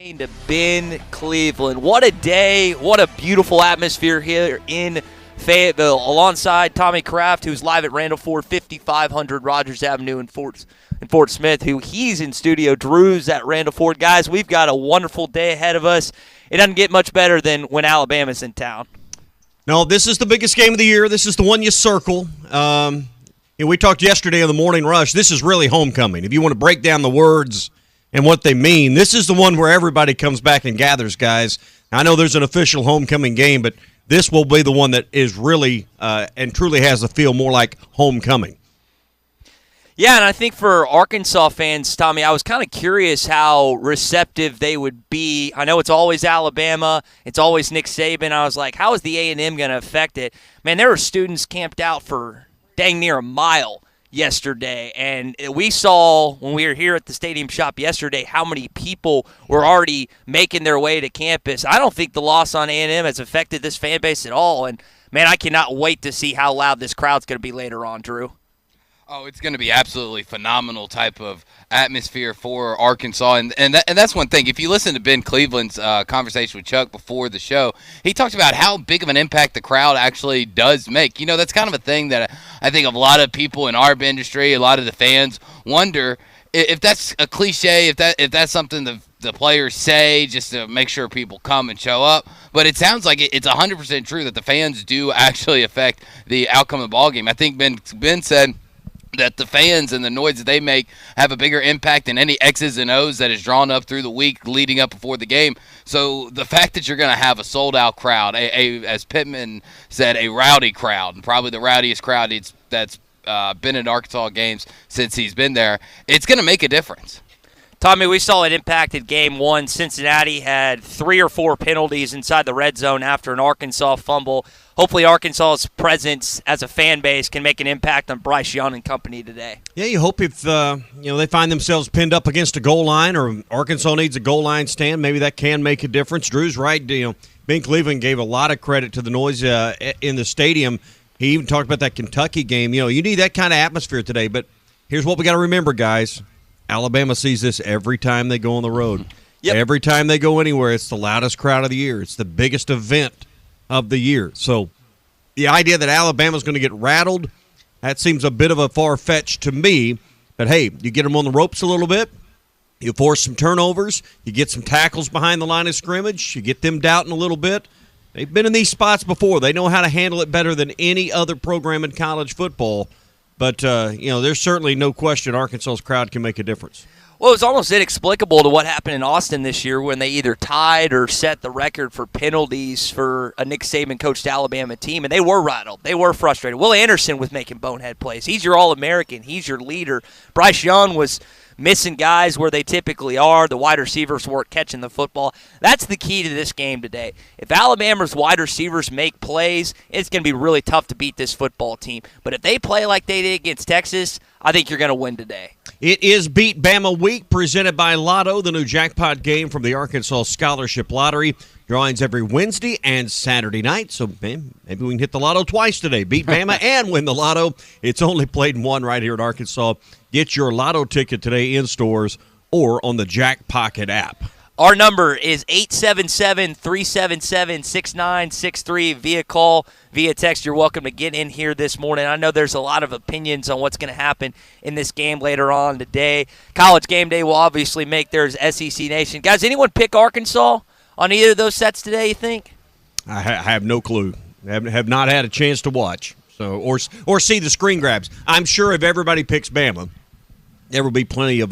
To Ben Cleveland. What a day. What a beautiful atmosphere here in Fayetteville alongside Tommy Kraft, who's live at Randall Ford, 5500 Rogers Avenue in Fort Smith, who he's in studio. Drew's at Randall Ford. Guys, we've got a wonderful day ahead of us. It doesn't get much better than when Alabama's in town. No, this is the biggest game of the year. This is the one you circle. We talked yesterday on the Morning Rush. This is really homecoming. If you want to break down the words and what they mean, this is the one where everybody comes back and gathers, guys. I know there's an official homecoming game, but this will be the one that is really and truly has a feel more like homecoming. Yeah, and I think for Arkansas fans, Tommy, I was kind of curious how receptive they would be. I know it's always Alabama. It's always Nick Saban. I was like, how is the A&M going to affect it? Man, there were students camped out for dang near a mile yesterday, and we saw when we were here at the stadium shop yesterday how many people were already making their way to campus. I don't think the loss on A&M has affected this fan base at all, and man, I cannot wait to see how loud this crowd's going to be later on, Drew. Oh, it's going to be absolutely phenomenal type of atmosphere for Arkansas, and that's one thing. If you listen to Ben Cleveland's conversation with Chuck before the show, he talked about how big of an impact the crowd actually does make. You know, that's kind of a thing that I think a lot of people in our industry, a lot of the fans wonder if that's a cliche, if that's something the players say just to make sure people come and show up. But it sounds like it's 100% true that the fans do actually affect the outcome of the ballgame. I think Ben said that the fans and the noise that they make have a bigger impact than any X's and O's that is drawn up through the week leading up before the game. So the fact that you're going to have a sold-out crowd, as Pittman said, a rowdy crowd, and probably the rowdiest crowd that's been in Arkansas games since he's been there, it's going to make a difference. Tommy, we saw it impacted Game 1. Cincinnati had 3 or 4 penalties inside the red zone after an Arkansas fumble. Hopefully Arkansas's presence as a fan base can make an impact on Bryce Young and company today. Yeah, you hope if they find themselves pinned up against a goal line or Arkansas needs a goal line stand, maybe that can make a difference. Drew's right. Ben Cleveland gave a lot of credit to the noise in the stadium. He even talked about that Kentucky game. You need that kind of atmosphere today. But here's what we got to remember, guys. Alabama sees this every time they go on the road. Yep. Every time they go anywhere, it's the loudest crowd of the year. It's the biggest event of the year. So the idea that Alabama's going to get rattled, that seems a bit of a far-fetch to me. But, hey, you get them on the ropes a little bit. You force some turnovers. You get some tackles behind the line of scrimmage. You get them doubting a little bit. They've been in these spots before. They know how to handle it better than any other program in college football. But, there's certainly no question Arkansas's crowd can make a difference. Well, it was almost inexplicable to what happened in Austin this year when they either tied or set the record for penalties for a Nick Saban-coached Alabama team, and they were rattled. They were frustrated. Will Anderson was making bonehead plays. He's your All-American. He's your leader. Bryce Young was missing guys where they typically are. The wide receivers weren't catching the football. That's the key to this game today. If Alabama's wide receivers make plays, it's going to be really tough to beat this football team. But if they play like they did against Texas, I think you're going to win today. It is Beat Bama Week, presented by Lotto, the new jackpot game from the Arkansas Scholarship Lottery. Drawings every Wednesday and Saturday night, so maybe we can hit the Lotto twice today. Beat Bama and win the Lotto. It's only played in one right here at Arkansas. Get your Lotto ticket today in stores or on the Jack Pocket app. Our number is 877-377-6963 via call, via text. You're welcome to get in here this morning. I know there's a lot of opinions on what's going to happen in this game later on today. College Game Day will obviously make theirs SEC Nation. Guys, anyone pick Arkansas on either of those sets today, you think? I have no clue. Have not had a chance to watch or see the screen grabs. I'm sure if everybody picks Bama, there will be plenty of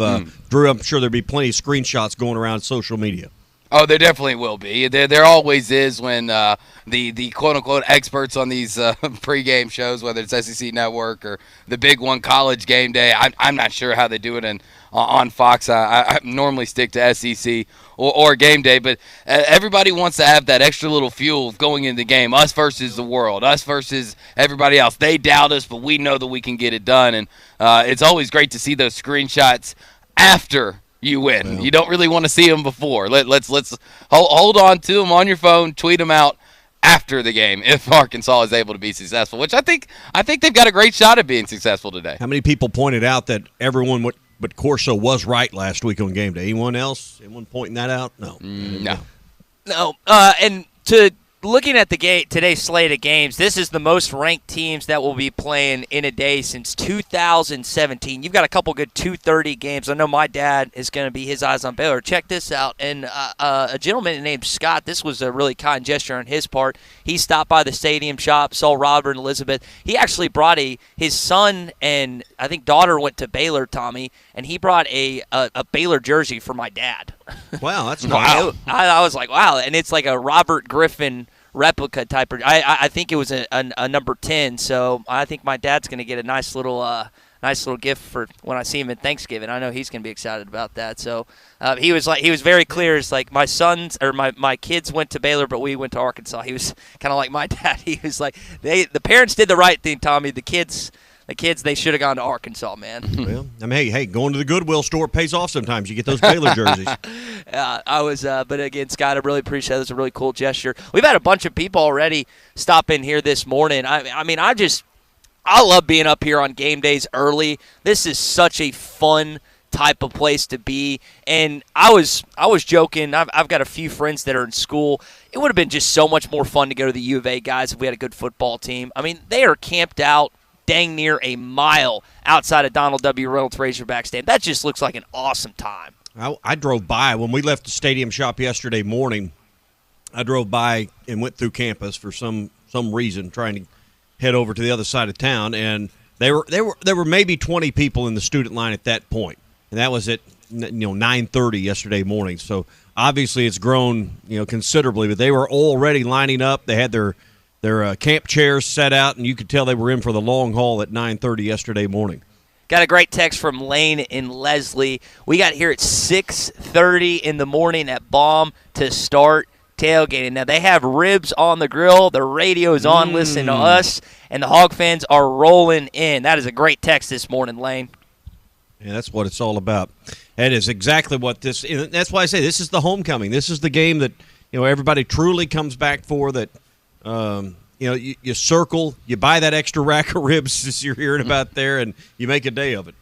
Drew, I'm sure there'll be plenty of screenshots going around social media. Oh, there definitely will be. There always is when the quote-unquote experts on these pregame shows, whether it's SEC Network or the big one, College Game Day. I'm not sure how they do it on Fox. I normally stick to SEC or Game Day, but everybody wants to have that extra little fuel going into the game, us versus the world, us versus everybody else. They doubt us, but we know that we can get it done, and it's always great to see those screenshots after you win. Well, you don't really want to see them before. Let's hold on to them on your phone, tweet them out after the game if Arkansas is able to be successful, which I think they've got a great shot at being successful today. How many people pointed out that everyone but Corso was right last week on game day. Anyone else? Anyone pointing that out? No. No. No. And looking at the today's slate of games, this is the most ranked teams that will be playing in a day since 2017. You've got a couple good 2:30 games. I know my dad is going to be his eyes on Baylor. Check this out. And a gentleman named Scott, this was a really kind gesture on his part. He stopped by the stadium shop, saw Robert and Elizabeth. He actually brought his son and I think daughter went to Baylor, Tommy, and he brought a Baylor jersey for my dad. Wow, that's wow. I was like, wow. And it's like a Robert Griffin replica type. I think it was a number 10, so I think my dad's going to get a nice little gift for when I see him at Thanksgiving. I know he's going to be excited about that. So he was very clear. It's like my sons or my kids went to Baylor, but we went to Arkansas. He was kind of like my dad. He was like the parents did the right thing, Tommy. The kids, they should have gone to Arkansas, man. Well, I mean, hey, going to the Goodwill store pays off sometimes. You get those Baylor jerseys. But again, Scott, I really appreciate it. It's a really cool gesture. We've had a bunch of people already stop in here this morning. I mean, I love being up here on game days early. This is such a fun type of place to be. And I was joking. I've got a few friends that are in school. It would have been just so much more fun to go to the U of A guys if we had a good football team. I mean, they are camped out dang near a mile outside of Donald W. Reynolds Razorback Stadium. That just looks like an awesome time. I drove by when we left the stadium shop yesterday morning. I drove by and went through campus for some reason, trying to head over to the other side of town, and there were maybe 20 people in the student line at that point, and that was at 9:30 yesterday morning. So obviously it's grown considerably, but they were already lining up. They had their camp chairs set out, and you could tell they were in for the long haul at 9:30 yesterday morning. Got a great text from Lane and Leslie. We got here at 6:30 in the morning at Baum to start tailgating. Now, they have ribs on the grill. The radio's on listening to us, and the Hog fans are rolling in. That is a great text this morning, Lane. Yeah, that's what it's all about. That is exactly what this – that's why I say this is the homecoming. This is the game that everybody truly comes back for, that you circle, you buy that extra rack of ribs as you're hearing about there, and you make a day of it.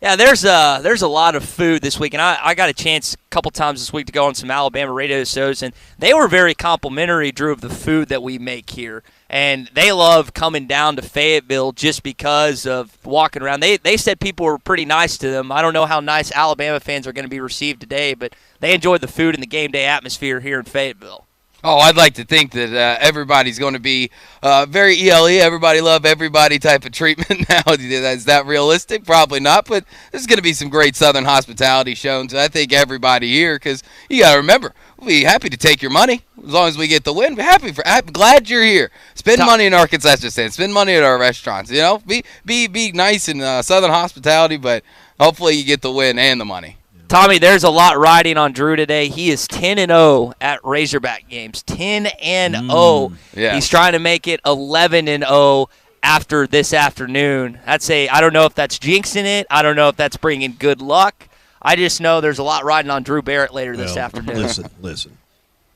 Yeah, there's a lot of food this week, and I got a chance a couple times this week to go on some Alabama radio shows, and they were very complimentary, Drew, of the food that we make here. And they love coming down to Fayetteville just because of walking around. They said people were pretty nice to them. I don't know how nice Alabama fans are going to be received today, but they enjoyed the food and the game day atmosphere here in Fayetteville. Oh, I'd like to think that everybody's going to be very ELE, everybody love everybody type of treatment now. Is that realistic? Probably not, but there's going to be some great Southern hospitality shown. So I think everybody here, because you got to remember, we'll be happy to take your money as long as we get the win. We're glad you're here. Spend money in Arkansas, just saying. Spend money at our restaurants. Be nice in Southern hospitality, but hopefully you get the win and the money. Tommy, there's a lot riding on Drew today. He is 10-0 at Razorback games. 10-0. Yeah. He's trying to make it 11-0 after this afternoon. I don't know if that's jinxing it. I don't know if that's bringing good luck. I just know there's a lot riding on Drew Barrett later this afternoon. Listen.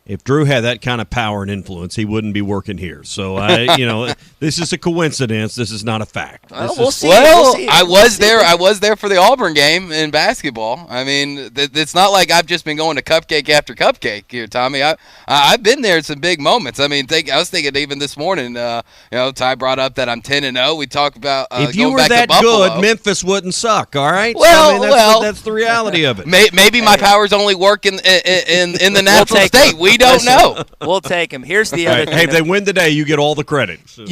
If Drew had that kind of power and influence, he wouldn't be working here. So, this is a coincidence. This is not a fact. We'll see. I was there. I was there for the Auburn game in basketball. I mean, it's not like I've just been going to cupcake after cupcake here, Tommy. I've been there at some big moments. I mean, I was thinking even this morning. Ty brought up that I'm 10-0. We talked about if you going were back that to Buffalo. good, Memphis wouldn't suck. All right. That's the reality of it. Maybe my powers only work in the natural state. We don't know. We'll take him. Here's the other thing. Hey, if they win today, you get all the credit. So.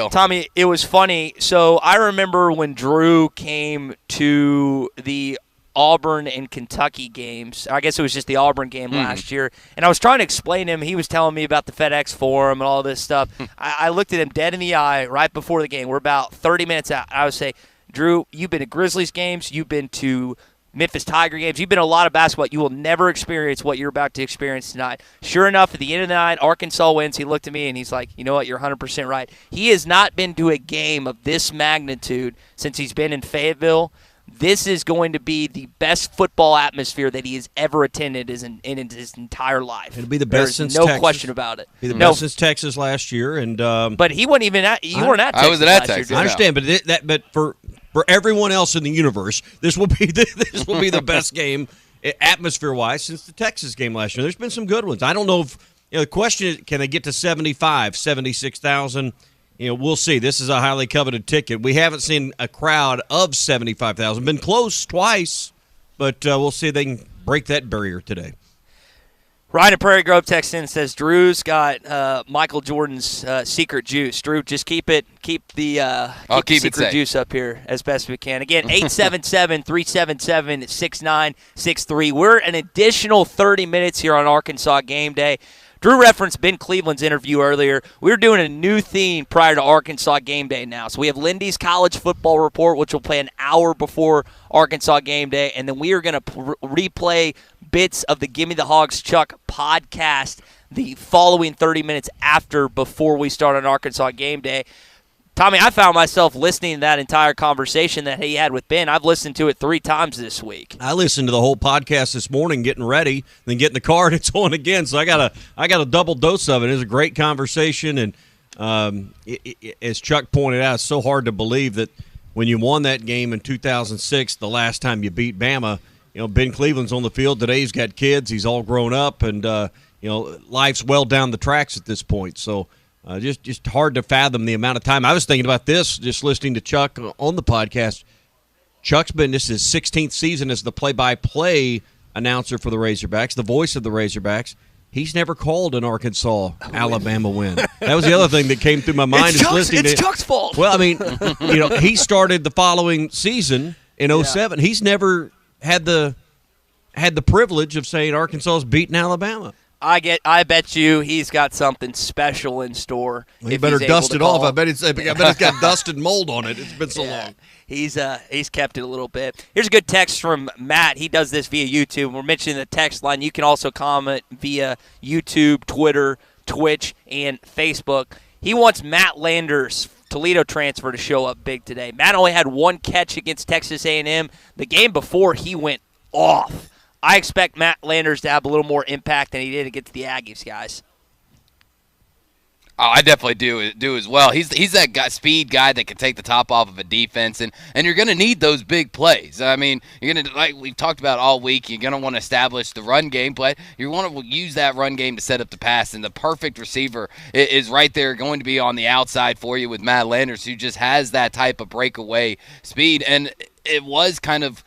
Tommy, it was funny. So I remember when Drew came to the Auburn and Kentucky games. I guess it was just the Auburn game last year. And I was trying to explain to him. He was telling me about the FedEx Forum and all this stuff. I looked at him dead in the eye right before the game. We're about 30 minutes out. I would say, Drew, you've been to Grizzlies games. You've been to Memphis Tiger games. You've been to a lot of basketball. You will never experience what you're about to experience tonight. Sure enough, at the end of the night, Arkansas wins. He looked at me and he's like, you know what, you're 100% right. He has not been to a game of this magnitude since he's been in Fayetteville. This is going to be the best football atmosphere that he has ever attended in his entire life. It'll be the best since no Texas. Question about it. Be the best since Texas last year, and but he wasn't even at. You weren't at Texas. I wasn't at last Texas. year, I understand, but for everyone else in the universe, this will be the best game atmosphere-wise since the Texas game last year. There's been some good ones. I don't know if the question is, can they get to 76,000? We'll see. This is a highly coveted ticket. We haven't seen a crowd of 75,000. Been close twice, but we'll see if they can break that barrier today. Ryan at Prairie Grove texts in and says Drew's got Michael Jordan's secret juice. Drew, just keep the secret juice up here as best we can. Again, 877-377-6963. We're an additional 30 minutes here on Arkansas Game Day. Drew referenced Ben Cleveland's interview earlier. We're doing a new theme prior to Arkansas Game Day now. So we have Lindy's College Football Report, which will play an hour before Arkansas Game Day, and then we are going to replay bits of the Gimme the Hogs Chuck podcast the following 30 minutes before we start on Arkansas Game Day. Tommy, I found myself listening to that entire conversation that he had with Ben. I've listened to it 3 times this week. I listened to the whole podcast this morning, getting ready, then get in the car, and it's on again. So I got a double dose of it. It was a great conversation, and as Chuck pointed out, it's so hard to believe that when you won that game in 2006, the last time you beat Bama, Ben Cleveland's on the field today. He's got kids. He's all grown up, and life's well down the tracks at this point. So. Just hard to fathom the amount of time. I was thinking about this just listening to Chuck on the podcast. Chuck's been this is his 16th season as the play-by-play announcer for the Razorbacks, the voice of the Razorbacks. He's never called an Arkansas-Alabama win. That was the other thing that came through my mind. It's Chuck's fault. Well, I mean, he started the following season in 2007. He's never had the privilege of saying Arkansas's beaten Alabama. I bet you he's got something special in store. Well, he better dust it off. I bet it's got dust and mold on it. It's been so long. He's kept it a little bit. Here's a good text from Matt. He does this via YouTube. We're mentioning the text line. You can also comment via YouTube, Twitter, Twitch, and Facebook. He wants Matt Landers, Toledo transfer, to show up big today. Matt only had 1 catch against Texas A&M. The game before, he went off. I expect Matt Landers to have a little more impact than he did against the Aggies, guys. Oh, I definitely do as well. He's that speed guy that can take the top off of a defense, and you're going to need those big plays. I mean, you're going to, like we've talked about all week, you're going to want to establish the run game, but you want to use that run game to set up the pass, and the perfect receiver is right there going to be on the outside for you with Matt Landers, who just has that type of breakaway speed, and it was kind of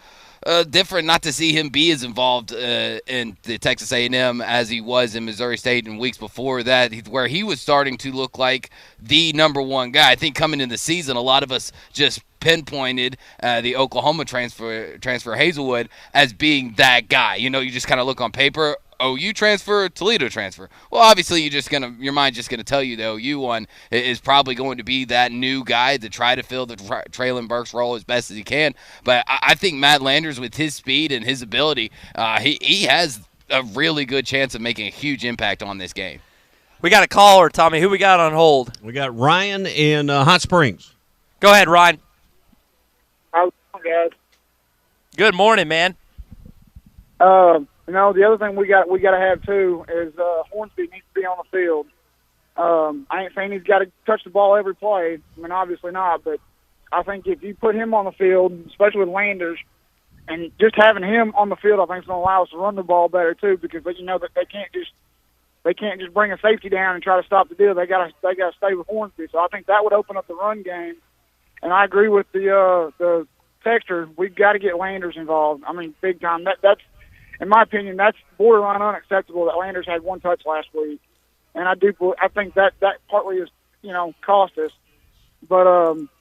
different not to see him be as involved in the Texas A&M as he was in Missouri State in weeks before that, where he was starting to look like the number 1 guy. I think coming in the season, a lot of us just pinpointed the Oklahoma transfer Hazelwood as being that guy. You just kind of look on paper, OU transfer, Toledo transfer. Well, obviously, your mind's just gonna tell you the OU one is probably going to be that new guy to try to fill the Traylon Burks role as best as he can. But I think Matt Landers, with his speed and his ability, he has a really good chance of making a huge impact on this game. We got a caller, Tommy. Who we got on hold? We got Ryan in Hot Springs. Go ahead, Ryan. How's it going, guys? Good morning, man. The other thing we got to have too is Hornsby needs to be on the field. I ain't saying he's got to touch the ball every play. I mean, obviously not, but I think if you put him on the field, especially with Landers, and just having him on the field, I think is going to allow us to run the ball better too. Because that they can't just bring a safety down and try to stop the deal. They got to stay with Hornsby. So I think that would open up the run game. And I agree with the texter. We've got to get Landers involved. I mean, big time. That's in my opinion, that's borderline unacceptable that Landers had 1 touch last week, and I think that partly is cost us. But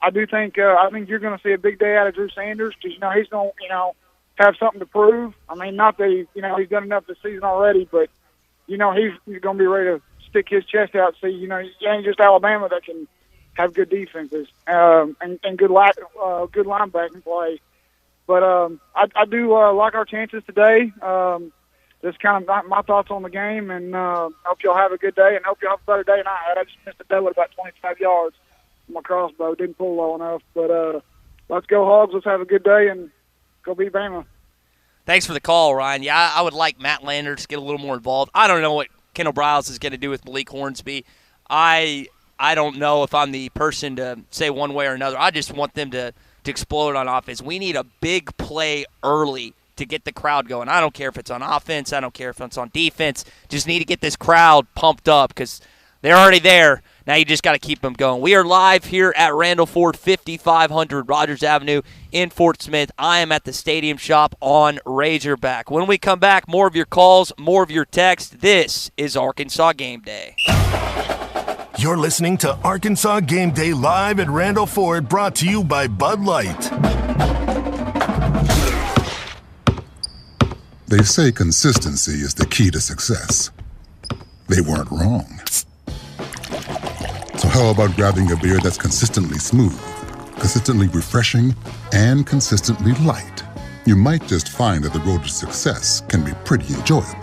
I think you're going to see a big day out of Drew Sanders because he's going to have something to prove. I mean, not that he's done enough this season already, but he's going to be ready to stick his chest out. And see, you ain't just Alabama that can have good defenses and good linebacking play. But I do like our chances today. Just kind of my thoughts on the game, and hope y'all have a good day, and hope y'all have a better day than I had. I just missed a day with about 25 yards. My crossbow didn't pull low enough. But let's go Hogs. Let's have a good day, and go beat Bama. Thanks for the call, Ryan. Yeah, I would like Matt Landers to get a little more involved. I don't know what Kendall Briles is going to do with Malik Hornsby. I don't know if I'm the person to say one way or another. I just want them to to explode on offense. We need a big play early to get the crowd going. I don't care if it's on offense. I don't care if it's on defense. Just need to get this crowd pumped up because they're already there. Now you just got to keep them going. We are live here at Randall Ford, 5500 Rogers Avenue in Fort Smith. I am at the Stadium Shop on Razorback. When we come back, more of your calls, more of your texts. This is Arkansas Game Day. You're listening to Arkansas Game Day live at Randall Ford, brought to you by Bud Light. They say consistency is the key to success. They weren't wrong. So how about grabbing a beer that's consistently smooth, consistently refreshing, and consistently light? You might just find that the road to success can be pretty enjoyable.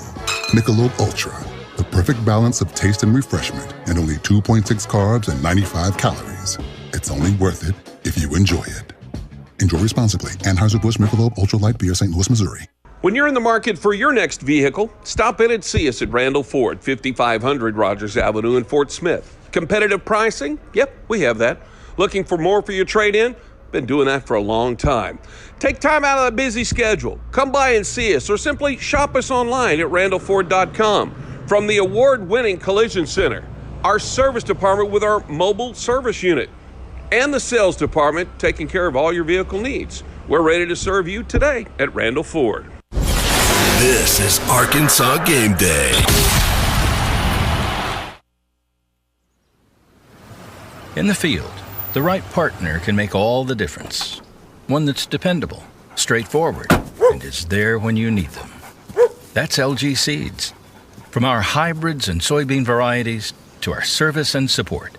Michelob Ultra, the perfect balance of taste and refreshment, and only 2.6 carbs and 95 calories. It's only worth it if you enjoy it. Enjoy responsibly. Anheuser-Busch Michelob Ultra Light Beer, St. Louis, Missouri. When you're in the market for your next vehicle, stop in and see us at Randall Ford, 5500 Rogers Avenue in Fort Smith. Competitive pricing? Yep, we have that. Looking for more for your trade-in? Been doing that for a long time. Take time out of a busy schedule. Come by and see us or simply shop us online at randallford.com. From the award-winning Collision Center, our service department with our mobile service unit, and the sales department taking care of all your vehicle needs. We're ready to serve you today at Randall Ford. This is Arkansas Game Day. In the field, the right partner can make all the difference. One that's dependable, straightforward, and is there when you need them. That's LG Seeds. From our hybrids and soybean varieties to our service and support,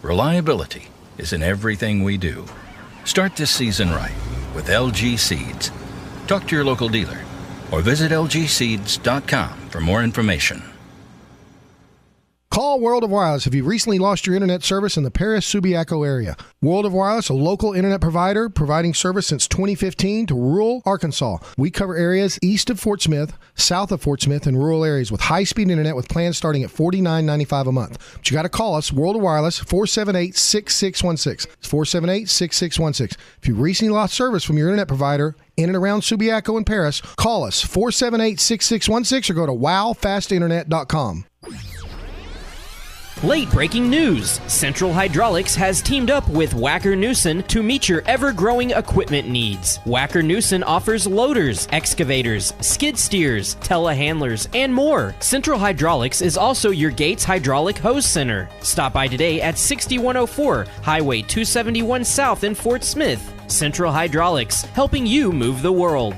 reliability is in everything we do. Start this season right with LG Seeds. Talk to your local dealer or visit lgseeds.com for more information. Call World of Wireless if you've recently lost your internet service in the Paris-Subiaco area. World of Wireless, a local internet provider providing service since 2015 to rural Arkansas. We cover areas east of Fort Smith, south of Fort Smith, and rural areas with high-speed internet with plans starting at $49.95 a month. But you got to call us, World of Wireless, 478-6616. It's 478-6616. If you've recently lost service from your internet provider in and around Subiaco and Paris, call us, 478-6616, or go to wowfastinternet.com. Late breaking news. Central Hydraulics has teamed up with Wacker Neuson to meet your ever-growing equipment needs. Wacker Neuson offers loaders, excavators, skid steers, telehandlers, and more. Central Hydraulics is also your Gates Hydraulic Hose Center. Stop by today at 6104 Highway 271 South in Fort Smith. Central Hydraulics, helping you move the world.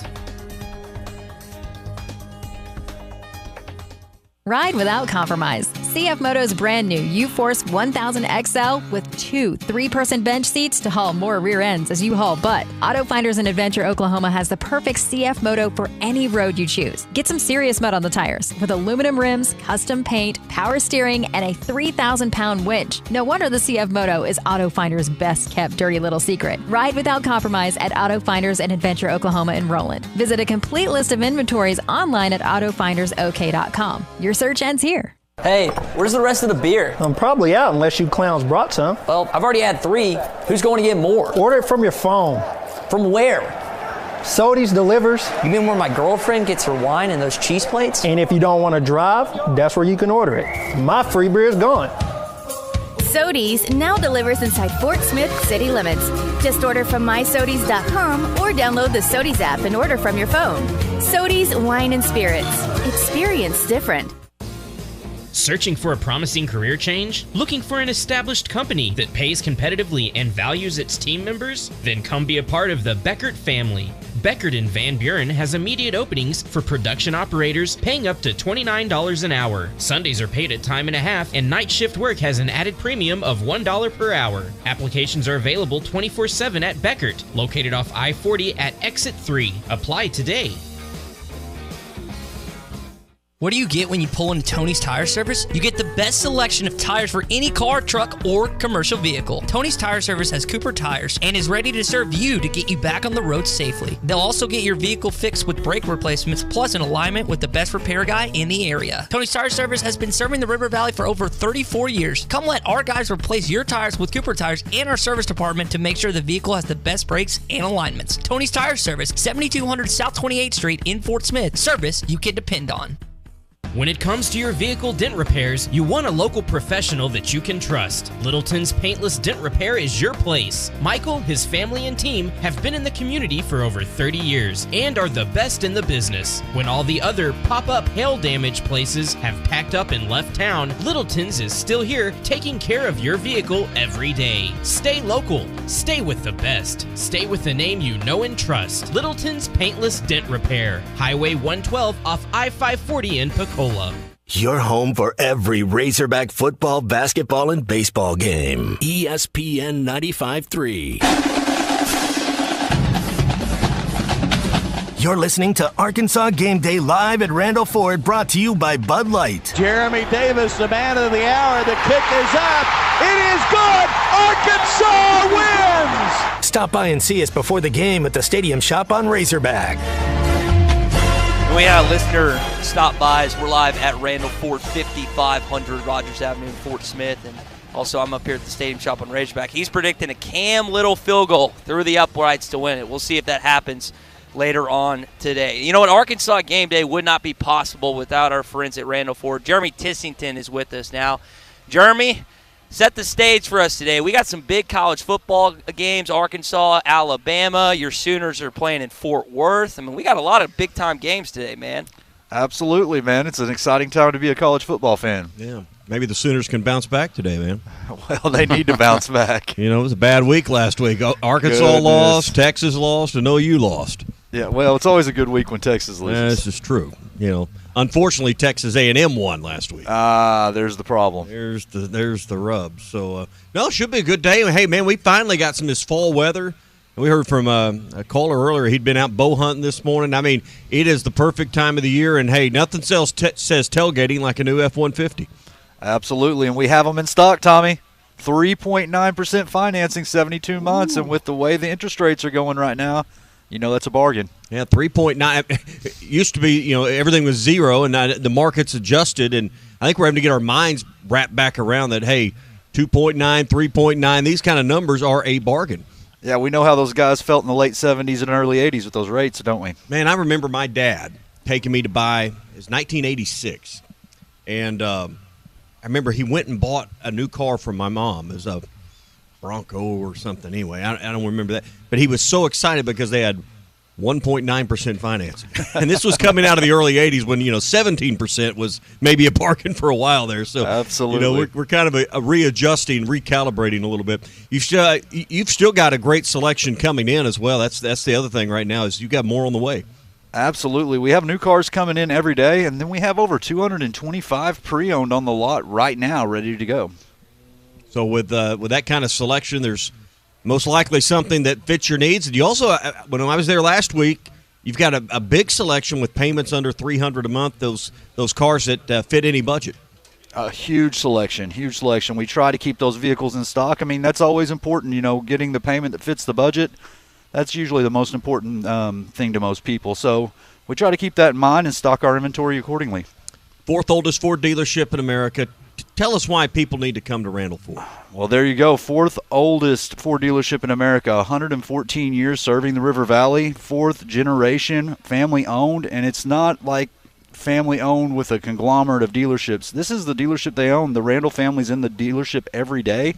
Ride without compromise. CF Moto's brand new U-Force 1000 XL with 2 3-person bench seats to haul more rear ends as you haul butt. Auto Finders in Adventure, Oklahoma has the perfect CF Moto for any road you choose. Get some serious mud on the tires with aluminum rims, custom paint, power steering, and a 3,000-pound winch. No wonder the CF Moto is Auto Finders' best-kept dirty little secret. Ride without compromise at Auto Finders in Adventure, Oklahoma in Roland. Visit a complete list of inventories online at autofindersok.com. Your search ends here. Hey, where's the rest of the beer? I'm probably out unless you clowns brought some. Well, I've already had 3. Who's going to get more? Order it from your phone. From where? Sody's delivers. You mean where my girlfriend gets her wine and those cheese plates? And if you don't want to drive, that's where you can order it. My free beer is gone. Sody's now delivers inside Fort Smith city limits. Just order from mysodys.com or download the Sody's app and order from your phone. Sody's Wine and Spirits. Experience different. Searching for a promising career change? Looking for an established company that pays competitively and values its team members? Then come be a part of the Beckert family. Beckert and Van Buren has immediate openings for production operators paying up to $29 an hour. Sundays are paid at time and a half, and night shift work has an added premium of $1 per hour. Applications are available 24/7 at Beckert, located off I-40 at Exit 3. Apply today. What do you get when you pull into Tony's Tire Service? You get the best selection of tires for any car, truck, or commercial vehicle. Tony's Tire Service has Cooper tires and is ready to serve you to get you back on the road safely. They'll also get your vehicle fixed with brake replacements plus an alignment with the best repair guy in the area. Tony's Tire Service has been serving the River Valley for over 34 years. Come let our guys replace your tires with Cooper tires and our service department to make sure the vehicle has the best brakes and alignments. Tony's Tire Service, 7200 South 28th Street in Fort Smith. Service you can depend on. When it comes to your vehicle dent repairs, you want a local professional that you can trust. Littleton's Paintless Dent Repair is your place. Michael, his family, and team have been in the community for over 30 years and are the best in the business. When all the other pop-up hail damage places have packed up and left town, Littleton's is still here taking care of your vehicle every day. Stay local. Stay with the best. Stay with the name you know and trust. Littleton's Paintless Dent Repair. Highway 112 off I-540 in Pencola. Your home for every Razorback football, basketball, and baseball game. ESPN 95.3. You're listening to Arkansas Game Day live at Randall Ford, brought to you by Bud Light. Jeremy Davis, the man of the hour. The kick is up. It is good. Arkansas wins. Stop by and see us before the game at the Stadium Shop on Razorback. We had a listener stop by as we're live at Randall Ford, 5500 Rogers Avenue in Fort Smith. And also I'm up here at the Stadium Shop on Razorback. He's predicting a Cam Little field goal through the uprights to win it. We'll see if that happens later on today. You know what? Arkansas Game Day would not be possible without our friends at Randall Ford. Jeremy Tissington is with us now. Jeremy, set the stage for us today. We got some big college football games, Arkansas, Alabama. Your Sooners are playing in Fort Worth. I mean, we got a lot of big-time games today, man. Absolutely, man. It's an exciting time to be a college football fan. Yeah. Maybe the Sooners can bounce back today, man. Well, they need to bounce back. You know, it was a bad week last week. Arkansas lost, Texas lost, and OU lost. Yeah, well, it's always a good week when Texas loses. This is true. You know, unfortunately, Texas A&M won last week. There's the problem. There's the rub. So, no, it should be a good day. Hey, man, we finally got some of this fall weather. We heard from a caller earlier. He'd been out bow hunting this morning. I mean, it is the perfect time of the year. And, hey, nothing else says tailgating like a new F-150. Absolutely, and we have them in stock, Tommy. 3.9% financing, 72 months. Ooh. And with the way the interest rates are going right now, you know that's a bargain. Yeah, 3.9. Used to be, you know, everything was zero, and now the market's adjusted, and I think we're having to get our minds wrapped back around that, hey, 2.9, 3.9, these kind of numbers are a bargain. Yeah, we know how those guys felt in the late 70s and early 80s with those rates, don't we? Man, I remember my dad taking me to buy, it was 1986, and I remember he went and bought a new car from my mom. It was a Bronco or something. Anyway, I don't remember that. But he was so excited because they had 1.9% financing. And this was coming out of the early 80s when, you know, 17% was maybe a bargain for a while there. So, absolutely. You know, we're kind of a readjusting, recalibrating a little bit. You've still got a great selection coming in as well. That's the other thing right now is you've got more on the way. Absolutely. We have new cars coming in every day, and then we have over 225 pre-owned on the lot right now ready to go. So with that kind of selection, there's most likely something that fits your needs. And you also, when I was there last week, you've got a big selection with payments under $300 a month, those cars that fit any budget. A huge selection. We try to keep those vehicles in stock. I mean, that's always important, you know, getting the payment that fits the budget. That's usually the most important thing to most people. So we try to keep that in mind and stock our inventory accordingly. Fourth oldest Ford dealership in America. Tell us why people need to come to Randall Ford. Well, there you go. Fourth oldest Ford dealership in America. 114 years serving the River Valley. Fourth generation, family owned. And it's not like family owned with a conglomerate of dealerships. This is the dealership they own. The Randall family's in the dealership every day.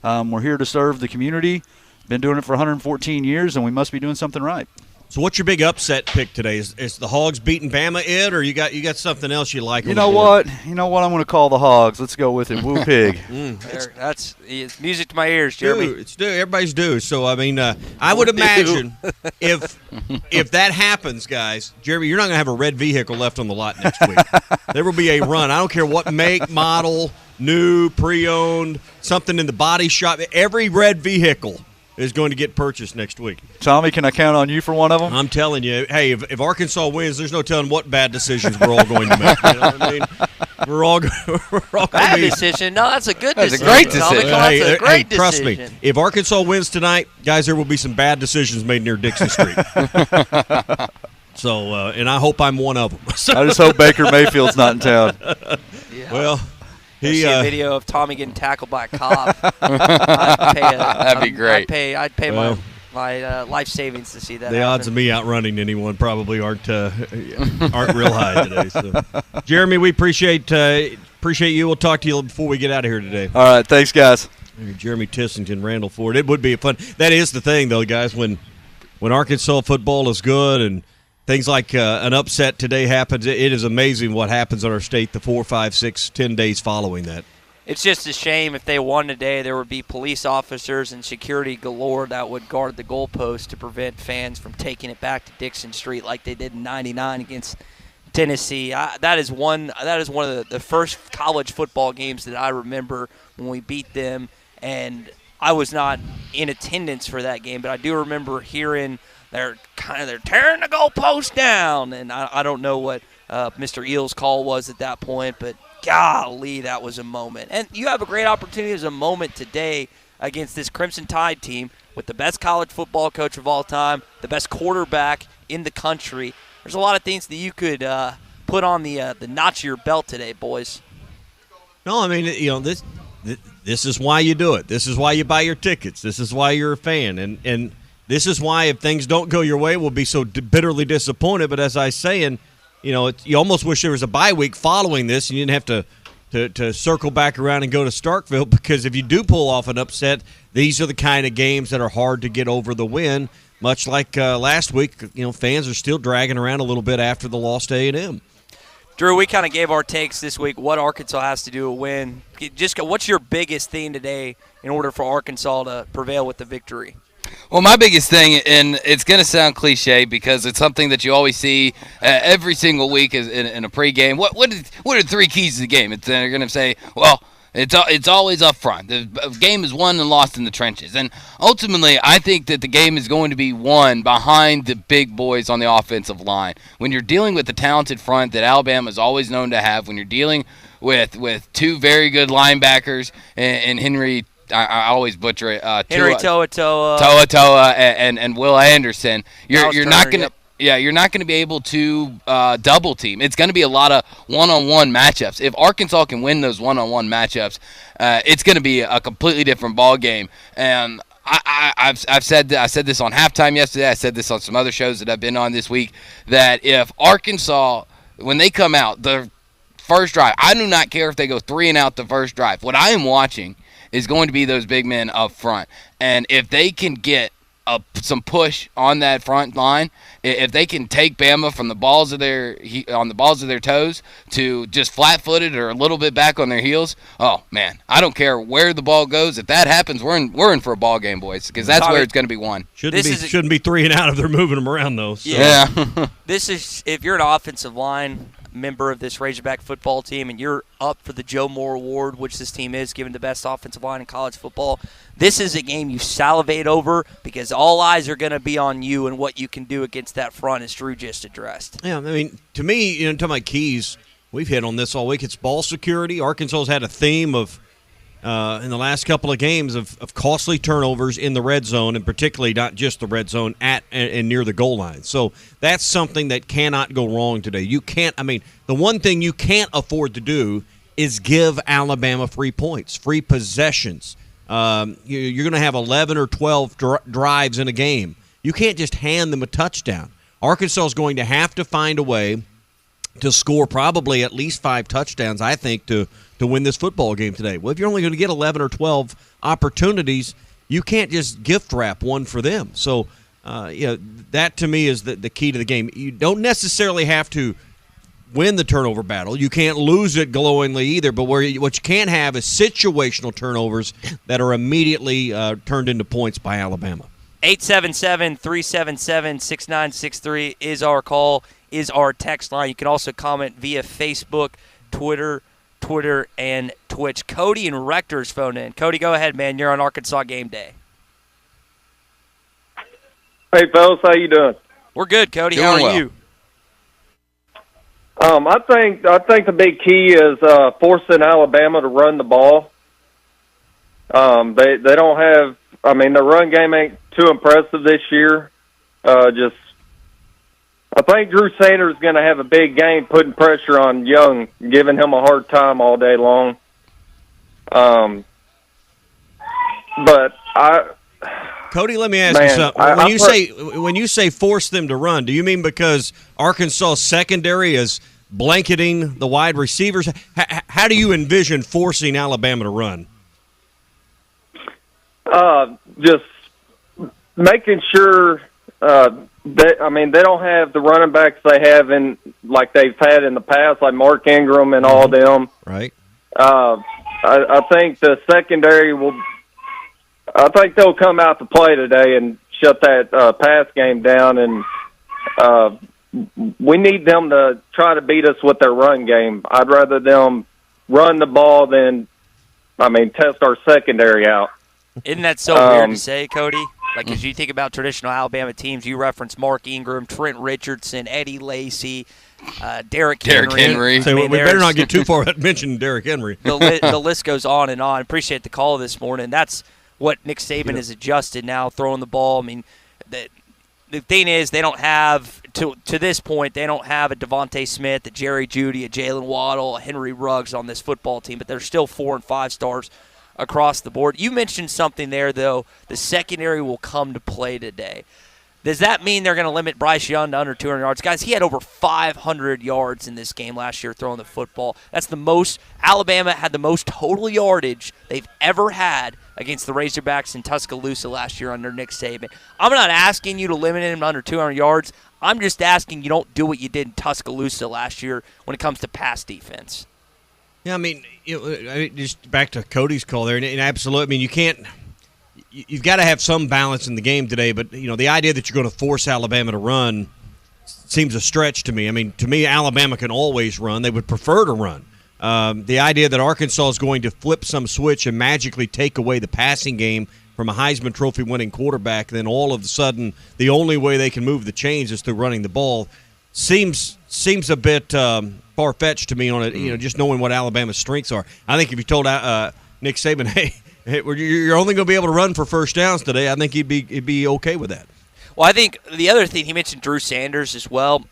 We're here to serve the community. Been doing it for 114 years, and we must be doing something right. So what's your big upset pick today? Is the Hogs beating Bama it, or you got something else you like? You know what? I'm going to call the Hogs. Let's go with it. Woo pig. It's music to my ears, Jeremy. It's due. Everybody's due. So I mean, I would imagine if that happens, guys, Jeremy, you're not going to have a red vehicle left on the lot next week. There will be a run. I don't care what make, model, new, pre-owned, something in the body shop. Every red vehicle is going to get purchased next week. Tommy, can I count on you for one of them? I'm telling you, hey, if Arkansas wins, there's no telling what bad decisions we're all going to make. You know what I mean? We're all bad decision. No, that's a good decision. That's a great decision. That's a great decision. Trust me, if Arkansas wins tonight, guys, there will be some bad decisions made near Dixon Street. So, and I hope I'm one of them. I just hope Baker Mayfield's not in town. Yeah. Well, see a video of Tommy getting tackled by a cop. That'd be great. I'd pay my life savings to see that. The odds of me outrunning anyone probably aren't real high today. So. Jeremy, we appreciate you. We'll talk to you before we get out of here today. All right, thanks, guys. Jeremy Tissington, Randall Ford. It would be fun. That is the thing, though, guys. When Arkansas football is good and things like an upset today happens, it is amazing what happens in our state the 4, 5, 6, 10 days following that. It's just a shame if they won today, there would be police officers and security galore that would guard the goalpost to prevent fans from taking it back to Dixon Street like they did in '99 against Tennessee. That is one of the first college football games that I remember when we beat them, and I was not in attendance for that game, but I do remember hearing they're tearing the goalpost down, and I don't know what Mr. Eel's call was at that point, but golly, that was a moment. And you have a great opportunity as a moment today against this Crimson Tide team with the best college football coach of all time, the best quarterback in the country. There's a lot of things that you could put on the notch of your belt today, boys. No, I mean, this is why you do it. This is why you buy your tickets. This is why you're a fan. And this is why if things don't go your way, we'll be so bitterly disappointed. But as I was saying, you almost wish there was a bye week following this and you didn't have to circle back around and go to Starkville, because if you do pull off an upset, these are the kind of games that are hard to get over the win. Much like last week, fans are still dragging around a little bit after the loss to A&M. Drew, we kind of gave our takes this week, what Arkansas has to do to win. What's your biggest theme today in order for Arkansas to prevail with the victory? Well, my biggest thing, and it's going to sound cliche because it's something that you always see every single week in a pregame. What are 3 keys to the game? They're going to say, well, it's always up front. The game is won and lost in the trenches. And ultimately, I think that the game is going to be won behind the big boys on the offensive line. When you're dealing with the talented front that Alabama is always known to have, when you're dealing with 2 very good linebackers and Henry, I always butcher it. Henry Toa and Will Anderson. You're not going to. Yeah, you're not going to be able to double team. It's going to be a lot of one-on-one matchups. If Arkansas can win those one-on-one matchups, it's going to be a completely different ball game. And I said this on Halftime yesterday. I said this on some other shows that I've been on this week, that if Arkansas, when they come out, the first drive, I do not care if they go 3 and out the first drive. What I am watching is going to be those big men up front. And if they can get some push on that front line, if they can take Bama from the balls of their toes to just flat-footed or a little bit back on their heels, oh man, I don't care where the ball goes. If that happens, we're in for a ball game, boys, because that's where it's going to be won. Shouldn't be 3 and out if they're moving them around though. So. Yeah. This is, if you're an offensive line member of this Razorback football team and you're up for the Joe Moore Award, which this team is, given the best offensive line in college football, this is a game you salivate over because all eyes are going to be on you and what you can do against that front, as Drew just addressed. Yeah, I mean, to me, talking about keys, we've hit on this all week. It's ball security. Arkansas's had a theme of in the last couple of games of costly turnovers in the red zone, and particularly not just the red zone, at and near the goal line. So that's something that cannot go wrong today. The one thing you can't afford to do is give Alabama free points, free possessions. You're going to have 11 or 12 drives in a game. You can't just hand them a touchdown. Arkansas is going to have to find a way to score probably at least 5 touchdowns, I think, to win this football game today. Well, if you're only going to get 11 or 12 opportunities, you can't just gift wrap one for them. So, that to me is the key to the game. You don't necessarily have to win the turnover battle. You can't lose it glowingly either, but what you can have is situational turnovers that are immediately turned into points by Alabama. 877-377-6963 is our call, is our text line. You can also comment via Facebook, Twitter, and Twitch. Cody and Rector's phone in. Cody, go ahead, man. You're on Arkansas Game Day. Hey, fellas, how you doing? We're good, Cody. Doing How are well. you? I think the big key is forcing Alabama to run the ball. They don't have. I mean, the run game ain't too impressive this year. I think Drew Sanders is going to have a big game, putting pressure on Young, giving him a hard time all day long. But Cody, let me ask you something. When you say force them to run, do you mean because Arkansas secondary is blanketing the wide receivers? How do you envision forcing Alabama to run? Just making sure they don't have the running backs they have like they've had in the past, like Mark Ingram and all them. Right. I think the secondary will. I think they'll come out to play today and shut that pass game down, and we need them to try to beat us with their run game. I'd rather them run the ball than, test our secondary out. Isn't that so weird to say, Cody? Like, as you think about traditional Alabama teams, you reference Mark Ingram, Trent Richardson, Eddie Lacy, Derrick Henry. So we better not get too far without mentioning Derrick Henry. The list goes on and on. Appreciate the call this morning. That's what Nick Saban has adjusted now, throwing the ball. I mean, the thing is, they don't have, to this point, they don't have a Devontae Smith, a Jerry Jeudy, a Jalen Waddle, a Henry Ruggs on this football team, but they're still 4 and 5 stars across the board. You mentioned something there, though. The secondary will come to play today. Does that mean they're going to limit Bryce Young to under 200 yards? Guys, he had over 500 yards in this game last year throwing the football. That's the most. Alabama had the most total yardage they've ever had against the Razorbacks in Tuscaloosa last year under Nick Saban. I'm not asking you to limit him to under 200 yards. I'm just asking you don't do what you did in Tuscaloosa last year when it comes to pass defense. Yeah, just back to Cody's call there, and absolutely, you can't. You've got to have some balance in the game today, but the idea that you're going to force Alabama to run seems a stretch to me. To me, Alabama can always run. They would prefer to run. The idea that Arkansas is going to flip some switch and magically take away the passing game from a Heisman Trophy winning quarterback, then all of a sudden the only way they can move the chains is through running the ball seems a bit far-fetched to me on it. Just knowing what Alabama's strengths are. I think if you told Nick Saban, hey, you're only going to be able to run for first downs today, I think he'd be okay with that. Well, I think the other thing, he mentioned Drew Sanders as well.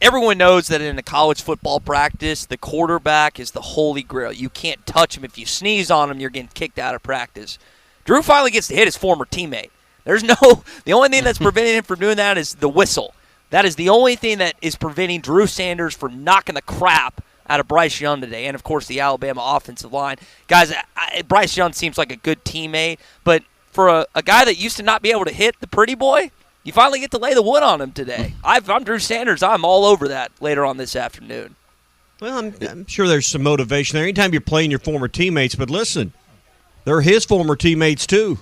Everyone knows that in a college football practice, the quarterback is the holy grail. You can't touch him. If you sneeze on him, you're getting kicked out of practice. Drew finally gets to hit his former teammate. The only thing that's preventing him from doing that is the whistle. That is the only thing that is preventing Drew Sanders from knocking the crap out of Bryce Young today, and, of course, the Alabama offensive line. Guys, Bryce Young seems like a good teammate, but for a guy that used to not be able to hit the pretty boy, you finally get to lay the wood on him today. If I'm Drew Sanders, I'm all over that later on this afternoon. Well, I'm sure there's some motivation there. Anytime you're playing your former teammates, but listen, they're his former teammates too.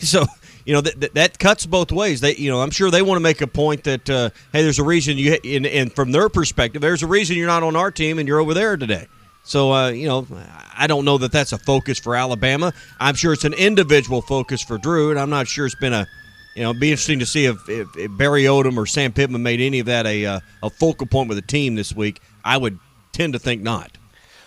So that cuts both ways. I'm sure they want to make a point that hey, there's a reason and from their perspective, there's a reason you're not on our team and you're over there today. So I don't know that that's a focus for Alabama. I'm sure it's an individual focus for Drew, and I'm not sure it's been it'd be interesting to see if Barry Odom or Sam Pittman made any of that a focal point with the team this week. I would tend to think not.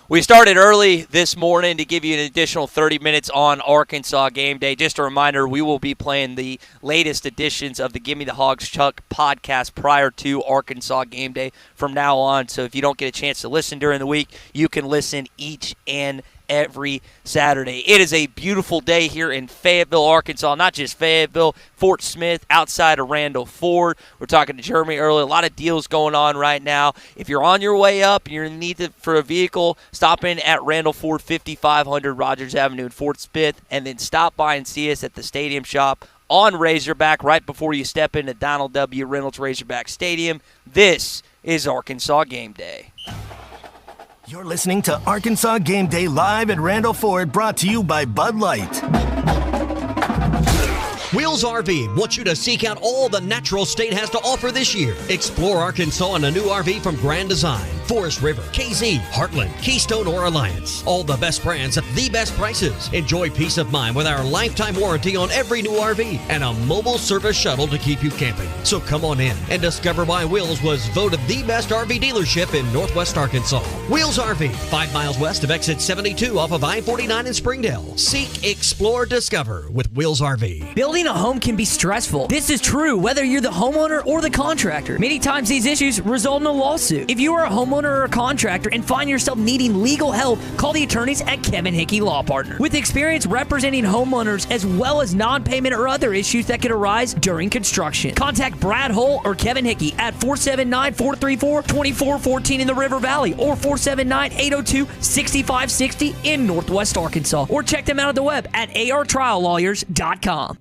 We started early this morning to give you an additional 30 minutes on Arkansas Game Day. Just a reminder, we will be playing the latest editions of the Gimme the Hogs Chuck podcast prior to Arkansas Game Day from now on. So if you don't get a chance to listen during the week, you can listen each and every Saturday. It is a beautiful day here in Fayetteville, Arkansas. Not just Fayetteville, Fort Smith, outside of Randall Ford. We're talking to Jeremy earlier. A lot of deals going on right now. If you're on your way up and you're in need for a vehicle, stop in at Randall Ford, 5500 Rogers Avenue in Fort Smith, and then stop by and see us at the Stadium Shop on Razorback right before you step into Donald W. Reynolds Razorback Stadium. This is Arkansas Game Day. You're listening to Arkansas Game Day live at Randall Ford, brought to you by Bud Light. Wheels RV wants you to seek out all the natural state has to offer this year. Explore Arkansas in a new RV from Grand Design. Forest River, KZ, Heartland, Keystone, or Alliance. All the best brands at the best prices. Enjoy peace of mind with our lifetime warranty on every new RV and a mobile service shuttle to keep you camping. So come on in and discover why Wheels was voted the best RV dealership in Northwest Arkansas. Wheels RV, 5 miles west of exit 72 off of I-49 in Springdale. Seek, explore, discover with Wheels RV. Building a home can be stressful. This is true whether you're the homeowner or the contractor. Many times these issues result in a lawsuit. If you are a homeowner or a contractor and find yourself needing legal help, call the attorneys at Kevin Hickey Law Partner. With experience representing homeowners as well as non-payment or other issues that could arise during construction. Contact Brad Hull or Kevin Hickey at 479-434-2414 in the River Valley or 479-802-6560 in Northwest Arkansas. Or check them out at the web at artriallawyers.com.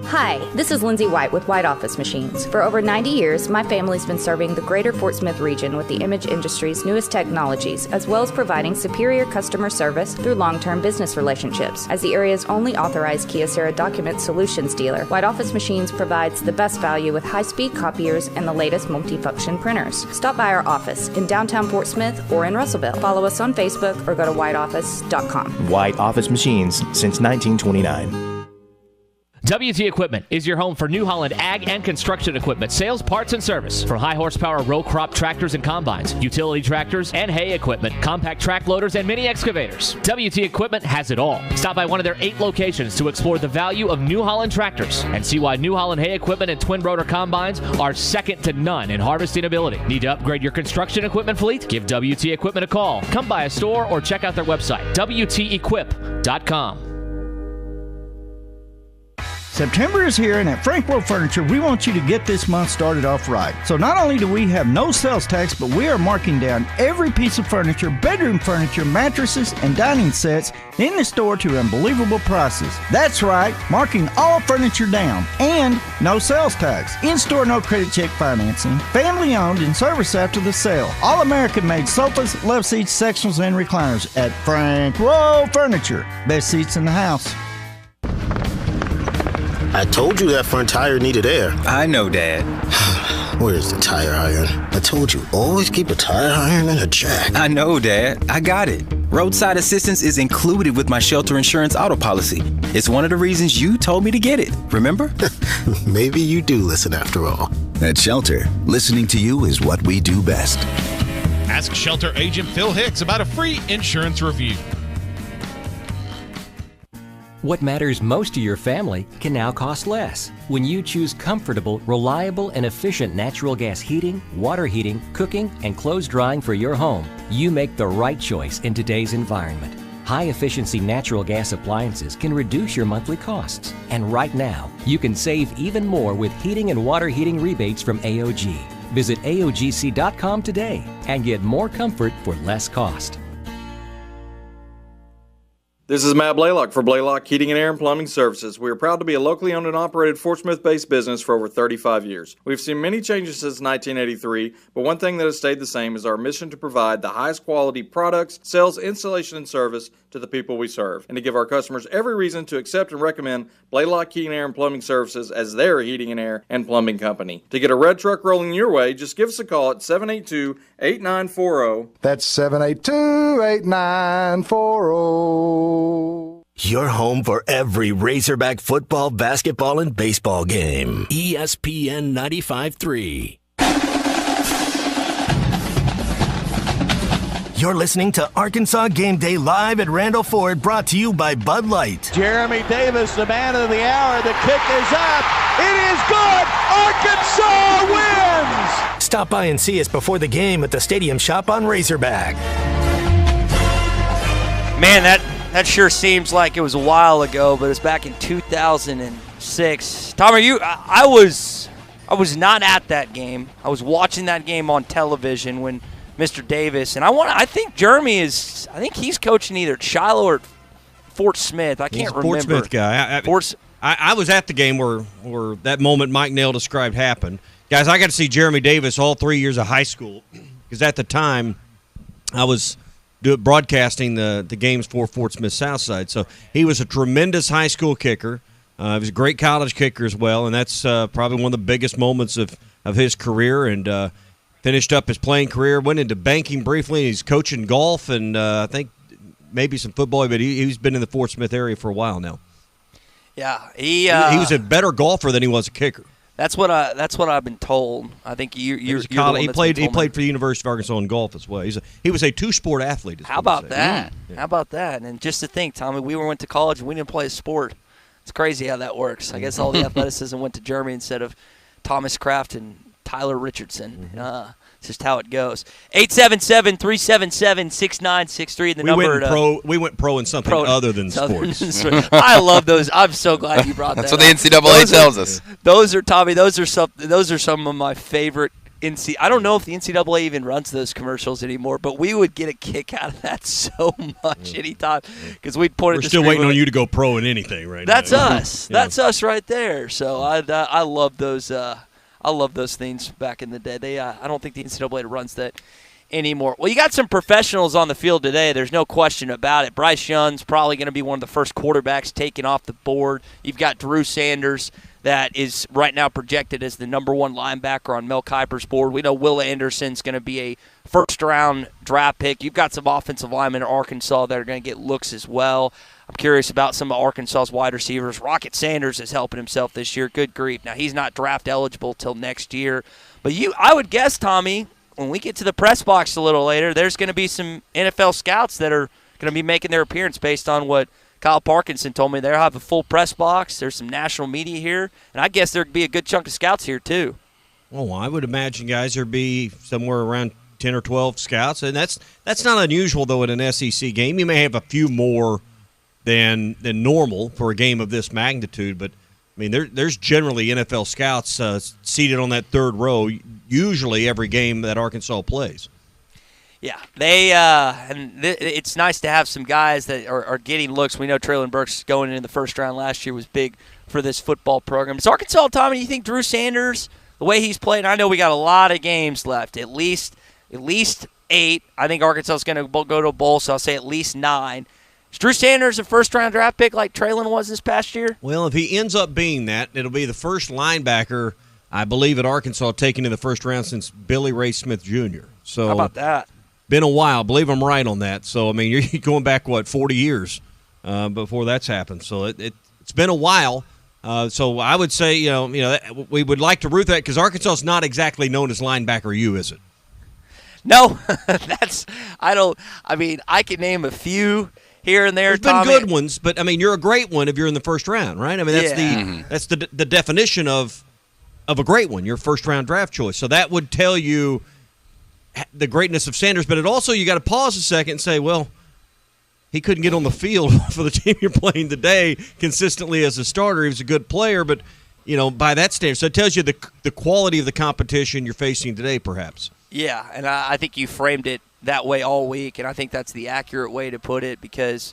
Hi, this is Lindsay White with White Office Machines. For over 90 years, my family's been serving the greater Fort Smith region with the image industry's newest technologies, as well as providing superior customer service through long-term business relationships. As the area's only authorized Kyocera document solutions dealer, White Office Machines provides the best value with high-speed copiers and the latest multifunction printers. Stop by our office in downtown Fort Smith or in Russellville. Follow us on Facebook or go to whiteoffice.com. White Office Machines since 1929. WT Equipment is your home for New Holland ag and construction equipment, sales, parts, and service. For high horsepower row crop tractors and combines, utility tractors and hay equipment, compact track loaders, and mini excavators. WT Equipment has it all. Stop by one of their 8 locations to explore the value of New Holland tractors and see why New Holland hay equipment and twin rotor combines are second to none in harvesting ability. Need to upgrade your construction equipment fleet? Give WT Equipment a call. Come by a store or check out their website, WTEquip.com. September is here, and at Frank World Furniture, we want you to get this month started off right. So not only do we have no sales tax, but we are marking down every piece of furniture, bedroom furniture, mattresses, and dining sets in the store to unbelievable prices. That's right, marking all furniture down, and no sales tax. In-store, no credit check financing, family-owned and service after the sale. All American-made sofas, love seats, sectionals, and recliners at Frank World Furniture. Best seats in the house. I told you that front tire needed air. I know, Dad. Where's the tire iron? I told you, always keep a tire iron and a jack. I know, Dad. I got it. Roadside assistance is included with my shelter insurance auto policy. It's one of the reasons you told me to get it, remember? Maybe you do listen after all. At Shelter, listening to you is what we do best. Ask Shelter agent Phil Hicks about a free insurance review. What matters most to your family can now cost less. When you choose comfortable, reliable, and efficient natural gas heating, water heating, cooking, and clothes drying for your home, you make the right choice in today's environment. High-efficiency natural gas appliances can reduce your monthly costs. And right now, you can save even more with heating and water heating rebates from AOG. Visit AOGC.com today and get more comfort for less cost. This is Matt Blaylock for Blaylock Heating and Air and Plumbing Services. We are proud to be a locally owned and operated Fort Smith-based business for over 35 years. We've seen many changes since 1983, but one thing that has stayed the same is our mission to provide the highest quality products, sales, installation, and service to the people we serve, and to give our customers every reason to accept and recommend Blaylock Heating and Air and Plumbing Services as their heating and air and plumbing company. To get a red truck rolling your way, just give us a call at 782-8940. That's 782-8940. Your home for every Razorback football, basketball, and baseball game. ESPN 95.3. You're listening to Arkansas Game Day live at Randall Ford, brought to you by Bud Light. Jeremy Davis, the man of the hour. The kick is up. It is good. Arkansas wins. Stop by and see us before the game at the Stadium Shop on Razorback. Man, that sure seems like it was a while ago, but it's back in 2006. Tom, I was not at that game. I was watching that game on television when Mr. Davis, and I think Jeremy is, I think he's coaching either at Shiloh or Fort Smith. I can't remember. Fort Smith guy. I was at the game where that moment Mike Nail described happened. Guys, I got to see Jeremy Davis all 3 years of high school because at the time I was broadcasting the games for Fort Smith Southside. So he was a tremendous high school kicker. He was a great college kicker as well, and that's probably one of the biggest moments of his career. And finished up his playing career, went into banking briefly. He's coaching golf and I think maybe some football, but he's been in the Fort Smith area for a while now. Yeah, he was a better golfer than he was a kicker. That's what I've been told. I think you're the one he played for the University of Arkansas in golf as well. He was a two-sport athlete. How about that? Yeah. How about that? And just to think, Tommy, we went to college and we didn't play a sport. It's crazy how that works. I guess all the athleticism went to Germany instead of Thomas Kraft and Tyler Richardson. It's just how it goes. 877-377-6963. The number. We went pro in something other than sports. I love those. I'm so glad you brought that. That's what the NCAA tells us. Those are Tommy. Those are some of my favorite. I don't know if the NCAA even runs those commercials anymore, but we would get a kick out of that so much anytime because we'd point at the We're still waiting on you to go pro in anything right now. That's us. Yeah. That's us right there. So I love those. I love those things back in the day. I don't think the NCAA runs that anymore. Well, you got some professionals on the field today. There's no question about it. Bryce Young's probably going to be one of the first quarterbacks taken off the board. You've got Drew Sanders that is right now projected as the number one linebacker on Mel Kiper's board. We know Will Anderson's going to be a first-round draft pick. You've got some offensive linemen in Arkansas that are going to get looks as well. I'm curious about some of Arkansas's wide receivers. Rocket Sanders is helping himself this year. Good grief. Now, he's not draft eligible till next year. But I would guess, Tommy, when we get to the press box a little later, there's going to be some NFL scouts that are going to be making their appearance based on what Kyle Parkinson told me. They'll have a full press box. There's some national media here. And I guess there'd be a good chunk of scouts here, too. Oh, I would imagine, guys, there'd be somewhere around 10 or 12 scouts. And that's not unusual, though, in an SEC game. You may have a few more than normal for a game of this magnitude. But, I mean, there's generally NFL scouts seated on that third row, usually every game that Arkansas plays. Yeah, it's nice to have some guys that are getting looks. We know Traylon Burks going into the first round last year was big for this football program. Is Arkansas, Tommy, do you think Drew Sanders, the way he's played, I know we got a lot of games left, at least 8. I think Arkansas is going to go to a bowl, so I'll say at least 9. Is Drew Sanders a first-round draft pick like Traylon was this past year? Well, if he ends up being that, it'll be the first linebacker, I believe, at Arkansas taken in the first round since Billy Ray Smith Jr. So how about that? Been a while. I believe I'm right on that. So, I mean, you're going back, 40 years before that's happened. So it's been a while. So I would say, we would like to root that because Arkansas is not exactly known as linebacker U, is it? No, I can name a few here and there. There's been good ones, but I mean, you're a great one if you're in the first round, right? I mean, that's the definition of a great one, your first round draft choice. So that would tell you the greatness of Sanders, but it also you got to pause a second and say, well, he couldn't get on the field for the team you're playing today consistently as a starter. He was a good player, but by that standard, so it tells you the quality of the competition you're facing today, perhaps. Yeah, and I think you framed it that way all week, and I think that's the accurate way to put it because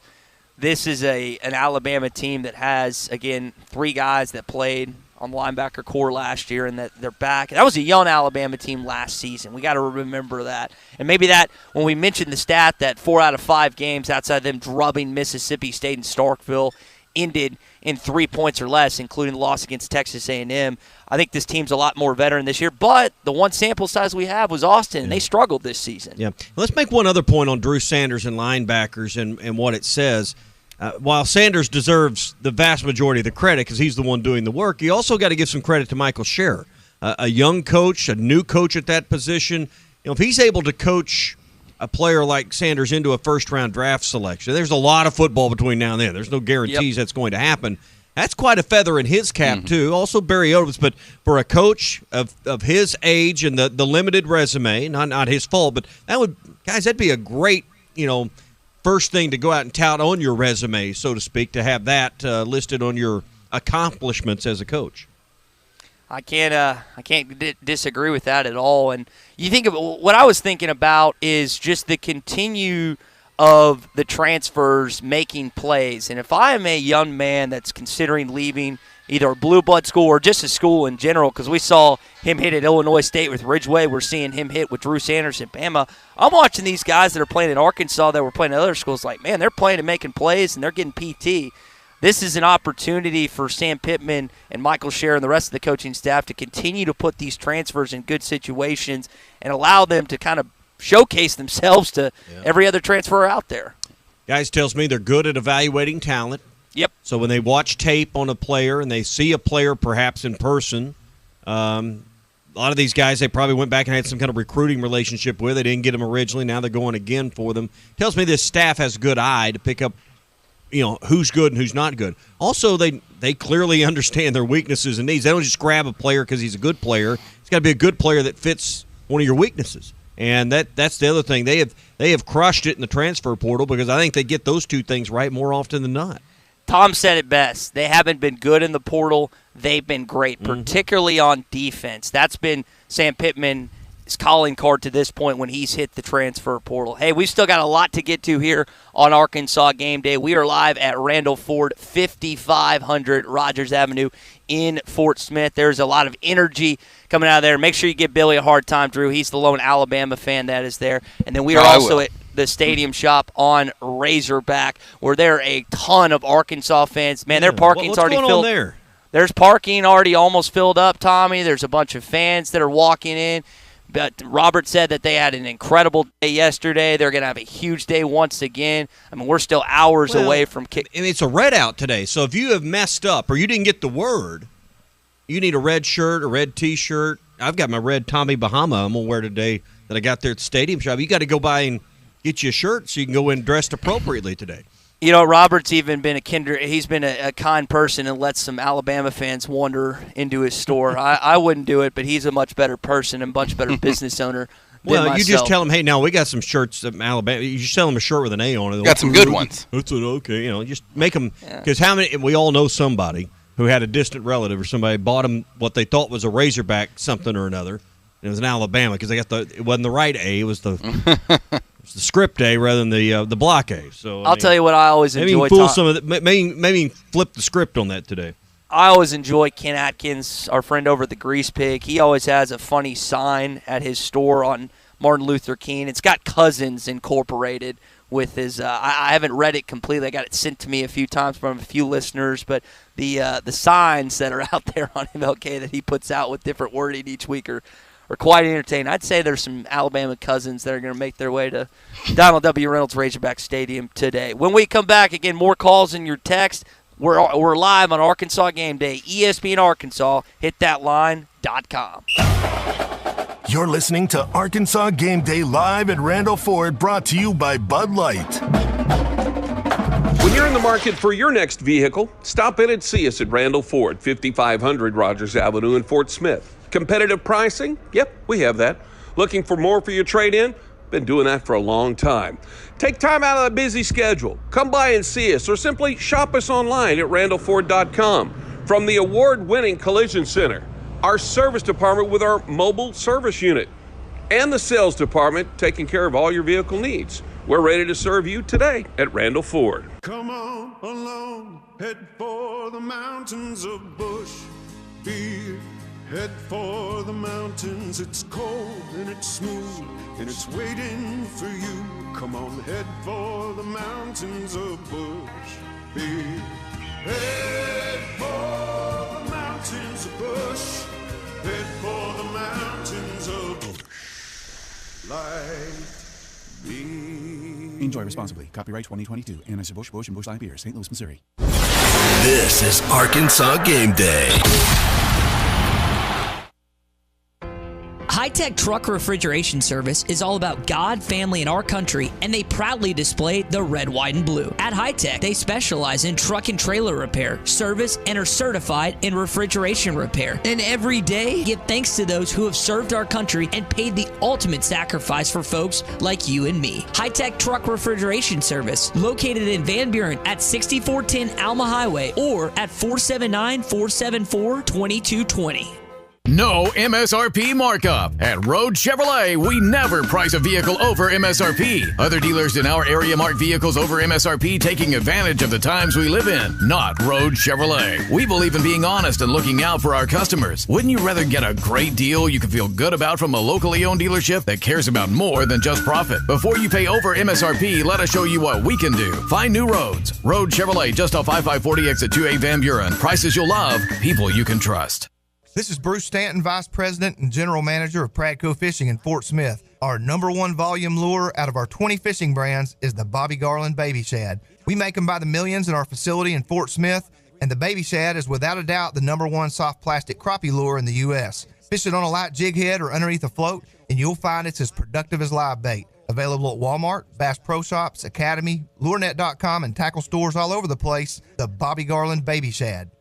this is an Alabama team that has, again, 3 guys that played on the linebacker core last year and that they're back. That was a young Alabama team last season. We got to remember that. And maybe that when we mentioned the stat that 4 out of 5 games outside them drubbing Mississippi State and Starkville ended in 3 points or less, including the loss against Texas A&M. I think this team's a lot more veteran this year, but the one sample size we have was Austin, and they struggled this season. Yeah. Let's make one other point on Drew Sanders and linebackers and what it says. While Sanders deserves the vast majority of the credit because he's the one doing the work, you also got to give some credit to Michael Scherer, a young coach, a new coach at that position. If he's able to coach a player like Sanders into a first-round draft selection, there's a lot of football between now and then. There's no guarantees that's going to happen. That's quite a feather in his cap, too. Also Barry Odoms, but for a coach of his age and the limited resume, not his fault, but that'd be a great, first thing to go out and tout on your resume, so to speak, to have that listed on your accomplishments as a coach. I can't disagree with that at all. And you think of what I was thinking about is just the continue of the transfers making plays. And if I am a young man that's considering leaving either a blue blood school or just a school in general, because we saw him hit at Illinois State with Ridgeway, we're seeing him hit with Drew Sanders at Bama. I'm watching these guys that are playing in Arkansas that were playing at other schools like, man, they're playing and making plays and they're getting PT. this is an opportunity for Sam Pittman and Michael Scher and the rest of the coaching staff to continue to put these transfers in good situations and allow them to kind of showcase themselves to every other transfer out there. Guys tells me they're good at evaluating talent. Yep. So when they watch tape on a player and they see a player perhaps in person, a lot of these guys they probably went back and had some kind of recruiting relationship with. They didn't get them originally. Now they're going again for them. Tells me this staff has a good eye to pick up, who's good and who's not good. Also, they clearly understand their weaknesses and needs. They don't just grab a player because he's a good player. It's got to be a good player that fits one of your weaknesses. And that's the other thing. They have crushed it in the transfer portal because I think they get those two things right more often than not. Tom said it best. They haven't been good in the portal. They've been great, particularly on defense. That's been Sam Pittman's calling card to this point when he's hit the transfer portal. Hey, we've still got a lot to get to here on Arkansas Game Day. We are live at Randall Ford, 5500 Rogers Avenue in Fort Smith. There's a lot of energy coming out of there. Make sure you give Billy a hard time, Drew. He's the lone Alabama fan that is there. And then we are also at the Stadium Shop on Razorback, where there are a ton of Arkansas fans. Man, their parking's already filled. What's going on there? There's parking already almost filled up, Tommy. There's a bunch of fans that are walking in. But Robert said that they had an incredible day yesterday. They're going to have a huge day once again. I mean, we're still hours away from kick. And it's a red out today, so if you have messed up or you didn't get the word, you need a red shirt, a red T-shirt. I've got my red Tommy Bahama I'm going to wear today that I got there at the Stadium Shop. You got to go by and get you a shirt so you can go in dressed appropriately today. Robert's even been he's been a kind person and let some Alabama fans wander into his store. I wouldn't do it, but he's a much better person and much better business owner than myself. You just tell him, hey, now we got some shirts from Alabama. You just sell him a shirt with an A on it. Got some good ones. That's okay. Just make them, because we all know somebody who had a distant relative or somebody bought them what they thought was a Razorback something or another. It was in Alabama because it wasn't the right A. It was the the script A rather than the block A. So I'll tell you what I always enjoy. Maybe flip the script on that today. I always enjoy Ken Atkins, our friend over at the Grease Pig. He always has a funny sign at his store on Martin Luther King. It's got Cousins incorporated with his. I haven't read it completely. I got it sent to me a few times from a few listeners, but the signs that are out there on MLK that he puts out with different wording each week are quite entertaining. I'd say there's some Alabama cousins that are going to make their way to Donald W. Reynolds Razorback Stadium today. When we come back, again, more calls in your text. We're live on Arkansas Game Day, ESPN Arkansas. HitThatLine.com. You're listening to Arkansas Game Day live at Randall Ford, brought to you by Bud Light. When you're in the market for your next vehicle, stop in and see us at Randall Ford, 5500 Rogers Avenue in Fort Smith. Competitive pricing? Yep, we have that. Looking for more for your trade-in? Been doing that for a long time. Take time out of a busy schedule. Come by and see us, or simply shop us online at randallford.com. From the award-winning Collision Center, our service department with our mobile service unit, and the sales department taking care of all your vehicle needs. We're ready to serve you today at Randall Ford. Come on along, head for the mountains of Bush Beer. Head for the mountains, it's cold and it's smooth and it's waiting for you. Come on, head for the mountains of Bush Beer. Head for the mountains of Bush. Head for the mountains of Bush. Light beer. Enjoy responsibly. Copyright 2022. Anheuser-Busch, Busch, and Busch Light Beer, St. Louis, Missouri. This is Arkansas Game Day. High-Tech Truck Refrigeration Service is all about God, family, and our country, and they proudly display the red, white, and blue. At High-Tech, they specialize in truck and trailer repair, service, and are certified in refrigeration repair. And every day, give thanks to those who have served our country and paid the ultimate sacrifice for folks like you and me. High-Tech Truck Refrigeration Service, located in Van Buren at 6410 Alma Highway or at 479-474-2220. No MSRP markup. At Road Chevrolet, we never price a vehicle over MSRP. Other dealers in our area mark vehicles over MSRP, taking advantage of the times we live in. Not Road Chevrolet. We believe in being honest and looking out for our customers. Wouldn't you rather get a great deal you can feel good about from a locally owned dealership that cares about more than just profit? Before you pay over MSRP, let us show you what we can do. Find new roads. Road Chevrolet, just off I-540 exit 2A Van Buren. Prices you'll love, people you can trust. This is Bruce Stanton, Vice President and General Manager of Pradco Fishing in Fort Smith. Our number one volume lure out of our 20 fishing brands is the Bobby Garland Baby Shad. We make them by the millions in our facility in Fort Smith, and the Baby Shad is without a doubt the number one soft plastic crappie lure in the U.S. Fish it on a light jig head or underneath a float, and you'll find it's as productive as live bait. Available at Walmart, Bass Pro Shops, Academy, LureNet.com, and tackle stores all over the place. The Bobby Garland Baby Shad.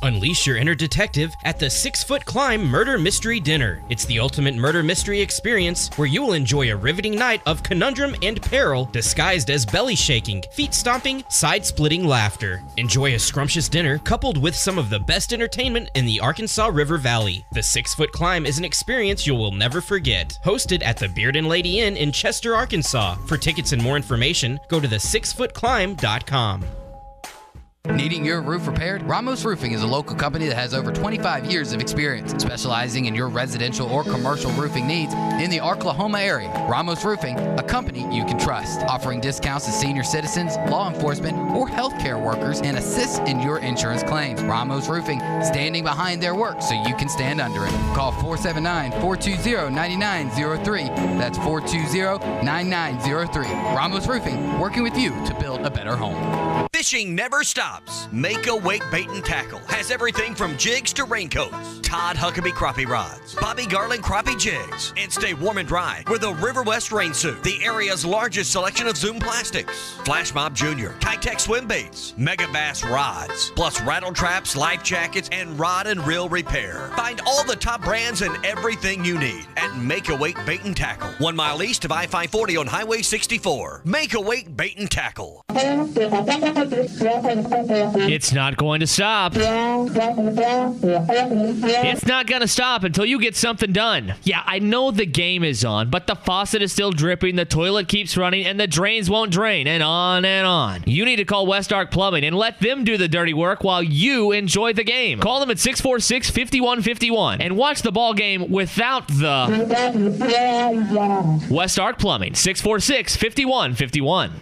Unleash your inner detective at the 6 Foot Climb Murder Mystery Dinner. It's the ultimate murder mystery experience where you will enjoy a riveting night of conundrum and peril disguised as belly shaking, feet stomping, side-splitting laughter. Enjoy a scrumptious dinner coupled with some of the best entertainment in the Arkansas River Valley. The 6 Foot Climb is an experience you will never forget. Hosted at the Beard and Lady Inn in Chester, Arkansas. For tickets and more information, go to the6footclimb.com. Needing your roof repaired? Ramos Roofing is a local company that has over 25 years of experience, specializing in your residential or commercial roofing needs in the Oklahoma area. Ramos Roofing, a company you can trust, offering discounts to senior citizens, law enforcement, or healthcare workers, and assists in your insurance claims. Ramos Roofing, standing behind their work so you can stand under it. Call 479-420-9903. That's 420-9903. Ramos Roofing, working with you to build a better home. Fishing never stops. Make a Wake Bait and Tackle has everything from jigs to raincoats, Todd Huckabee crappie rods, Bobby Garland crappie jigs, and stay warm and dry with a River West rain suit, the area's largest selection of Zoom plastics, Flash Mob Jr., Kitech swim baits, Mega Bass rods, plus rattle traps, life jackets, and rod and reel repair. Find all the top brands and everything you need at Make a Wake Bait and Tackle, 1 mile east of I-540 on Highway 64. Make a Wake Bait and Tackle. It's not going to stop. It's not going to stop until you get something done. Yeah, I know the game is on, but the faucet is still dripping, the toilet keeps running, and the drains won't drain, and on and on. You need to call West Ark Plumbing and let them do the dirty work while you enjoy the game. Call them at 646-5151 and watch the ball game without the West Ark Plumbing, 646-5151.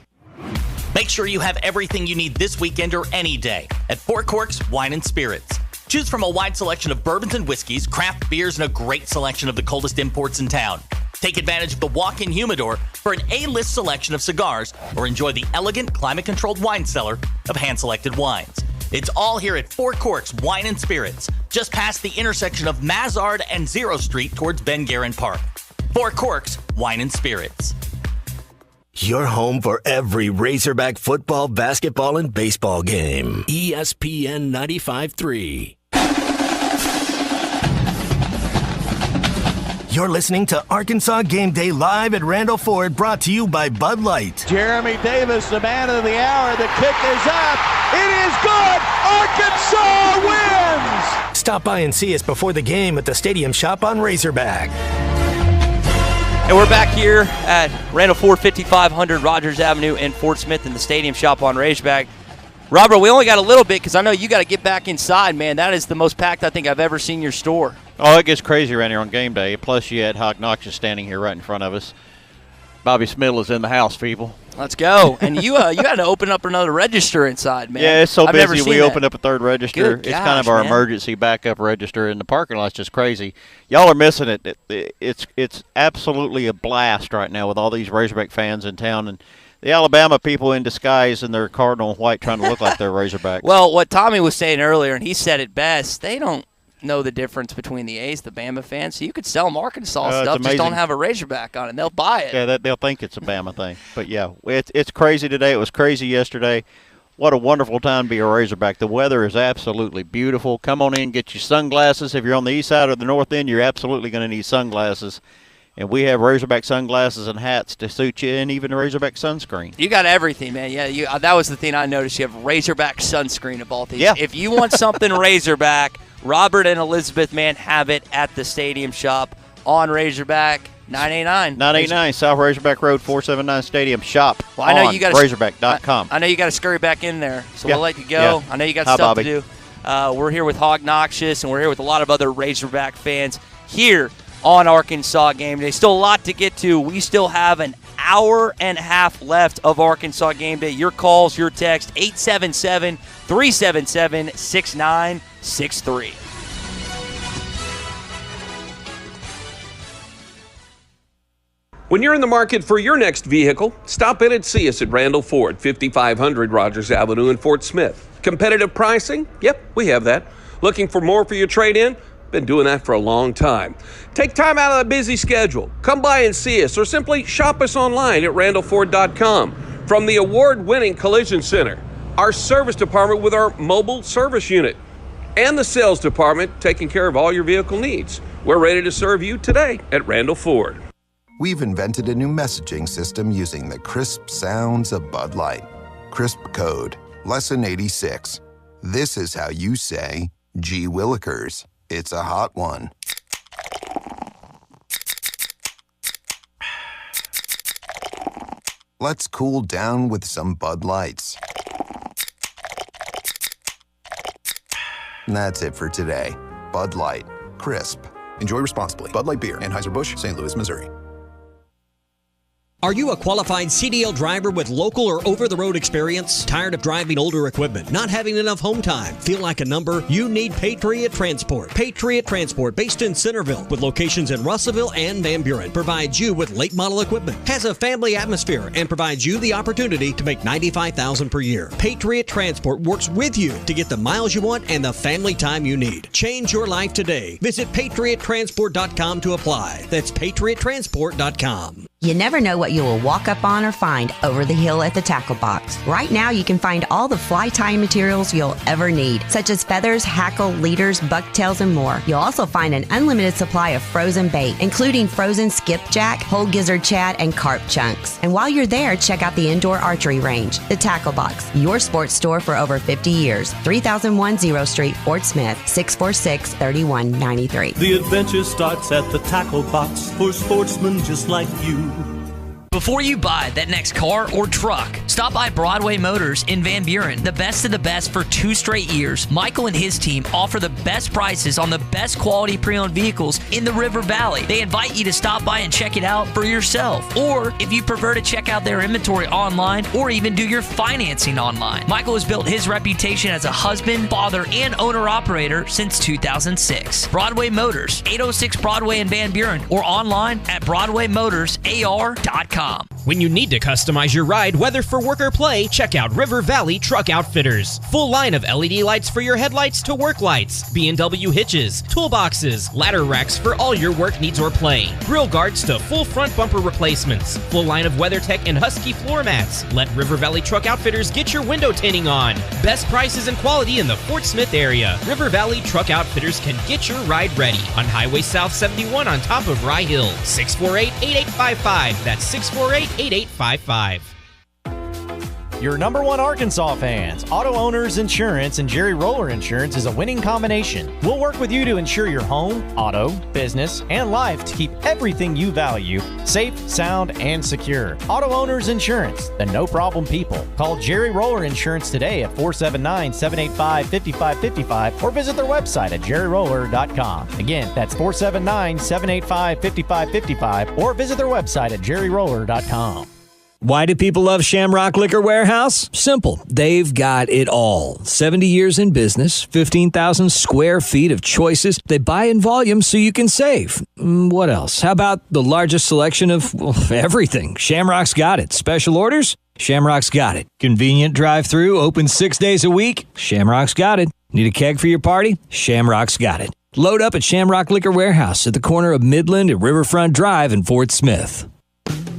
Make sure you have everything you need this weekend or any day at Four Corks Wine and Spirits. Choose from a wide selection of bourbons and whiskeys, craft beers, and a great selection of the coldest imports in town. Take advantage of the walk-in humidor for an A-list selection of cigars, or enjoy the elegant, climate-controlled wine cellar of hand-selected wines. It's all here at Four Corks Wine and Spirits, just past the intersection of Mazard and Zero Street towards Ben Guerin Park. Four Corks Wine and Spirits. Your home for every Razorback football, basketball, and baseball game. ESPN 95.3. You're listening to Arkansas Game Day live at Randall Ford, brought to you by Bud Light. Jeremy Davis, the man of the hour. The kick is up. It is good. Arkansas wins. Stop by and see us before the game at the Stadium Shop on Razorback. And we're back here at Randall Ford, 5500 Rogers Avenue in Fort Smith in the Stadium Shop on Razorback. Robert, we only got a little bit because I know you got to get back inside, man. That is the most packed I think I've ever seen your store. Oh, it gets crazy around here on game day. Plus, you had Hawk Noxious standing here right in front of us. Bobby Smith is in the house, people. Let's go. And you had to open up another register inside, man. Yeah, it's so busy. We opened up a third register. Good it's gosh, kind of our man. emergency backup register, and the parking lot's just crazy. Y'all are missing it. It's absolutely a blast right now with all these Razorback fans in town, and the Alabama people in disguise in their cardinal and white trying to look like they're Razorbacks. Well, what Tommy was saying earlier, and he said it best, they don't know the difference between the A's, the Bama fans. So you could sell them Arkansas stuff, just don't have a Razorback on it. They'll buy it. Yeah, they'll think it's a Bama thing. But, yeah, it's crazy today. It was crazy yesterday. What a wonderful time to be a Razorback. The weather is absolutely beautiful. Come on in, get your sunglasses. If you're on the east side or the north end, you're absolutely going to need sunglasses. And we have Razorback sunglasses and hats to suit you, and even a Razorback sunscreen. You got everything, man. Yeah, that was the thing I noticed. You have Razorback sunscreen of all things. Yeah. If you want something Razorback, Robert and Elizabeth, man, have it at the Stadium Shop on Razorback 989. 989 South Razorback Road, 479 Stadium Shop. Well, I know you got Razorback.com. I know you got to scurry back in there, so Yeah. we'll let you go. Yeah. I know you got Hi, stuff Bobby. to do. We're here with Hog Noxious, and we're here with a lot of other Razorback fans here on Arkansas Game Day. Still a lot to get to. We still have an hour and a half left of Arkansas Game Day. Your calls, your text, 877-377-6963. When you're in the market for your next vehicle, stop in and see us at Randall Ford, 5500 Rogers Avenue in Fort Smith. Competitive pricing? Yep, we have that. Looking for more for your trade-in? Been doing that for a long time. Take time out of the busy schedule. Come by and see us, or simply shop us online at randallford.com. From the award-winning Collision Center, our service department with our mobile service unit, and the sales department taking care of all your vehicle needs. We're ready to serve you today at Randall Ford. We've invented a new messaging system using the crisp sounds of Bud Light. Crisp Code, Lesson 86. This is how you say, gee willikers, it's a hot one. Let's cool down with some Bud Lights. And that's it for today. Bud Light, crisp. Enjoy responsibly. Bud Light Beer, Anheuser-Busch, St. Louis, Missouri. Are you a qualified CDL driver with local or over-the-road experience? Tired of driving older equipment? Not having enough home time? Feel like a number? You need Patriot Transport. Patriot Transport, based in Centerville, with locations in Russellville and Van Buren, provides you with late model equipment, has a family atmosphere, and provides you the opportunity to make $95,000 per year. Patriot Transport works with you to get the miles you want and the family time you need. Change your life today. Visit patriottransport.com to apply. That's patriottransport.com. You never know what you will walk up on or find over the hill at the Tackle Box. Right now, you can find all the fly tying materials you'll ever need, such as feathers, hackle, leaders, bucktails, and more. You'll also find an unlimited supply of frozen bait, including frozen skipjack, whole gizzard shad, and carp chunks. And while you're there, check out the indoor archery range. The Tackle Box, your sports store for over 50 years. 3001 0 Street, Fort Smith, 646-3193. The adventure starts at the Tackle Box for sportsmen just like you. Before you buy that next car or truck, stop by Broadway Motors in Van Buren. The best of the best for 2 straight years. Michael and his team offer the best prices on the best quality pre-owned vehicles in the River Valley. They invite you to stop by and check it out for yourself. Or if you prefer to check out their inventory online or even do your financing online. Michael has built his reputation as a husband, father, and owner-operator since 2006. Broadway Motors, 806 Broadway in Van Buren, or online at BroadwayMotorsAR.com. When you need to customize your ride, whether for work or play, check out River Valley Truck Outfitters. Full line of LED lights for your headlights to work lights, B&W hitches, toolboxes, ladder racks for all your work needs or play, grill guards to full front bumper replacements, full line of WeatherTech and Husky floor mats. Let River Valley Truck Outfitters get your window tinting on. Best prices and quality in the Fort Smith area. River Valley Truck Outfitters can get your ride ready on Highway South 71 on top of Rye Hill. 648-8855. That's 648-8855. Your number one Arkansas fans, Auto Owners Insurance and Jerry Roller Insurance is a winning combination. We'll work with you to insure your home, auto, business, and life to keep everything you value safe, sound, and secure. Auto Owners Insurance, the no-problem people. Call Jerry Roller Insurance today at 479-785-5555 or visit their website at jerryroller.com. Again, that's 479-785-5555 or visit their website at jerryroller.com. Why do people love Shamrock Liquor Warehouse? Simple. They've got it all. 70 years in business, 15,000 square feet of choices. They buy in volume so you can save. What else? How about the largest selection of everything? Shamrock's got it. Special orders? Shamrock's got it. Convenient drive-through, open 6 days a week? Shamrock's got it. Need a keg for your party? Shamrock's got it. Load up at Shamrock Liquor Warehouse at the corner of Midland and Riverfront Drive in Fort Smith.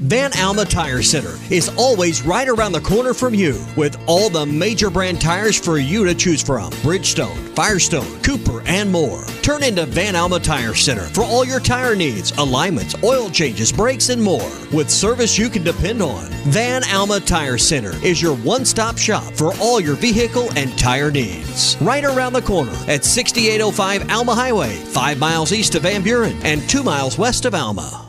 Van Alma Tire Center is always right around the corner from you with all the major brand tires for you to choose from. Bridgestone, Firestone, Cooper, and more. Turn into Van Alma Tire Center for all your tire needs, alignments, oil changes, brakes, and more. With service you can depend on. Van Alma Tire Center is your one-stop shop for all your vehicle and tire needs. Right around the corner at 6805 Alma Highway, 5 miles east of Van Buren and 2 miles west of Alma.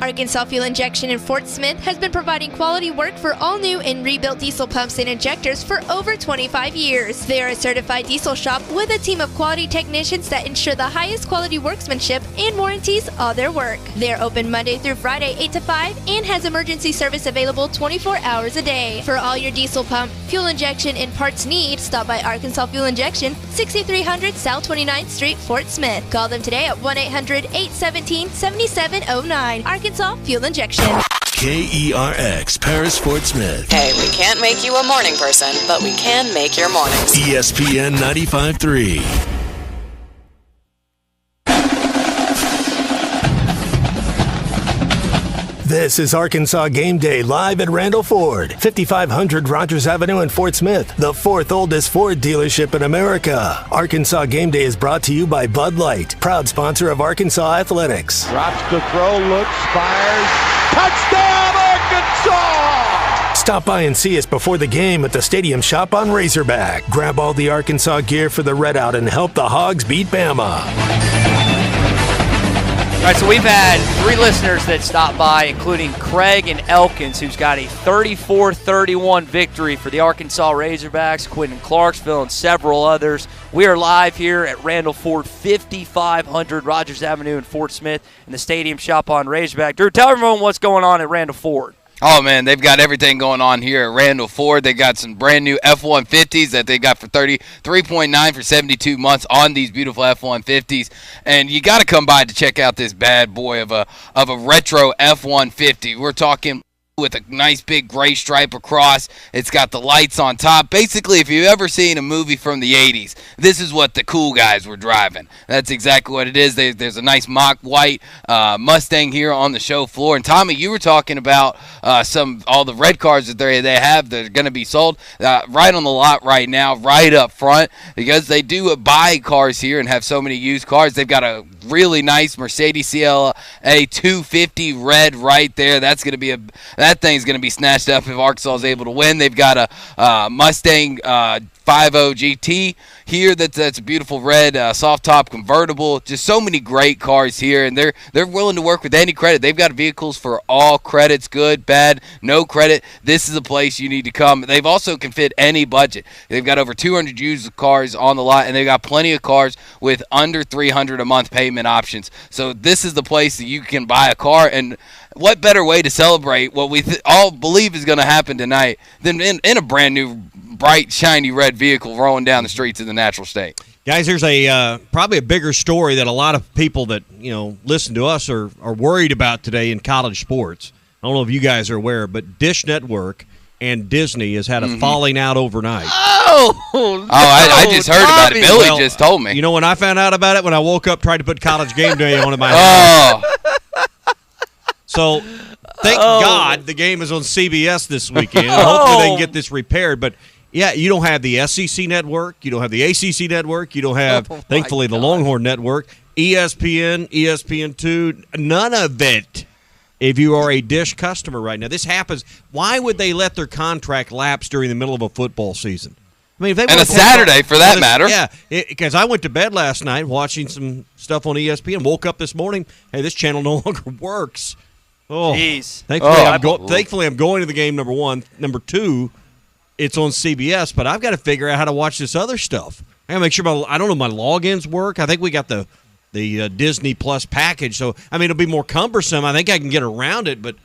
Arkansas Fuel Injection in Fort Smith has been providing quality work for all new and rebuilt diesel pumps and injectors for over 25 years. They are a certified diesel shop with a team of quality technicians that ensure the highest quality workmanship and warranties all their work. They are open Monday through Friday 8 to 5 and has emergency service available 24 hours a day. For all your diesel pump, fuel injection, and parts need, stop by Arkansas Fuel Injection, 6300 South 29th Street, Fort Smith. Call them today at 1-800-817-7709. Arkansas Fuel Injection. KERX, Paris, Fort Smith. Hey, we can't make you a morning person, but we can make your mornings. ESPN 95.3. This is Arkansas Game Day live at Randall Ford, 5500 Rogers Avenue in Fort Smith, the fourth oldest Ford dealership in America. Arkansas Game Day is brought to you by Bud Light, proud sponsor of Arkansas Athletics. Drops to throw, looks, fires. Touchdown, Arkansas! Stop by and see us before the game at the Stadium Shop on Razorback. Grab all the Arkansas gear for the Redout and help the Hogs beat Bama. All right, so we've had 3 listeners that stopped by, including Craig and Elkins, who's got a 34-31 victory for the Arkansas Razorbacks, Quentin Clarksville, and several others. We are live here at Randall Ford, 5500 Rogers Avenue in Fort Smith, in the Stadium Shop on Razorback. Drew, tell everyone what's going on at Randall Ford. Oh, man, they've got everything going on here at Randall Ford. They got some brand-new F-150s that they got for $33.9 for 72 months on these beautiful F-150s. And you got to come by to check out this bad boy of a retro F-150. We're talking with a nice big gray stripe across. It's got the lights on top. Basically, if you've ever seen a movie from the 80s, this is what the cool guys were driving. That's exactly what it is. There's a nice mock white Mustang here on the show floor. And Tommy, you were talking about all the red cars that they have that are going to be sold right on the lot right now, right up front, because they do buy cars here and have so many used cars. They've got a really nice Mercedes CLA 250 red right there. That thing's going to be snatched up if Arkansas is able to win. They've got a Mustang 50 GT here that's a beautiful red soft top convertible. Just so many great cars here, and they're willing to work with any credit. They've got vehicles for all credits, good, bad, no credit. This is a place you need to come. They've also can fit any budget. They've got over 200 used cars on the lot, and they've got plenty of cars with under $300 a month payment options. So this is the place that you can buy a car, and what better way to celebrate what we all believe is going to happen tonight than in a brand new, bright, shiny red vehicle rolling down the streets of the natural state. Guys, there's probably a bigger story that a lot of people that listen to us are worried about today in college sports. I don't know if you guys are aware, but Dish Network and Disney has had a falling out overnight. I just heard about it. Billy just told me. You know, when I found out about it, when I woke up, tried to put College Game Day on in my house. So, thank God the game is on CBS this weekend. Hopefully they can get this repaired. But, yeah, you don't have the SEC network. You don't have the ACC network. You don't have, thankfully, the Longhorn network, ESPN, ESPN2, none of it. If you are a Dish customer right now, this happens. Why would they let their contract lapse during the middle of a football season? I mean, if they and a Saturday, for that matter. Yeah, because I went to bed last night watching some stuff on ESPN, woke up this morning, hey, this channel no longer works. Oh, jeez. Thankfully, I'm going to the game, number one. Number two, it's on CBS, but I've got to figure out how to watch this other stuff. I got to make sure I don't know my logins work. I think we got the Disney Plus package, so I mean it'll be more cumbersome. I think I can get around it, but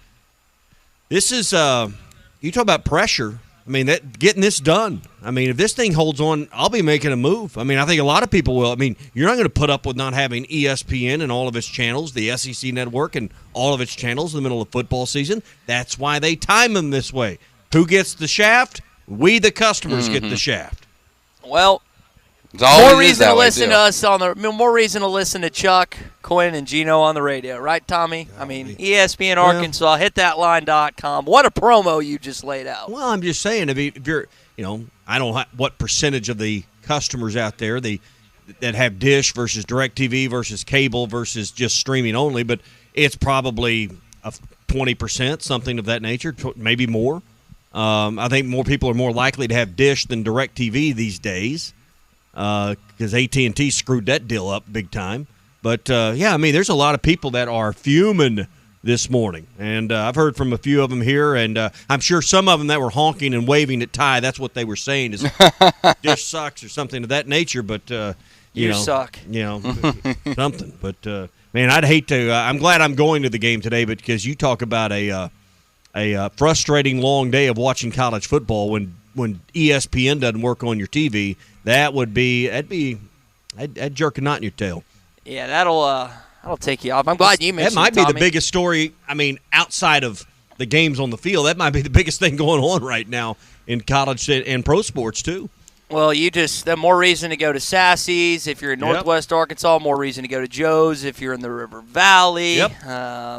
this is you talk about pressure. I mean, getting this done. I mean, if this thing holds on, I'll be making a move. I mean, I think a lot of people will. I mean, you're not going to put up with not having ESPN and all of its channels, the SEC network and all of its channels in the middle of football season. That's why they time them this way. Who gets the shaft? We, the customers, get the shaft. Well, More reason to listen to us more reason to listen to Chuck, Quinn, and Gino on the radio, right, Tommy? I mean, ESPN Arkansas, hitthatline.com. What a promo you just laid out. Well, I'm just saying, if you're, I don't know what percentage of the customers out there that have Dish versus DirecTV versus cable versus just streaming only, but it's probably 20%, something of that nature, maybe more. I think more people are more likely to have Dish than DirecTV these days. Because AT&T screwed that deal up big time. But, there's a lot of people that are fuming this morning. And I've heard from a few of them here, and I'm sure some of them that were honking and waving at Ty, that's what they were saying is Dish sucks or something of that nature. But, you suck. Something. But, man, I'd hate to I'm glad I'm going to the game today because you talk about a frustrating long day of watching college football when ESPN doesn't work on your TV. I'd jerk a knot in your tail. Yeah, that'll take you off. I'm glad you mentioned that. Might be the biggest story. I mean, outside of the games on the field, that might be the biggest thing going on right now in college and pro sports too. Well, the more reason to go to Sassy's if you're in Northwest Arkansas, more reason to go to Joe's if you're in the River Valley.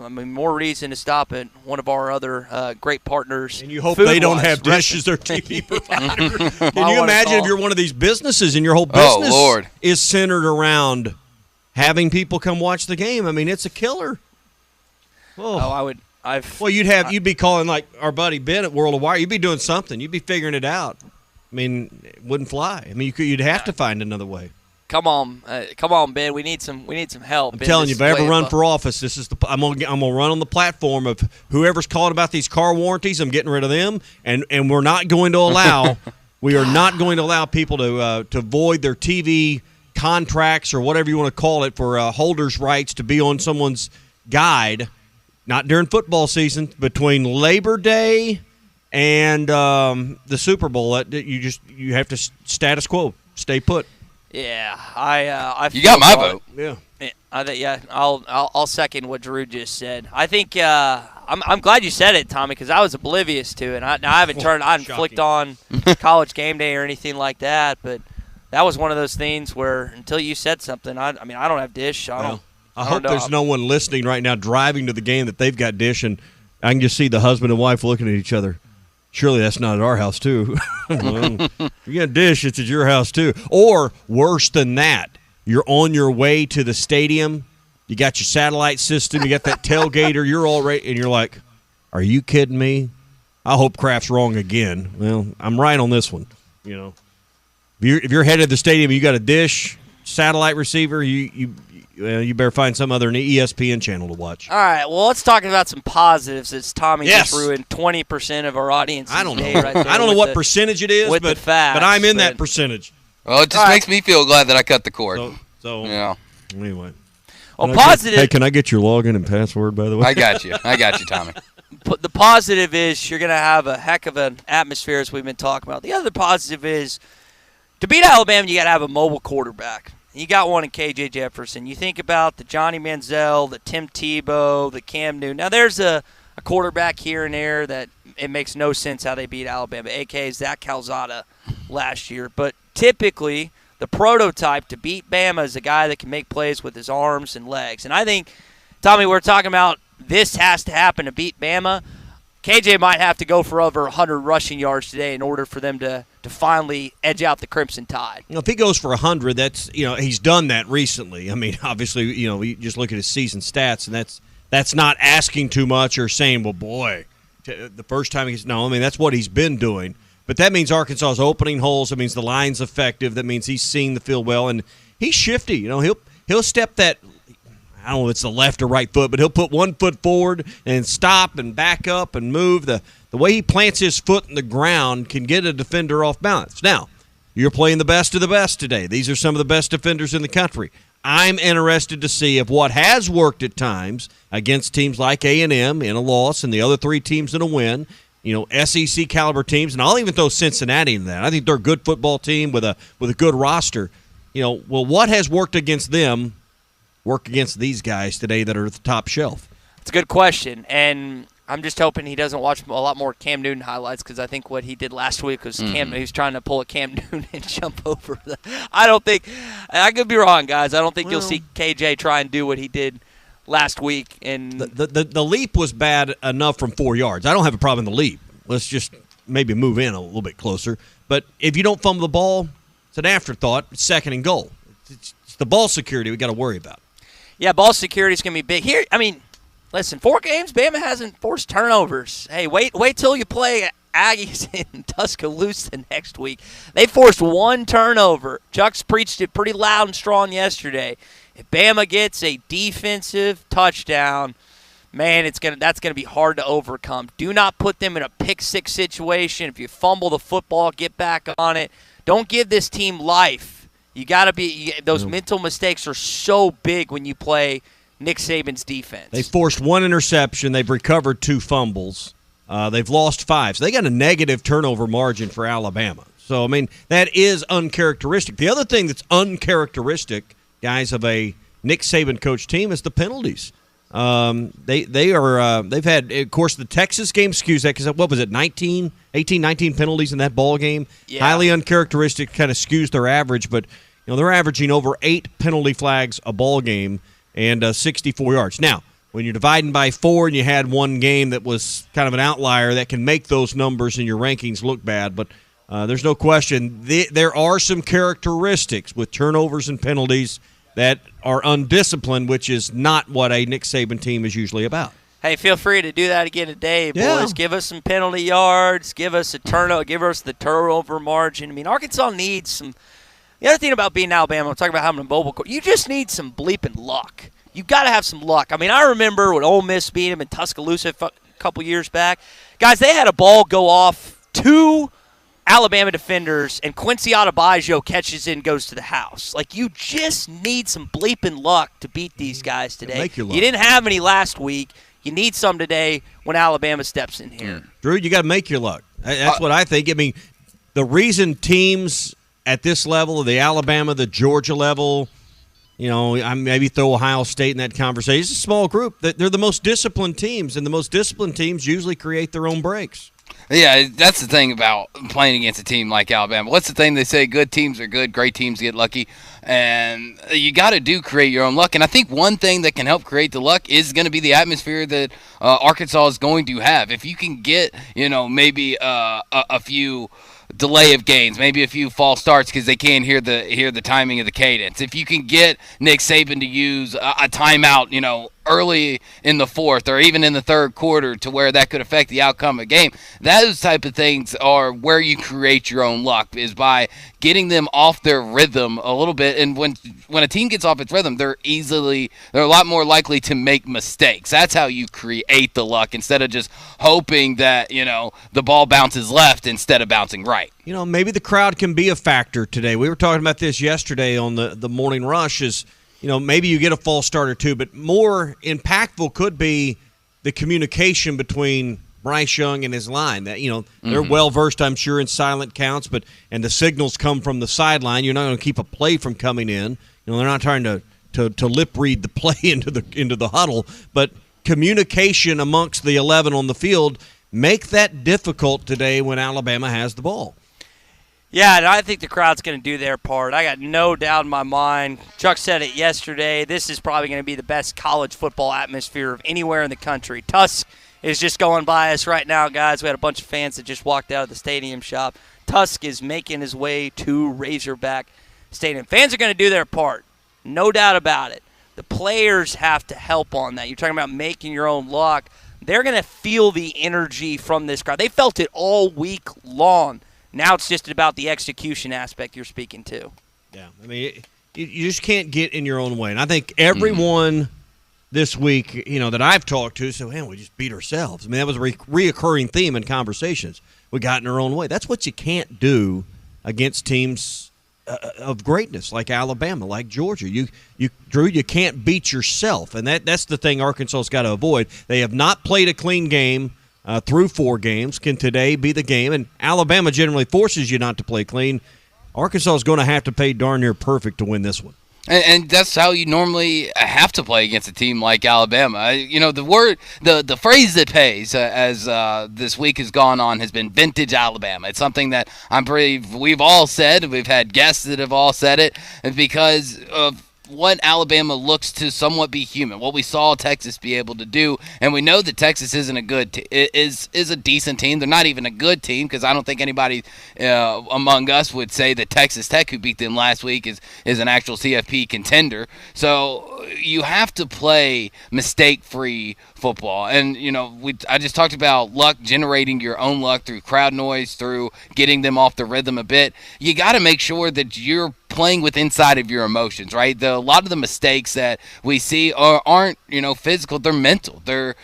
More reason to stop at one of our other great partners. And you hope they don't have Dish as their TV provider. Can you imagine if you're one of these businesses and your whole business is centered around having people come watch the game? I mean, it's a killer. You'd be calling like our buddy Ben at World of Wire. You'd be doing something. You'd be figuring it out. I mean, it wouldn't fly. I mean, you'd have to find another way. Come on, Ben. We need some help. I'm telling you, if I ever run for office, I'm gonna run on the platform of whoever's calling about these car warranties. I'm getting rid of them, and we're not going to allow. We are not going to allow people to void their TV contracts or whatever you want to call it for holders' rights to be on someone's guide. Not during football season, between Labor Day and the Super Bowl. You have to status quo, stay put. Yeah, I you got my vote. Yeah, I'll second what Drew just said. I think I'm glad you said it, Tommy, because I was oblivious to it. I haven't flicked on College Game Day or anything like that, but that was one of those things where until you said something, I don't have Dish. I hope there's no one listening right now driving to the game that they've got Dish, and I can just see the husband and wife looking at each other. Surely that's not at our house, too. Well, you got Dish, it's at your house, too. Or, worse than that, you're on your way to the stadium, you got your satellite system, you got that tailgater, you're all right, and you're like, are you kidding me? I hope Kraft's wrong again. Well, I'm right on this one. If you're headed to the stadium, you got a Dish, satellite receiver, you better find some other ESPN channel to watch. All right, well, let's talk about some positives. As Tommy just ruined 20% of our audience. I don't know. Right there I don't know what percentage it is, but I'm in that percentage. Well, it just makes me feel glad that I cut the cord. So yeah. Anyway. Positive. Can I get your login and password, by the way? I got you, Tommy. The positive is you're going to have a heck of an atmosphere, as we've been talking about. The other positive is to beat Alabama, you got to have a mobile quarterback. You got one in KJ Jefferson. You think about the Johnny Manziel, the Tim Tebow, the Cam Newton. Now, there's a quarterback here and there that it makes no sense how they beat Alabama, a.k.a. Zach Calzada last year. But typically, the prototype to beat Bama is a guy that can make plays with his arms and legs. And I think, Tommy, we're talking about this has to happen to beat Bama. KJ might have to go for over 100 rushing yards today in order for them to finally edge out the Crimson Tide. If he goes for 100, that's he's done that recently. I mean, obviously, you just look at his season stats, and that's not asking too much or saying, well, boy, the first time that's what he's been doing. But that means Arkansas is opening holes. That means the line's effective. That means he's seeing the field well, and he's shifty. He'll step that. I don't know if it's the left or right foot, but he'll put one foot forward and stop and back up and move. The way he plants his foot in the ground can get a defender off balance. Now, you're playing the best of the best today. These are some of the best defenders in the country. I'm interested to see if what has worked at times against teams like A&M in a loss and the other three teams in a win, SEC caliber teams, and I'll even throw Cincinnati in that. I think they're a good football team with a good roster. What has worked against them work against these guys today that are at the top shelf? It's a good question. And I'm just hoping he doesn't watch a lot more Cam Newton highlights, because I think what he did last week was he was trying to pull a Cam Newton and jump over. I don't think – I could be wrong, guys. I don't think you'll see KJ try and do what he did last week. And the leap was bad enough from 4 yards. I don't have a problem with the leap. Let's just maybe move in a little bit closer. But if you don't fumble the ball, it's an afterthought. It's second and goal. It's the ball security we got to worry about. Yeah, ball security is going to be big. Here, I mean – listen, 4 games, Bama hasn't forced turnovers. Hey, wait till you play Aggies in Tuscaloosa next week. They forced 1 turnover. Chuck's preached it pretty loud and strong yesterday. If Bama gets a defensive touchdown, man, that's gonna be hard to overcome. Do not put them in a pick-6 situation. If you fumble the football, get back on it. Don't give this team life. You got to be – those mental mistakes are so big when you play – Nick Saban's defense. They forced 1 interception. They've recovered 2 fumbles. They've lost 5. So they got a negative turnover margin for Alabama. So, I mean, that is uncharacteristic. The other thing that's uncharacteristic, guys, of a Nick Saban coach team is the penalties. They've had, of course, the Texas game skews that because, what was it, 19 penalties in that ball game? Yeah. Highly uncharacteristic, kind of skews their average. But, they're averaging over 8 penalty flags a ball game. And 64 yards. Now, when you're dividing by 4 and you had one game that was kind of an outlier, that can make those numbers in your rankings look bad. But there's no question there are some characteristics with turnovers and penalties that are undisciplined, which is not what a Nick Saban team is usually about. Hey, feel free to do that again today, boys. Yeah. Give us some penalty yards. Give us the turnover margin. I mean, Arkansas needs some. The other thing about being Alabama, I'm talking about having a mobile court, you just need some bleeping luck. You got to have some luck. I mean, I remember when Ole Miss beat them in Tuscaloosa a couple years back. Guys, they had a ball go off 2 Alabama defenders, and Quincy Adebayo catches it and goes to the house. Like, you just need some bleeping luck to beat these guys today. Make your luck. You didn't have any last week. You need some today when Alabama steps in here. Drew, you got to make your luck. That's what I think. I mean, the reason teams – at this level, the Alabama, the Georgia level, I maybe throw Ohio State in that conversation. It's a small group. They're the most disciplined teams, and the most disciplined teams usually create their own breaks. Yeah, that's the thing about playing against a team like Alabama. What's the thing they say? Good teams are good, great teams get lucky. And you got to create your own luck. And I think one thing that can help create the luck is going to be the atmosphere that Arkansas is going to have. If you can get, maybe a few delay of games, maybe a few false starts because they can't hear the timing of the cadence. If you can get Nick Saban to use a timeout, early in the 4th or even in the 3rd quarter to where that could affect the outcome of the game, those type of things are where you create your own luck, is by getting them off their rhythm a little bit. And when a team gets off its rhythm, they're a lot more likely to make mistakes. That's how you create the luck, instead of just hoping that the ball bounces left instead of bouncing right. Maybe the crowd can be a factor today. We were talking about this yesterday on the morning rush. Is maybe you get a false start or 2, but more impactful could be the communication between Bryce Young and his line. That they're well versed, I'm sure, in silent counts, and the signals come from the sideline. You're not going to keep a play from coming in. They're not trying to lip read the play into the huddle, but communication amongst the 11 on the field make that difficult today when Alabama has the ball. Yeah, and I think the crowd's going to do their part. I got no doubt in my mind. Chuck said it yesterday. This is probably going to be the best college football atmosphere of anywhere in the country. Tusk is just going by us right now, guys. We had a bunch of fans that just walked out of the stadium shop. Tusk is making his way to Razorback Stadium. Fans are going to do their part. No doubt about it. The players have to help on that. You're talking about making your own luck. They're going to feel the energy from this crowd. They felt it all week long. Now it's just about the execution aspect you're speaking to. Yeah, I mean, you just can't get in your own way. And I think everyone this week, that I've talked to said, man, we just beat ourselves. I mean, that was a reoccurring theme in conversations. We got in our own way. That's what you can't do against teams of greatness like Alabama, like Georgia. Drew, you can't beat yourself. And that's the thing Arkansas's got to avoid. They have not played a clean game through 4 games. Can today be the game? And Alabama generally forces you not to play clean. Arkansas is going to have to play darn near perfect to win this one. And that's how you normally have to play against a team like Alabama. The phrase that pays as this week has gone on has been vintage Alabama. It's something that we've all said. We've had guests that have all said it because of what Alabama looks to somewhat be human, what we saw Texas be able to do, and we know that Texas isn't is a decent team. They're not even a good team because I don't think anybody among us would say that Texas Tech, who beat them last week, is an actual CFP contender. So you have to play mistake-free football, and I just talked about luck, generating your own luck through crowd noise, through getting them off the rhythm a bit. You got to make sure that you're playing with inside of your emotions, right? A lot of the mistakes that we see aren't physical, they're mental. They're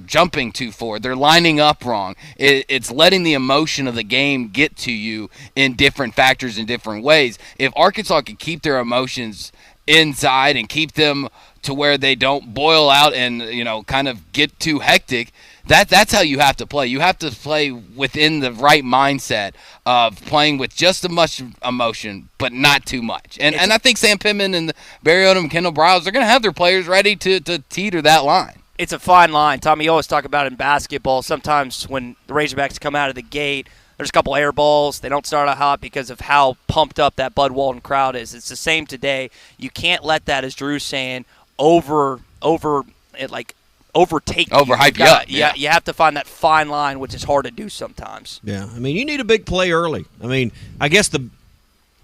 jumping too forward, they're lining up wrong. It's letting the emotion of the game get to you in different factors in different ways. If Arkansas could keep their emotions inside and keep them to where they don't boil out and kind of get too hectic, that's how you have to play. You have to play within the right mindset of playing with just as much emotion, but not too much. And I think Sam Pittman and Barry Odom and Kendall Browse are going to have their players ready to teeter that line. It's a fine line, Tommy. You always talk about in basketball. Sometimes when the Razorbacks come out of the gate, there's a couple air balls. They don't start out hot because of how pumped up that Bud Walton crowd is. It's the same today. You can't let that, as Drew's saying, overtake overhype you up. Yeah, you have to find that fine line, which is hard to do sometimes. Yeah, I mean, you need a big play early. I mean, I guess the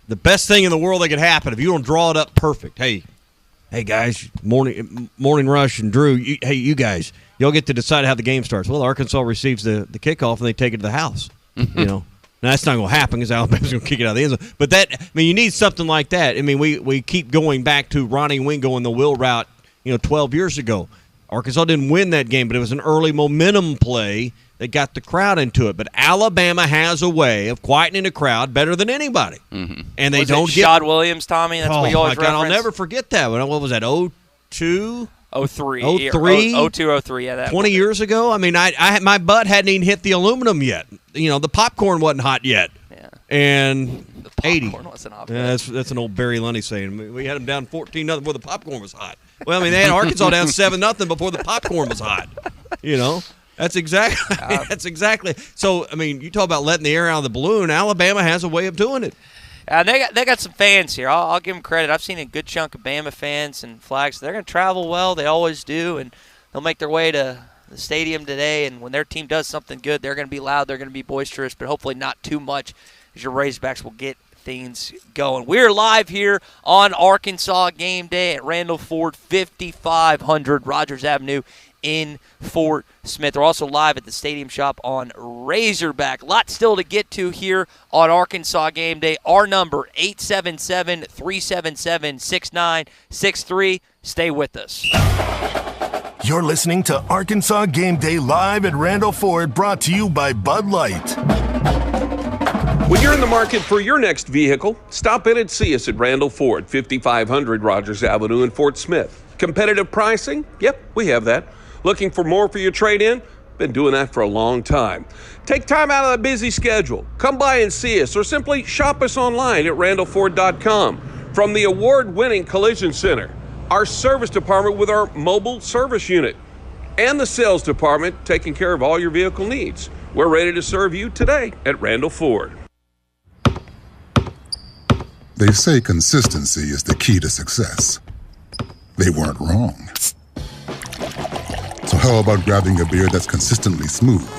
best thing in the world that could happen if you don't draw it up perfect. Hey guys, morning rush and Drew. You guys, y'all get to decide how the game starts. Well, Arkansas receives the kickoff and they take it to the house. Now that's not going to happen because Alabama's going to kick it out of the end zone. But you need something like that. I mean, we keep going back to Ronnie Wingo and the Will route. 12 years ago. Arkansas didn't win that game, but it was an early momentum play that got the crowd into it. But Alabama has a way of quietening a crowd better than anybody. Mm-hmm. And they don't get Shad Williams, Tommy. That's what you always reference. I'll never forget that. What was that? 02? 03. 03? 02, 03, yeah. That 20 years ago? I mean, my butt hadn't even hit the aluminum yet. The popcorn wasn't hot yet. Yeah. And the popcorn wasn't hot. Yeah, that's an old Barry Lundy saying. We had them down 14-0 before the popcorn was hot. Well, I mean, they had Arkansas down 7-0 before the popcorn was hot. That's exactly. So, I mean, you talk about letting the air out of the balloon. Alabama has a way of doing it. They got some fans here. I'll give them credit. I've seen a good chunk of Bama fans and Flags. They're going to travel well. They always do, and they'll make their way to the stadium today. And when their team does something good, they're going to be loud. They're going to be boisterous, but hopefully not too much, as your Razorbacks will get things going. We're live here on Arkansas Game Day at Randall Ford, 5500 Rogers Avenue in Fort Smith. We're also live at the Stadium Shop on Razorback. Lot still to get to here on Arkansas Game Day. Our number, 877-377-6963. Stay with us. You're listening to Arkansas Game Day live at Randall Ford, brought to you by Bud Light. When you're in the market for your next vehicle, stop in and see us at Randall Ford, 5500 Rogers Avenue in Fort Smith. Competitive pricing? Yep, we have that. Looking for more for your trade-in? Been doing that for a long time. Take time out of a busy schedule. Come by and see us, or simply shop us online at randallford.com. From the award-winning Collision Center, our service department with our mobile service unit, and the sales department taking care of all your vehicle needs. We're ready to serve you today at Randall Ford. They say consistency is the key to success. They weren't wrong. So how about grabbing a beer that's consistently smooth,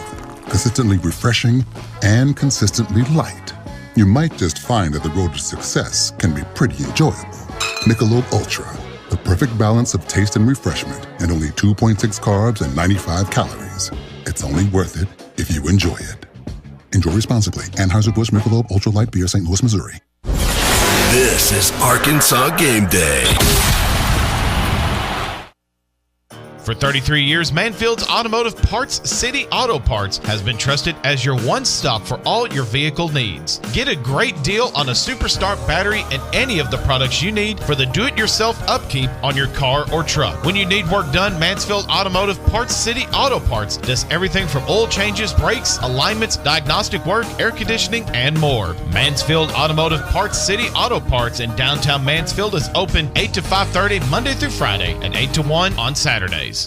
consistently refreshing, and consistently light? You might just find that the road to success can be pretty enjoyable. Michelob Ultra, the perfect balance of taste and refreshment, and only 2.6 carbs and 95 calories. It's only worth it if you enjoy it. Enjoy responsibly. Anheuser-Busch Michelob Ultra Light Beer, St. Louis, Missouri. This is Arkansas Game Day. For 33 years, Manfield's Automotive Parts City Auto Parts has been trusted as your one-stop for all your vehicle needs. Get a great deal on a Superstart battery and any of the products you need for the do-it-yourself upkeep on your car or truck. When you need work done, Mansfield Automotive Parts City Auto Parts does everything from oil changes, brakes, alignments, diagnostic work, air conditioning, and more. Mansfield Automotive Parts City Auto Parts in downtown Mansfield is open 8 to 5:30 Monday through Friday and 8 to 1 on Saturdays.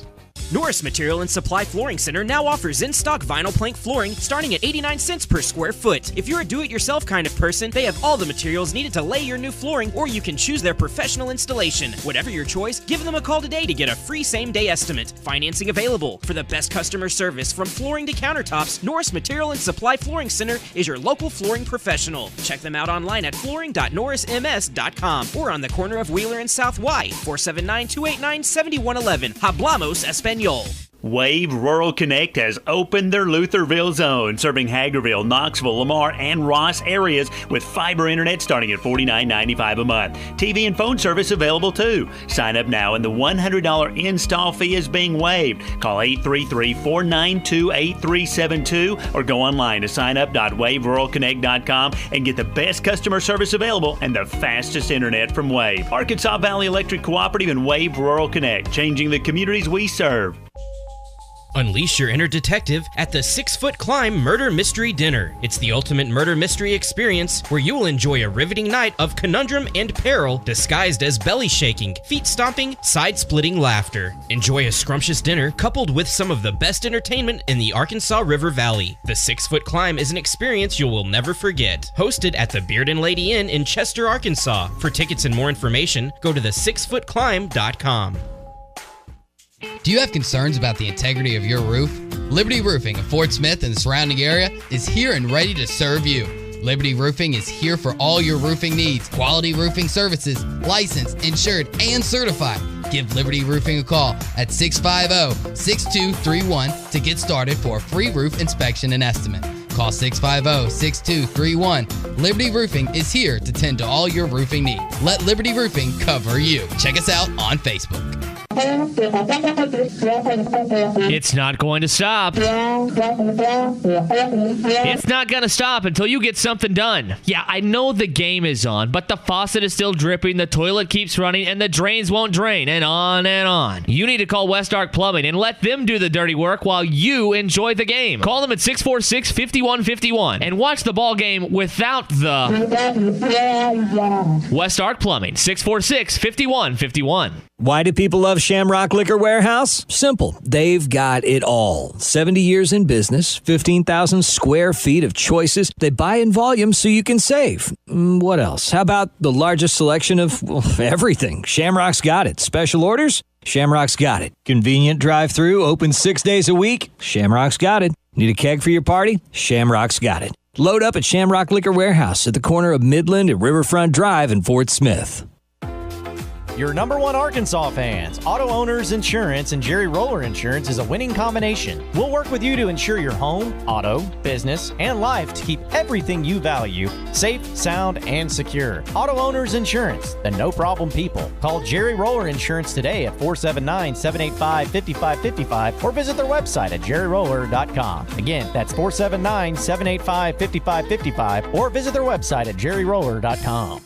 Norris Material and Supply Flooring Center now offers in-stock vinyl plank flooring starting at 89 cents per square foot. If you're a do-it-yourself kind of person, they have all the materials needed to lay your new flooring, or you can choose their professional installation. Whatever your choice, give them a call today to get a free same-day estimate. Financing available. For the best customer service from flooring to countertops, Norris Material and Supply Flooring Center is your local flooring professional. Check them out online at flooring.norrisms.com or on the corner of Wheeler and South Y, 479-289-7111. Hablamos Espanol. Wave Rural Connect has opened their Lutherville zone, serving Hagerville, Knoxville, Lamar, and Ross areas with fiber internet starting at $49.95 a month. TV and phone service available too. Sign up now and the $100 install fee is being waived. Call 833-492-8372 or go online to signup.waveruralconnect.com and get the best customer service available and the fastest internet from Wave. Arkansas Valley Electric Cooperative and Wave Rural Connect, changing the communities we serve. Unleash your inner detective at the 6-Foot Climb Murder Mystery Dinner. It's the ultimate murder mystery experience where you will enjoy a riveting night of conundrum and peril disguised as belly shaking, feet stomping, side-splitting laughter. Enjoy a scrumptious dinner coupled with some of the best entertainment in the Arkansas River Valley. The 6-Foot Climb is an experience you will never forget. Hosted at the Beard and Lady Inn in Chester, Arkansas. For tickets and more information, go to the6footclimb.com. Do you have concerns about the integrity of your roof? Liberty Roofing of Fort Smith and the surrounding area is here and ready to serve you. Liberty Roofing is here for all your roofing needs. Quality roofing services, licensed, insured, and certified. Give Liberty Roofing a call at 650-6231 to get started for a free roof inspection and estimate. Call 650-6231. Liberty Roofing is here to tend to all your roofing needs. Let Liberty Roofing cover you. Check us out on Facebook. It's not going to stop. It's not going to stop until you get something done. Yeah, I know the game is on, but the faucet is still dripping, the toilet keeps running, and the drains won't drain, and on and on. You need to call West Ark Plumbing and let them do the dirty work while you enjoy the game. Call them at 646-5151 and watch the ball game without the West Ark Plumbing, 646-5151. Why do people love Shamrock Liquor Warehouse? Simple. They've got it all. 70 years in business, 15,000 square feet of choices. They buy in volume so you can save. What else? How about the largest selection of everything? Shamrock's got it. Special orders? Shamrock's got it. Convenient drive-through, open 6 days a week? Shamrock's got it. Need a keg for your party? Shamrock's got it. Load up at Shamrock Liquor Warehouse at the corner of Midland and Riverfront Drive in Fort Smith. Your number one Arkansas fans, Auto Owners Insurance and Jerry Roller Insurance is a winning combination. We'll work with you to insure your home, auto, business, and life to keep everything you value safe, sound, and secure. Auto Owners Insurance, the no-problem people. Call Jerry Roller Insurance today at 479-785-5555 or visit their website at jerryroller.com. Again, that's 479-785-5555 or visit their website at jerryroller.com.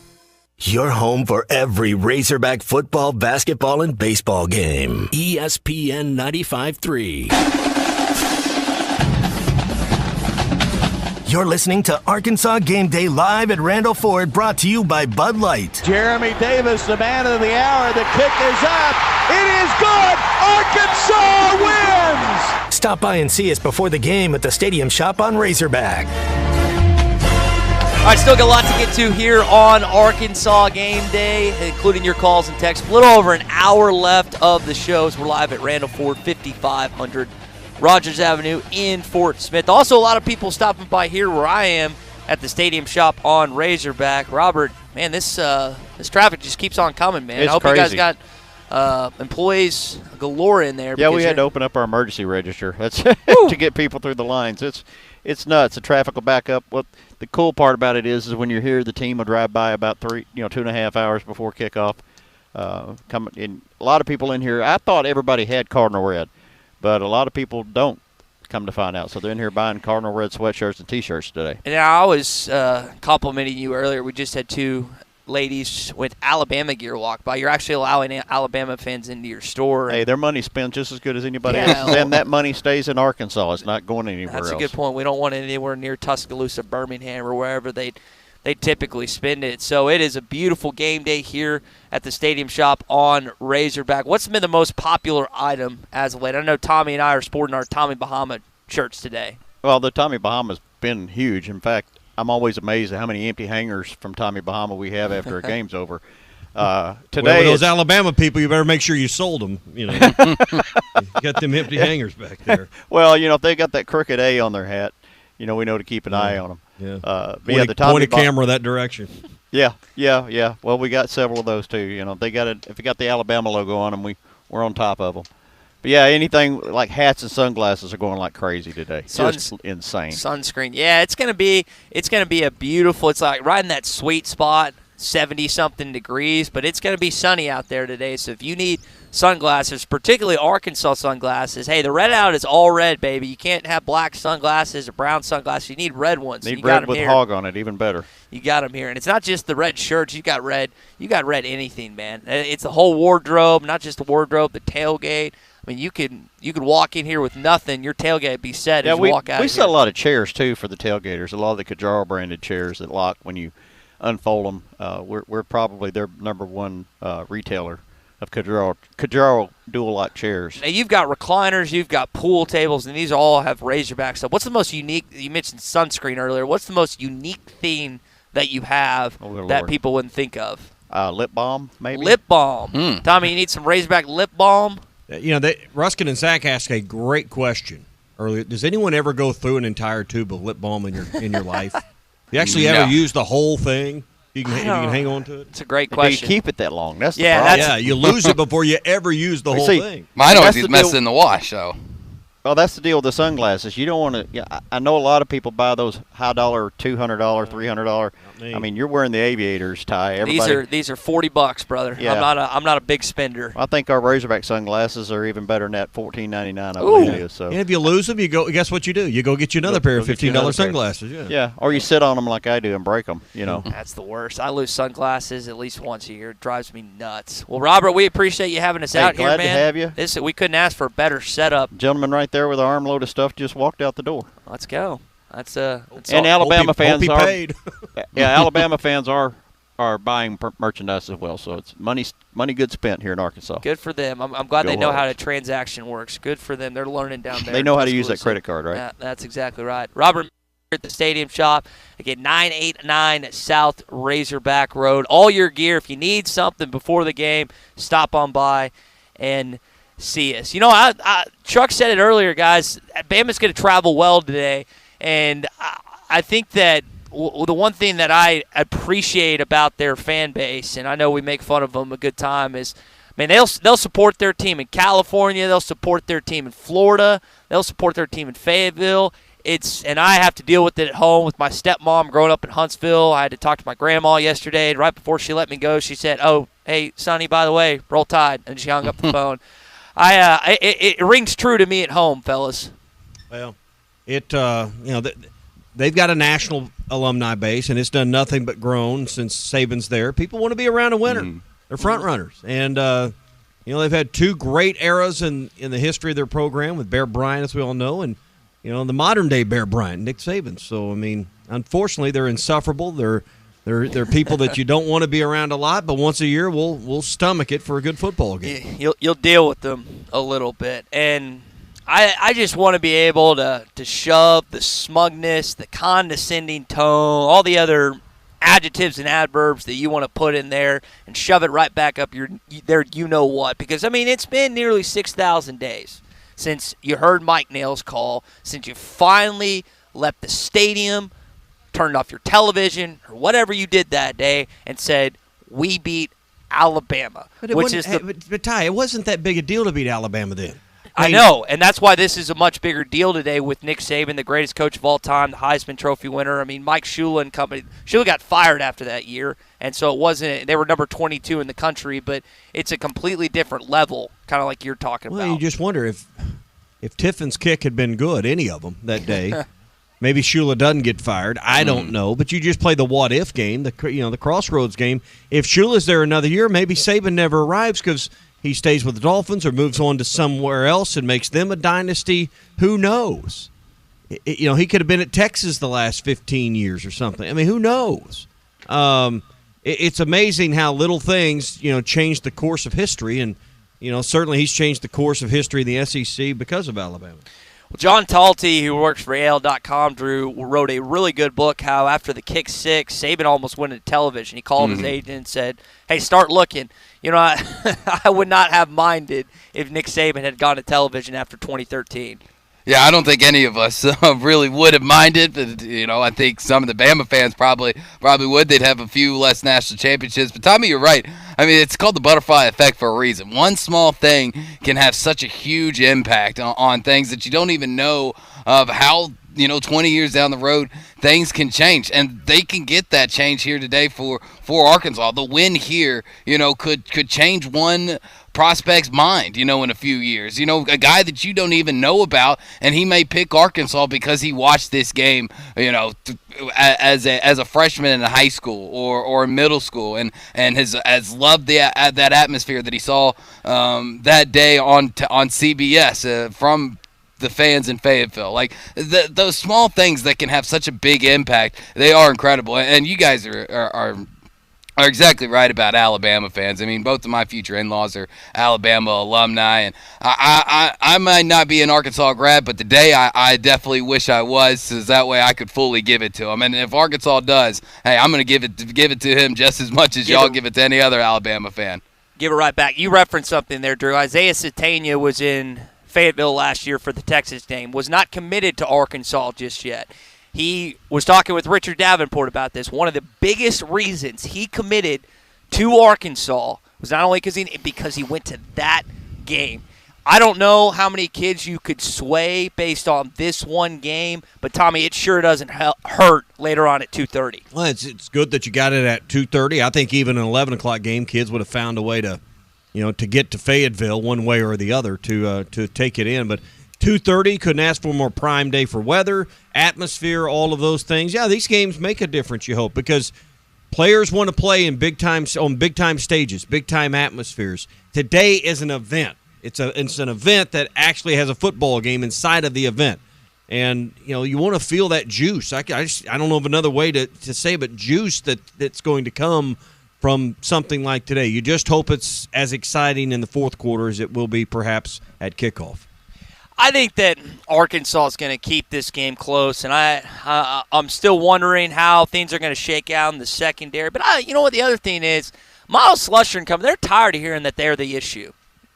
Your home for every Razorback football, basketball, and baseball game. ESPN 95.3. You're listening to Arkansas Game Day live at Randall Ford, brought to you by Bud Light. Jeremy Davis, the man of the hour. The kick is up. It is good. Arkansas wins. Stop by and see us before the game at the Stadium Shop on Razorback. All right, still got a lot to get to here on Arkansas Game Day, including your calls and texts. A little over an hour left of the shows. We're live at Randall Ford, 5500 Rogers Avenue in Fort Smith. Also, a lot of people stopping by here where I am at the Stadium Shop on Razorback. Robert, man, this traffic just keeps on coming, man. It's I hope crazy. you guys got employees galore in there. Yeah, we had to open up our emergency register. That's to get people through the lines. It's nuts. The traffic will back up. What the cool part about it is when you're here, the team will drive by about 2.5 hours before kickoff. Coming in, a lot of people in here. I thought everybody had Cardinal Red, but a lot of people don't. Come to find out, so they're in here buying Cardinal Red sweatshirts and T-shirts today. And I was complimenting you earlier. We just had two ladies with Alabama gear walk by. You're actually allowing Alabama fans into your store. Hey, their money spent just as good as anybody else. And that money stays in Arkansas. It's not going anywhere else. That's a good point. We don't want it anywhere near Tuscaloosa, Birmingham, or wherever they typically spend it. So it is a beautiful game day here at the Stadium Shop on Razorback. What's been the most popular item as of late? I know Tommy and I are sporting our Tommy Bahama shirts today. Well, the Tommy Bahama's been huge. In fact, I'm always amazed at how many empty hangers from Tommy Bahama we have after a game's over. Today, well, those Alabama people, you better make sure you sold them. You got them empty hangers back there. Well, if they got that crooked A on their hat, we know to keep an eye on them. Yeah. The Tommy point a camera that direction. Yeah. Well, we got several of those too. They got it. If it got the Alabama logo on them, we're on top of them. But yeah, anything like hats and sunglasses are going like crazy today. Just insane. Sunscreen. Yeah, it's gonna be a beautiful. It's like right in that sweet spot, 70-something degrees, but it's gonna be sunny out there today. So if you need sunglasses, particularly Arkansas sunglasses, hey, the red out is all red, baby. You can't have black sunglasses or brown sunglasses. You need red ones. Need red with hog on it, even better. You got them here, and it's not just the red shirts. You got red anything, man. It's the whole wardrobe, not just the wardrobe, the tailgate. I mean, you could walk in here with nothing. Your tailgate would be set as you walk out. We sell a lot of chairs too for the tailgaters. A lot of the Kajaro branded chairs that lock when you unfold them. We're probably their number one retailer of Kajaro dual lock chairs. Now you've got recliners, you've got pool tables, and these all have Razorback stuff. What's the most unique? You mentioned sunscreen earlier. What's the most unique thing that you have that people wouldn't think of? Lip balm, maybe. Lip balm. Tommy, you need some Razorback lip balm. Ruskin and Zach asked a great question earlier. Does anyone ever go through an entire tube of lip balm in your life? You actually ever use the whole thing? You can hang on to it. It's a great question. Do you keep it that long? That's the problem. You lose it before you ever use the whole thing. Mine always gets messed in the wash, so. Well, that's the deal with the sunglasses. You don't want to. I know a lot of people buy those high dollar, $200, $300. I mean, you're wearing the aviators, Ty. These are $40, brother. Yeah. I'm not a big spender. I think our Razorback sunglasses are even better than that $14.99 I believe it is. So. And if you lose them, guess what you do? You go get you another pair of $15 sunglasses. Yeah, or you sit on them like I do and break them. That's the worst. I lose sunglasses at least once a year. It drives me nuts. Well, Robert, we appreciate you having us out here, man. Glad to have you. We couldn't ask for a better setup. Gentleman right there with an armload of stuff just walked out the door. Let's go. That's and Alabama fans are paid. Alabama fans are buying merchandise as well. So it's money good spent here in Arkansas. Good for them. I'm glad they know how the transaction works. Good for them. They're learning down there. They know how to use that credit card, right? Yeah, that's exactly right. Robert at the Stadium Shop, again, 989 South Razorback Road. All your gear. If you need something before the game, stop on by and see us. Chuck said it earlier, guys. Bama's going to travel well today. And I think that the one thing that I appreciate about their fan base, and I know we make fun of them a good time, is, man, they'll support their team in California. They'll support their team in Florida. They'll support their team in Fayetteville. And I have to deal with it at home with my stepmom growing up in Huntsville. I had to talk to my grandma yesterday, and right before she let me go, she said, "Oh, hey, Sonny, by the way, roll Tide," and she hung up the phone. It rings true to me at home, fellas. Well, they've got a national alumni base, and it's done nothing but grown since Saban's there. People want to be around a winner. They're front runners, and they've had two great eras in the history of their program with Bear Bryant, as we all know, and the modern day Bear Bryant, Nick Saban. So I mean, unfortunately, they're insufferable. They're people that you don't want to be around a lot, but once a year we'll stomach it for a good football game. You'll deal with them a little bit, and I just want to be able to shove the smugness, the condescending tone, all the other adjectives and adverbs that you want to put in there and shove it right back up there you-know-what. Because, I mean, it's been nearly 6,000 days since you heard Mike Nail's call, since you finally left the stadium, turned off your television, or whatever you did that day, and said, we beat Alabama. But Ty, it wasn't that big a deal to beat Alabama then. I know, and that's why this is a much bigger deal today with Nick Saban, the greatest coach of all time, the Heisman Trophy winner. I mean, Mike Shula and company. Shula got fired after that year, and so it wasn't. They were number 22 in the country, but it's a completely different level, kind of like you're talking about. Well, you just wonder if Tiffin's kick had been good, any of them that day. Maybe Shula doesn't get fired. I don't know, but you just play the what-if game, the crossroads game. If Shula's there another year, maybe Saban never arrives because he stays with the Dolphins or moves on to somewhere else and makes them a dynasty. Who knows? He could have been at Texas the last 15 years or something. I mean, who knows? It's amazing how little things, change the course of history, and certainly he's changed the course of history in the SEC because of Alabama. Well, John Talty, who works for AL.com, Drew, wrote a really good book how after the kick six, Saban almost went into television. He called his agent and said, hey, start looking. I would not have minded if Nick Saban had gone to television after 2013. Yeah, I don't think any of us really would have minded, but I think some of the Bama fans probably would. They'd have a few less national championships. But Tommy, you're right. I mean, it's called the butterfly effect for a reason. One small thing can have such a huge impact on things that you don't even know of how 20 years down the road, things can change, and they can get that change here today for Arkansas. The win here, could change one prospect's mind, in a few years. A guy that you don't even know about, and he may pick Arkansas because he watched this game, as a freshman in high school or middle school, and has loved that atmosphere that he saw that day on CBS from the fans in Fayetteville. Like those small things that can have such a big impact, they are incredible. And you guys are exactly right about Alabama fans. I mean, both of my future in-laws are Alabama alumni, and I might not be an Arkansas grad, but today I definitely wish I was, so that way I could fully give it to them. And if Arkansas does, hey, I'm going to give it to him just as much as y'all give it to any other Alabama fan. Give it right back. You referenced something there, Drew. Isaiah Satania was in Fayetteville last year for the Texas game, was not committed to Arkansas just yet. He was talking with Richard Davenport about this. One of the biggest reasons he committed to Arkansas was not only because he went to that game. I don't know how many kids you could sway based on this one game, but Tommy, it sure doesn't hurt later on at 2:30. Well, it's good that you got it at 2:30. I think even an 11 o'clock game, kids would have found a way to get to Fayetteville one way or the other to take it in. But 2:30, couldn't ask for more prime day for weather, atmosphere, all of those things. Yeah, these games make a difference, you hope, because players want to play in on big-time stages, big-time atmospheres. Today is an event. It's an event that actually has a football game inside of the event. And, you want to feel that juice. I don't know of another way to say it, but juice that's going to come from something like today. You just hope it's as exciting in the fourth quarter as it will be perhaps at kickoff. I think that Arkansas is going to keep this game close, and I'm still wondering how things are going to shake out in the secondary. But you know what the other thing is? Miles Slusher and company, they're tired of hearing that they're the issue.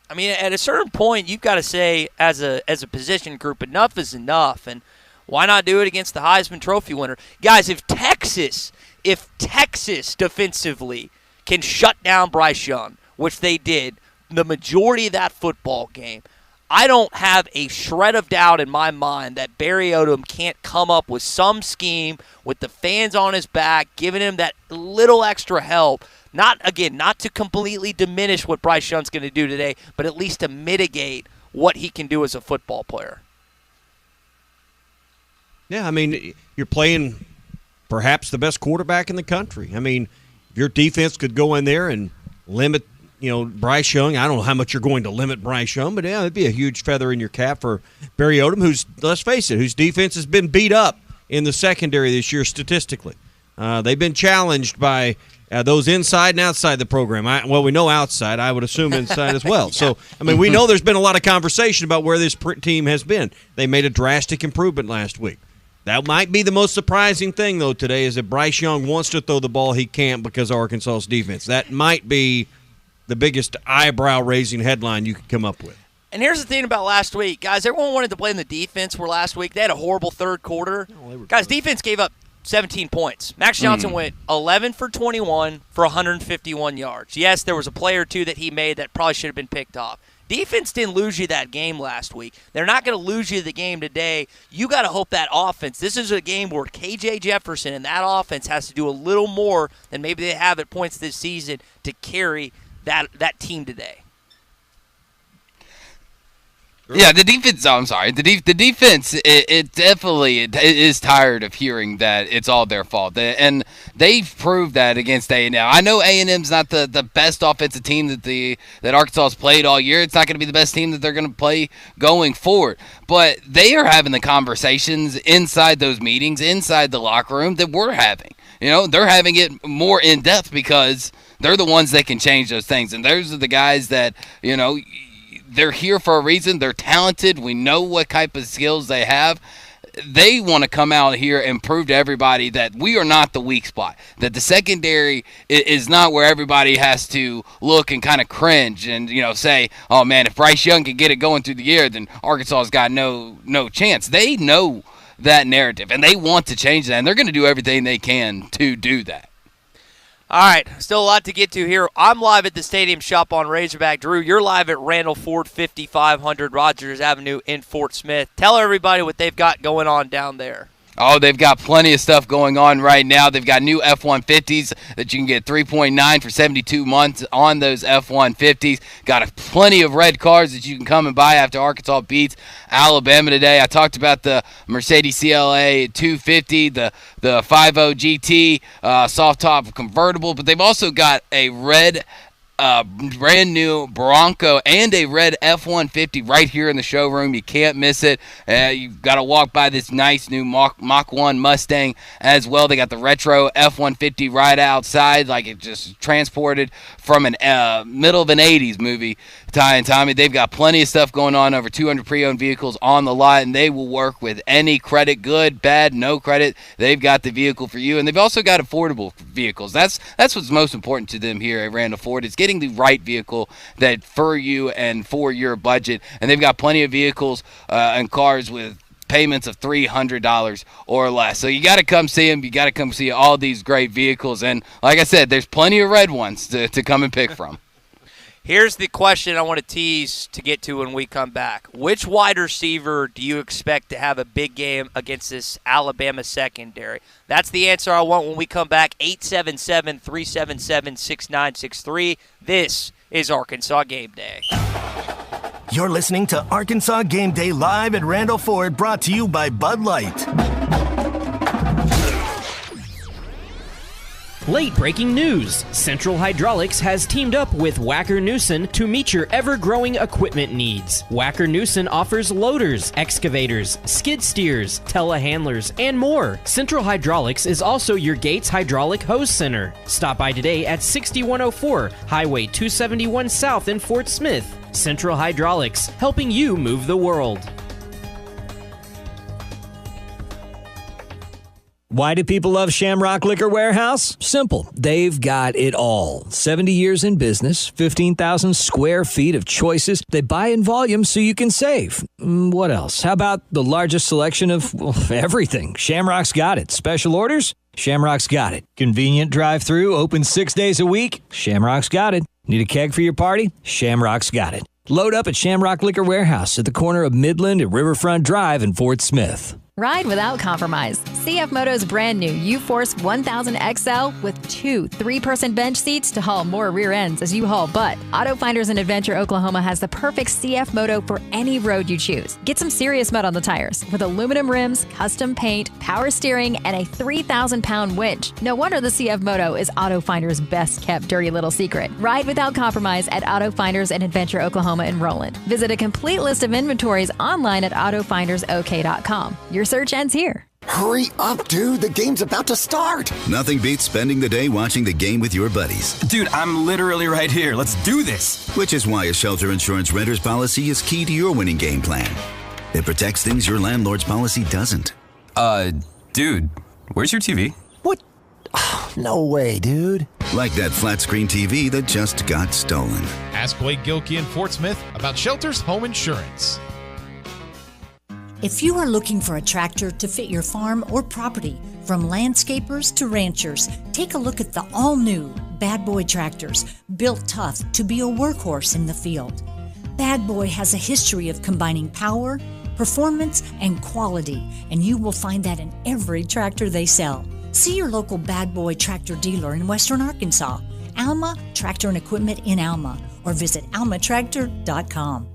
I mean, at a certain point, you've got to say, as a position group, enough is enough, and why not do it against the Heisman Trophy winner? Guys, if Texas defensively can shut down Bryce Young, which they did, the majority of that football game, I don't have a shred of doubt in my mind that Barry Odom can't come up with some scheme with the fans on his back, giving him that little extra help. Not to completely diminish what Bryce Young's going to do today, but at least to mitigate what he can do as a football player. Yeah, I mean, you're playing perhaps the best quarterback in the country. I mean, if your defense could go in there and limit Bryce Young. I don't know how much you're going to limit Bryce Young, but yeah, it'd be a huge feather in your cap for Barry Odom, who's, let's face it, whose defense has been beat up in the secondary this year statistically. They've been challenged by those inside and outside the program. We know outside. I would assume inside as well. Yeah. So, I mean, we know there's been a lot of conversation about where this team has been. They made a drastic improvement last week. That might be the most surprising thing, though, today, is that Bryce Young wants to throw the ball. He can't because of Arkansas's defense. That might be the biggest eyebrow-raising headline you could come up with. And here's the thing about last week. Guys, everyone wanted to blame the defense for last week. They had a horrible third quarter. Guys, defense gave up 17 points. Max Johnson went 11 for 21 for 151 yards. Yes, there was a play or two that he made that probably should have been picked off. Defense didn't lose you that game last week. They're not going to lose you the game today. You got to hope that offense, this is a game where KJ Jefferson and that offense has to do a little more than maybe they have at points this season to carry that team today. Yeah, the defense. Oh, I'm sorry. The defense. It definitely is tired of hearing that it's all their fault, and they've proved that against A&M. I know A&M's not the best offensive team that Arkansas has played all year. It's not going to be the best team that they're going to play going forward. But they are having the conversations inside those meetings, inside the locker room that we're having. They're having it more in depth because they're the ones that can change those things, and those are the guys that they're here for a reason. They're talented. We know what type of skills they have. They want to come out here and prove to everybody that we are not the weak spot, that the secondary is not where everybody has to look and kind of cringe and, say, oh, man, if Bryce Young can get it going through the air, then Arkansas's got no chance. They know that narrative, and they want to change that, and they're going to do everything they can to do that. All right, still a lot to get to here. I'm live at the Stadium Shop on Razorback. Drew, you're live at Randall Ford, 5500 Rogers Avenue in Fort Smith. Tell everybody what they've got going on down there. Oh, they've got plenty of stuff going on right now. They've got new F-150s that you can get 3.9 for 72 months on those F-150s. Got plenty of red cars that you can come and buy after Arkansas beats Alabama today. I talked about the Mercedes CLA 250, the 50 GT soft top convertible, but they've also got a red brand new Bronco and a red F-150 right here in the showroom. You can't miss it. You've got to walk by this nice new Mach 1 Mustang as well. They got the retro F-150 right outside, like it just transported from an middle of an 80s movie. Ty and Tommy, they've got plenty of stuff going on, over 200 pre-owned vehicles on the lot, and they will work with any credit, good, bad, no credit. They've got the vehicle for you, and they've also got affordable vehicles. That's what's most important to them here at Randall Ford, is getting the right vehicle that for you and for your budget. And they've got plenty of vehicles and cars with payments of $300 or less. So you got to come see them. You got to come see all these great vehicles. And like I said, there's plenty of red ones to come and pick from. Here's the question I want to tease to get to when we come back. Which wide receiver do you expect to have a big game against this Alabama secondary? That's the answer I want when we come back. 877-377-6963. This is Arkansas Game Day. You're listening to Arkansas Game Day live at Randall Ford, brought to you by Bud Light. Late breaking news. Central Hydraulics has teamed up with Wacker Neuson to meet your ever-growing equipment needs. Wacker Neuson offers loaders, excavators, skid steers, telehandlers, and more. Central Hydraulics is also your Gates Hydraulic Hose Center. Stop by today at 6104 Highway 271 South in Fort Smith. Central Hydraulics, helping you move the world. Why do people love Shamrock Liquor Warehouse? Simple. They've got it all. 70 years in business, 15,000 square feet of choices. They buy in volume so you can save. What else? How about the largest selection of everything? Shamrock's got it. Special orders? Shamrock's got it. Convenient drive-through, open 6 days a week? Shamrock's got it. Need a keg for your party? Shamrock's got it. Load up at Shamrock Liquor Warehouse at the corner of Midland and Riverfront Drive in Fort Smith. Ride without compromise. CF Moto's brand new U-Force 1000 XL with 2 3-person bench seats to haul more rear ends as you haul butt. Auto Finders in Adventure, Oklahoma has the perfect CF Moto for any road you choose. Get some serious mud on the tires with aluminum rims, custom paint, power steering, and a 3,000-pound winch. No wonder the CF Moto is Auto Finders' best-kept dirty little secret. Ride without compromise at Auto Finders in Adventure, Oklahoma in Roland. Visit a complete list of inventories online at autofindersok.com. Your search ends here. Hurry up, dude. The game's about to start. Nothing beats spending the day watching the game with your buddies. Dude, I'm literally right here. Let's do this. Which is why a shelter insurance renter's policy is key to your winning game plan. It protects things your landlord's policy doesn't. Dude, where's your TV? What? Oh, no way, dude. Like that flat screen TV that just got stolen. Ask Wade Gilkey in Fort Smith about Shelter's Home Insurance. If you are looking for a tractor to fit your farm or property, from landscapers to ranchers, take a look at the all-new Bad Boy tractors, built tough to be a workhorse in the field. Bad Boy has a history of combining power, performance, and quality, and you will find that in every tractor they sell. See your local Bad Boy tractor dealer in Western Arkansas, Alma Tractor and Equipment in Alma, or visit almatractor.com.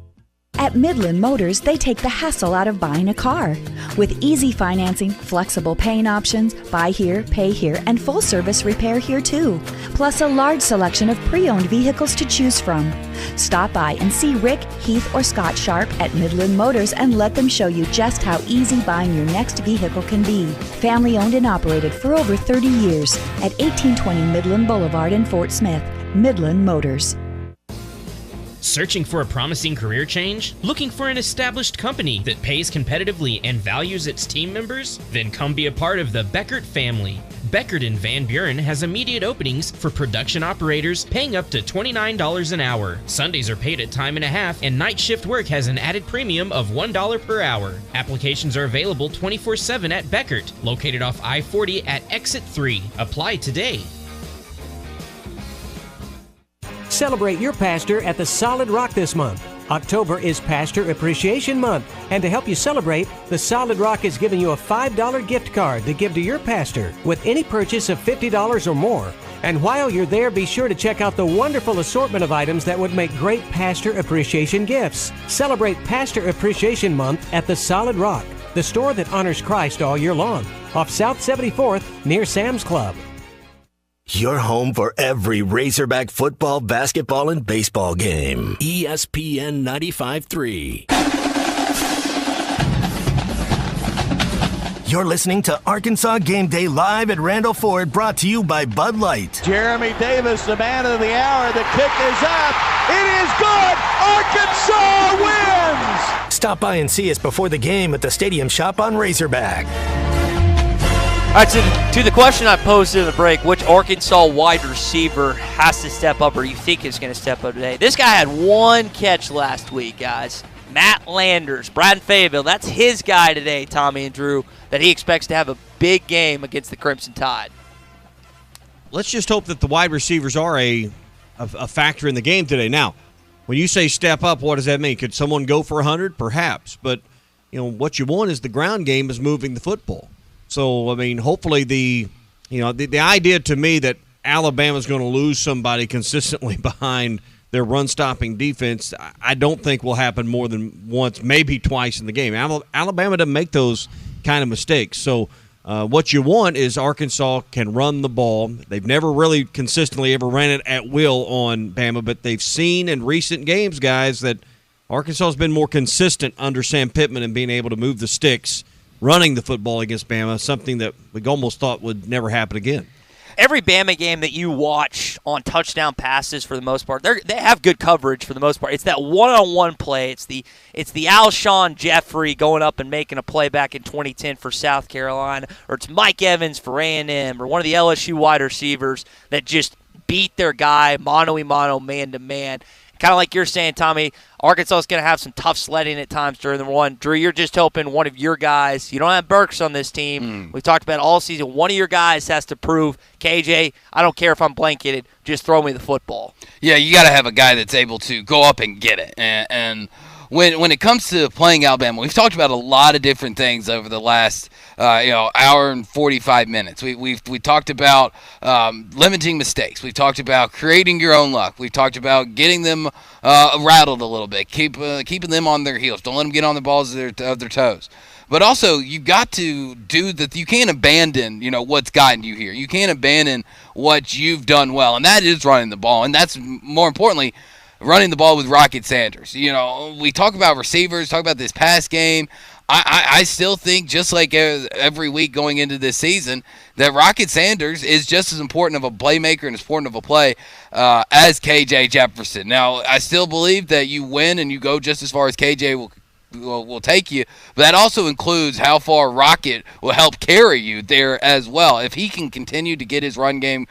At Midland Motors, they take the hassle out of buying a car. With easy financing, flexible paying options, buy here, pay here, and full service repair here too. Plus a large selection of pre-owned vehicles to choose from. Stop by and see Rick, Heath, or Scott Sharp at Midland Motors and let them show you just how easy buying your next vehicle can be. Family owned and operated for over 30 years at 1820 Midland Boulevard in Fort Smith. Midland Motors. Searching for a promising career change? Looking for an established company that pays competitively and values its team members? Then come be a part of the Beckert family. Beckert and Van Buren has immediate openings for production operators paying up to $29 an hour. Sundays are paid at time and a half, and night shift work has an added premium of $1 per hour. Applications are available 24/7 at Beckert, located off I-40 at Exit 3. Apply today. Celebrate your pastor at the Solid Rock this month. October is Pastor Appreciation Month, and to help you celebrate, the Solid Rock is giving you a $5 gift card to give to your pastor with any purchase of $50 or more. And while you're there, be sure to check out the wonderful assortment of items that would make great pastor appreciation gifts. Celebrate Pastor Appreciation Month at the Solid Rock, the store that honors Christ all year long, off South 74th near Sam's Club. Your home for every Razorback football, basketball, and baseball game. ESPN 95.3. You're listening to Arkansas Game Day live at Randall Ford, brought to you by Bud Light. Jeremy Davis, the man of the hour. The kick is up. It is good. Arkansas wins. Stop by and see us before the game at the Stadium Shop on Razorback. All right, to the question I posed in the break, which Arkansas wide receiver has to step up or you think is going to step up today? This guy had one catch last week, guys. Matt Landers, Brad Fayetteville, that's his guy today, Tommy and Drew, that he expects to have a big game against the Crimson Tide. Let's just hope that the wide receivers are a factor in the game today. Now, when you say step up, what does that mean? Could someone go for 100? Perhaps. But, what you want is the ground game is moving the football. So, I mean, hopefully the idea to me that Alabama's going to lose somebody consistently behind their run-stopping defense, I don't think will happen more than once, maybe twice in the game. Alabama doesn't make those kind of mistakes. So what you want is Arkansas can run the ball. They've never really consistently ever ran it at will on Bama, but they've seen in recent games, guys, that Arkansas has been more consistent under Sam Pittman in being able to move the sticks running the football against Bama, something that we almost thought would never happen again. Every Bama game that you watch on touchdown passes, for the most part, they have good coverage for the most part. It's that one-on-one play. It's the Alshon Jeffrey going up and making a play back in 2010 for South Carolina, or it's Mike Evans for A&M, or one of the LSU wide receivers that just beat their guy mano-a-mano, man-to-man. Kind of like you're saying, Tommy, Arkansas is going to have some tough sledding at times during the run. Drew, you're just hoping one of your guys, you don't have Burks on this team. We've talked about it all season. One of your guys has to prove, KJ, I don't care if I'm blanketed, just throw me the football. Yeah, you got to have a guy that's able to go up and get it. And when it comes to playing Alabama, we've talked about a lot of different things over the last hour and 45 minutes. We talked about limiting mistakes. We've talked about creating your own luck. We've talked about getting them rattled a little bit, keeping them on their heels. Don't let them get on the balls of their toes. But also, you got to do that. You can't abandon, what's gotten you here. You can't abandon what you've done well, and that is running the ball. And that's, more importantly, running the ball with Rocket Sanders. We talk about receivers, talk about this pass game. I still think, just like every week going into this season, that Rocket Sanders is just as important of a playmaker and as important of a play as KJ Jefferson. Now, I still believe that you win and you go just as far as KJ will take you, but that also includes how far Rocket will help carry you there as well. If he can continue to get his run game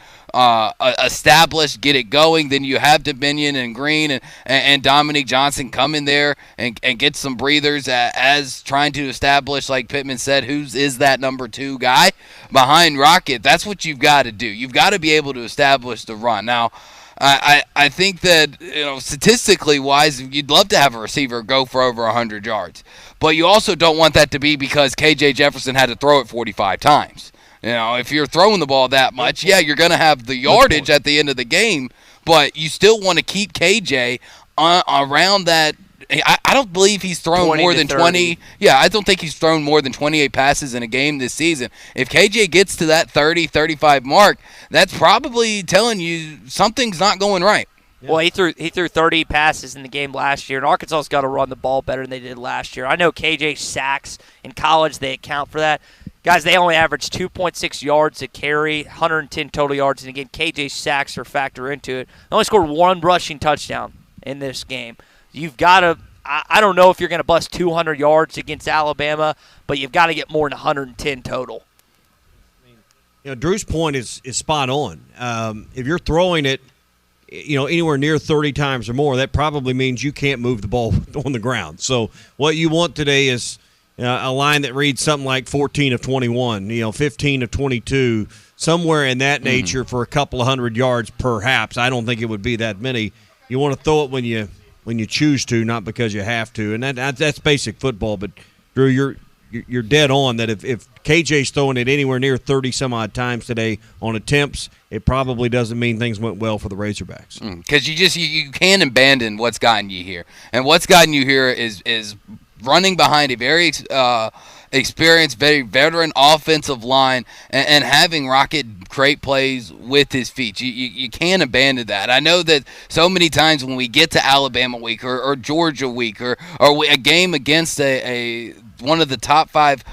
established, get it going, then you have Dominion and Green and Dominique Johnson come in there and get some breathers as trying to establish, like Pittman said, who's is that number 2 guy behind Rocket. That's what you've got to do. You've got to be able to establish the run. Now, I think that, statistically wise, you'd love to have a receiver go for over 100 yards. But you also don't want that to be because KJ Jefferson had to throw it 45 times. If you're throwing the ball that much, you're going to have the yardage at the end of the game, but you still want to keep KJ around that. I don't believe he's thrown more than 20. Yeah, I don't think he's thrown more than 28 passes in a game this season. If KJ gets to that 30, 35 mark, that's probably telling you something's not going right. Yeah. Well, he threw 30 passes in the game last year, and Arkansas's got to run the ball better than they did last year. I know KJ sacks in college, they account for that. Guys, they only averaged 2.6 yards a carry, 110 total yards. And again, KJ sacks are a factor into it. They only scored one rushing touchdown in this game. You've got to – I don't know if you're going to bust 200 yards against Alabama, but you've got to get more than 110 total. Drew's point is spot on. If you're throwing it, anywhere near 30 times or more, that probably means you can't move the ball on the ground. So what you want today is a line that reads something like 14 of 21, 15 of 22, somewhere in that nature for a couple of hundred yards perhaps. I don't think it would be that many. You want to throw it when you choose to, not because you have to, and that's basic football. But Drew, you're dead on that. If KJ's throwing it anywhere near 30 some odd times today on attempts, it probably doesn't mean things went well for the Razorbacks. Because you can't abandon what's gotten you here, and what's gotten you here is running behind a very experienced, very veteran offensive line and having Rocket create plays with his feet. You can't abandon that. I know that so many times when we get to Alabama week or Georgia week or a game against one of the top 5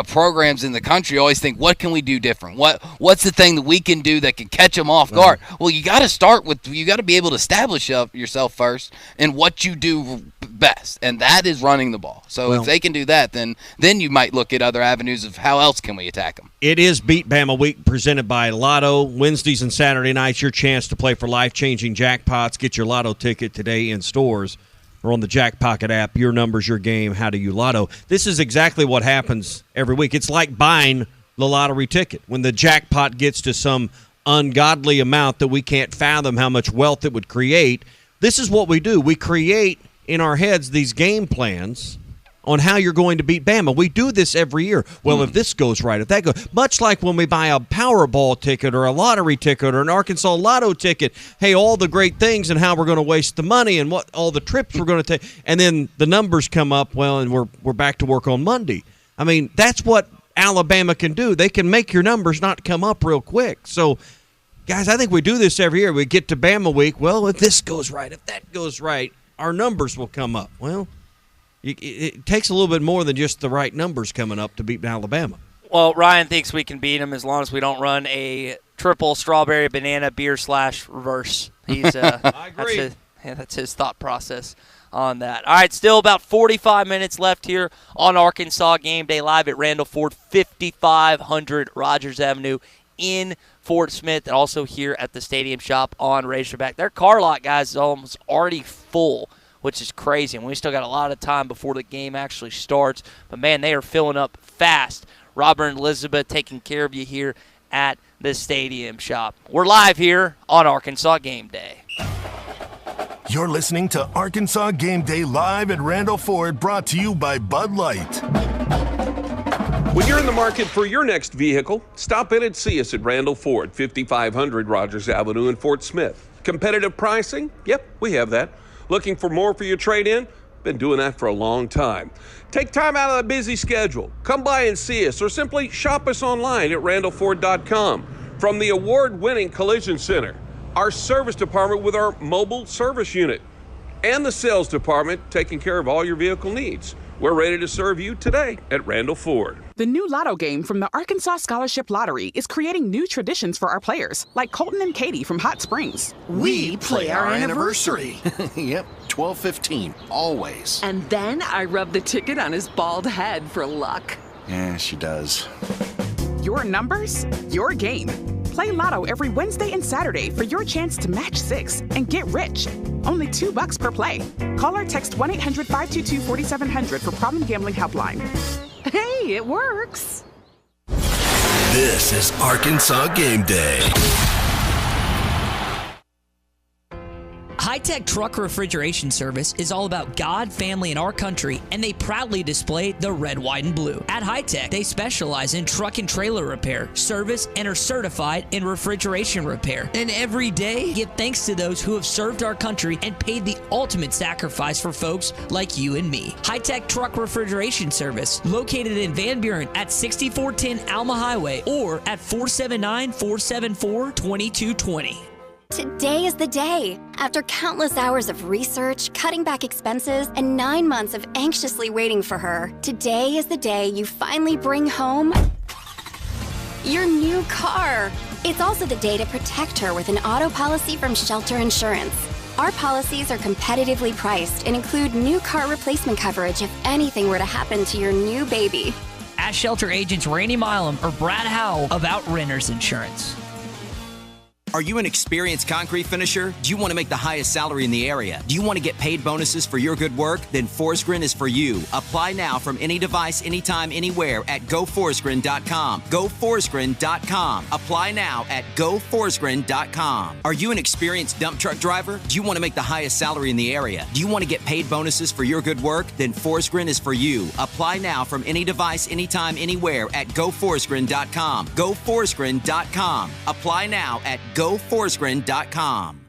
programs in the country, you always think, what can we do different? What's the thing that we can do that can catch them off guard? Well, you got to be able to establish yourself first in what you do best, and that is running the ball. So if they can do that, then you might look at other avenues of how else can we attack them. It is Beat Bama Week presented by Lotto. Wednesdays and Saturday nights, your chance to play for life-changing jackpots. Get your Lotto ticket today in stores or on the Jackpocket app. Your numbers, your game. How do you Lotto? This is exactly what happens every week. It's like buying the lottery ticket. When the jackpot gets to some ungodly amount that we can't fathom how much wealth it would create, this is what we do. We create in our heads these game plans on how you're going to beat Bama. We do this every year. Well, if this goes right, if that goes, much like when we buy a Powerball ticket or a lottery ticket or an Arkansas Lotto ticket, hey, all the great things and how we're going to waste the money and what all the trips we're going to take, and then the numbers come up, well, and we're back to work on Monday. I mean, that's what Alabama can do. They can make your numbers not come up real quick. So, guys, I think we do this every year. We get to Bama week, well, if this goes right, if that goes right, our numbers will come up. Well, it takes a little bit more than just the right numbers coming up to beat Alabama. Well, Ryan thinks we can beat him as long as we don't run a triple strawberry banana beer / reverse. He's I agree. That's his thought process on that. All right, still about 45 minutes left here on Arkansas Game Day live at Randall Ford, 5500 Rogers Avenue in Fort Smith, and also here at the Stadium Shop on Razorback. Their car lot, guys, is almost already full, which is crazy. And we still got a lot of time before the game actually starts. But, man, they are filling up fast. Robert and Elizabeth taking care of you here at the Stadium Shop. We're live here on Arkansas Game Day. You're listening to Arkansas Game Day live at Randall Ford, brought to you by Bud Light. When you're in the market for your next vehicle, stop in and see us at Randall Ford, 5500 Rogers Avenue in Fort Smith. Competitive pricing? Yep, we have that. Looking for more for your trade-in? Been doing that for a long time. Take time out of the busy schedule. Come by and see us, or simply shop us online at randallford.com. From the award-winning Collision Center, our service department with our mobile service unit, and the sales department taking care of all your vehicle needs. We're ready to serve you today at Randall Ford. The new Lotto game from the Arkansas Scholarship Lottery is creating new traditions for our players, like Colton and Katie from Hot Springs. We play our anniversary. Yep, 12/15, always. And then I rub the ticket on his bald head for luck. Yeah, she does. Your numbers, your game. Play Lotto every Wednesday and Saturday for your chance to match 6 and get rich. Only $2 per play. Call or text 1-800-522-4700 for Problem Gambling Helpline. Hey, it works. This is Arkansas Game Day. High-Tech Truck Refrigeration Service is all about God, family, and our country, and they proudly display the red, white, and blue. At High-Tech, they specialize in truck and trailer repair, service, and are certified in refrigeration repair. And every day, give thanks to those who have served our country and paid the ultimate sacrifice for folks like you and me. High-Tech Truck Refrigeration Service, located in Van Buren at 6410 Alma Highway or at 479-474-2220. Today is the day. After countless hours of research, cutting back expenses, and 9 months of anxiously waiting for her, today is the day you finally bring home your new car. It's also the day to protect her with an auto policy from Shelter Insurance. Our policies are competitively priced and include new car replacement coverage if anything were to happen to your new baby. Ask Shelter agents Randy Milam or Brad Howell about Renter's Insurance. Are you an experienced concrete finisher? Do you want to make the highest salary in the area? Do you want to get paid bonuses for your good work? Then Forsgren is for you. Apply now from any device, anytime, anywhere at GoForsgren.com. GoForsgren.com. Apply now at GoForsgren.com. Are you an experienced dump truck driver? Do you want to make the highest salary in the area? Do you want to get paid bonuses for your good work? Then Forsgren is for you. Apply now from any device, anytime, anywhere at GoForsgren.com. GoForsgren.com. Apply now at GoForsgren.com.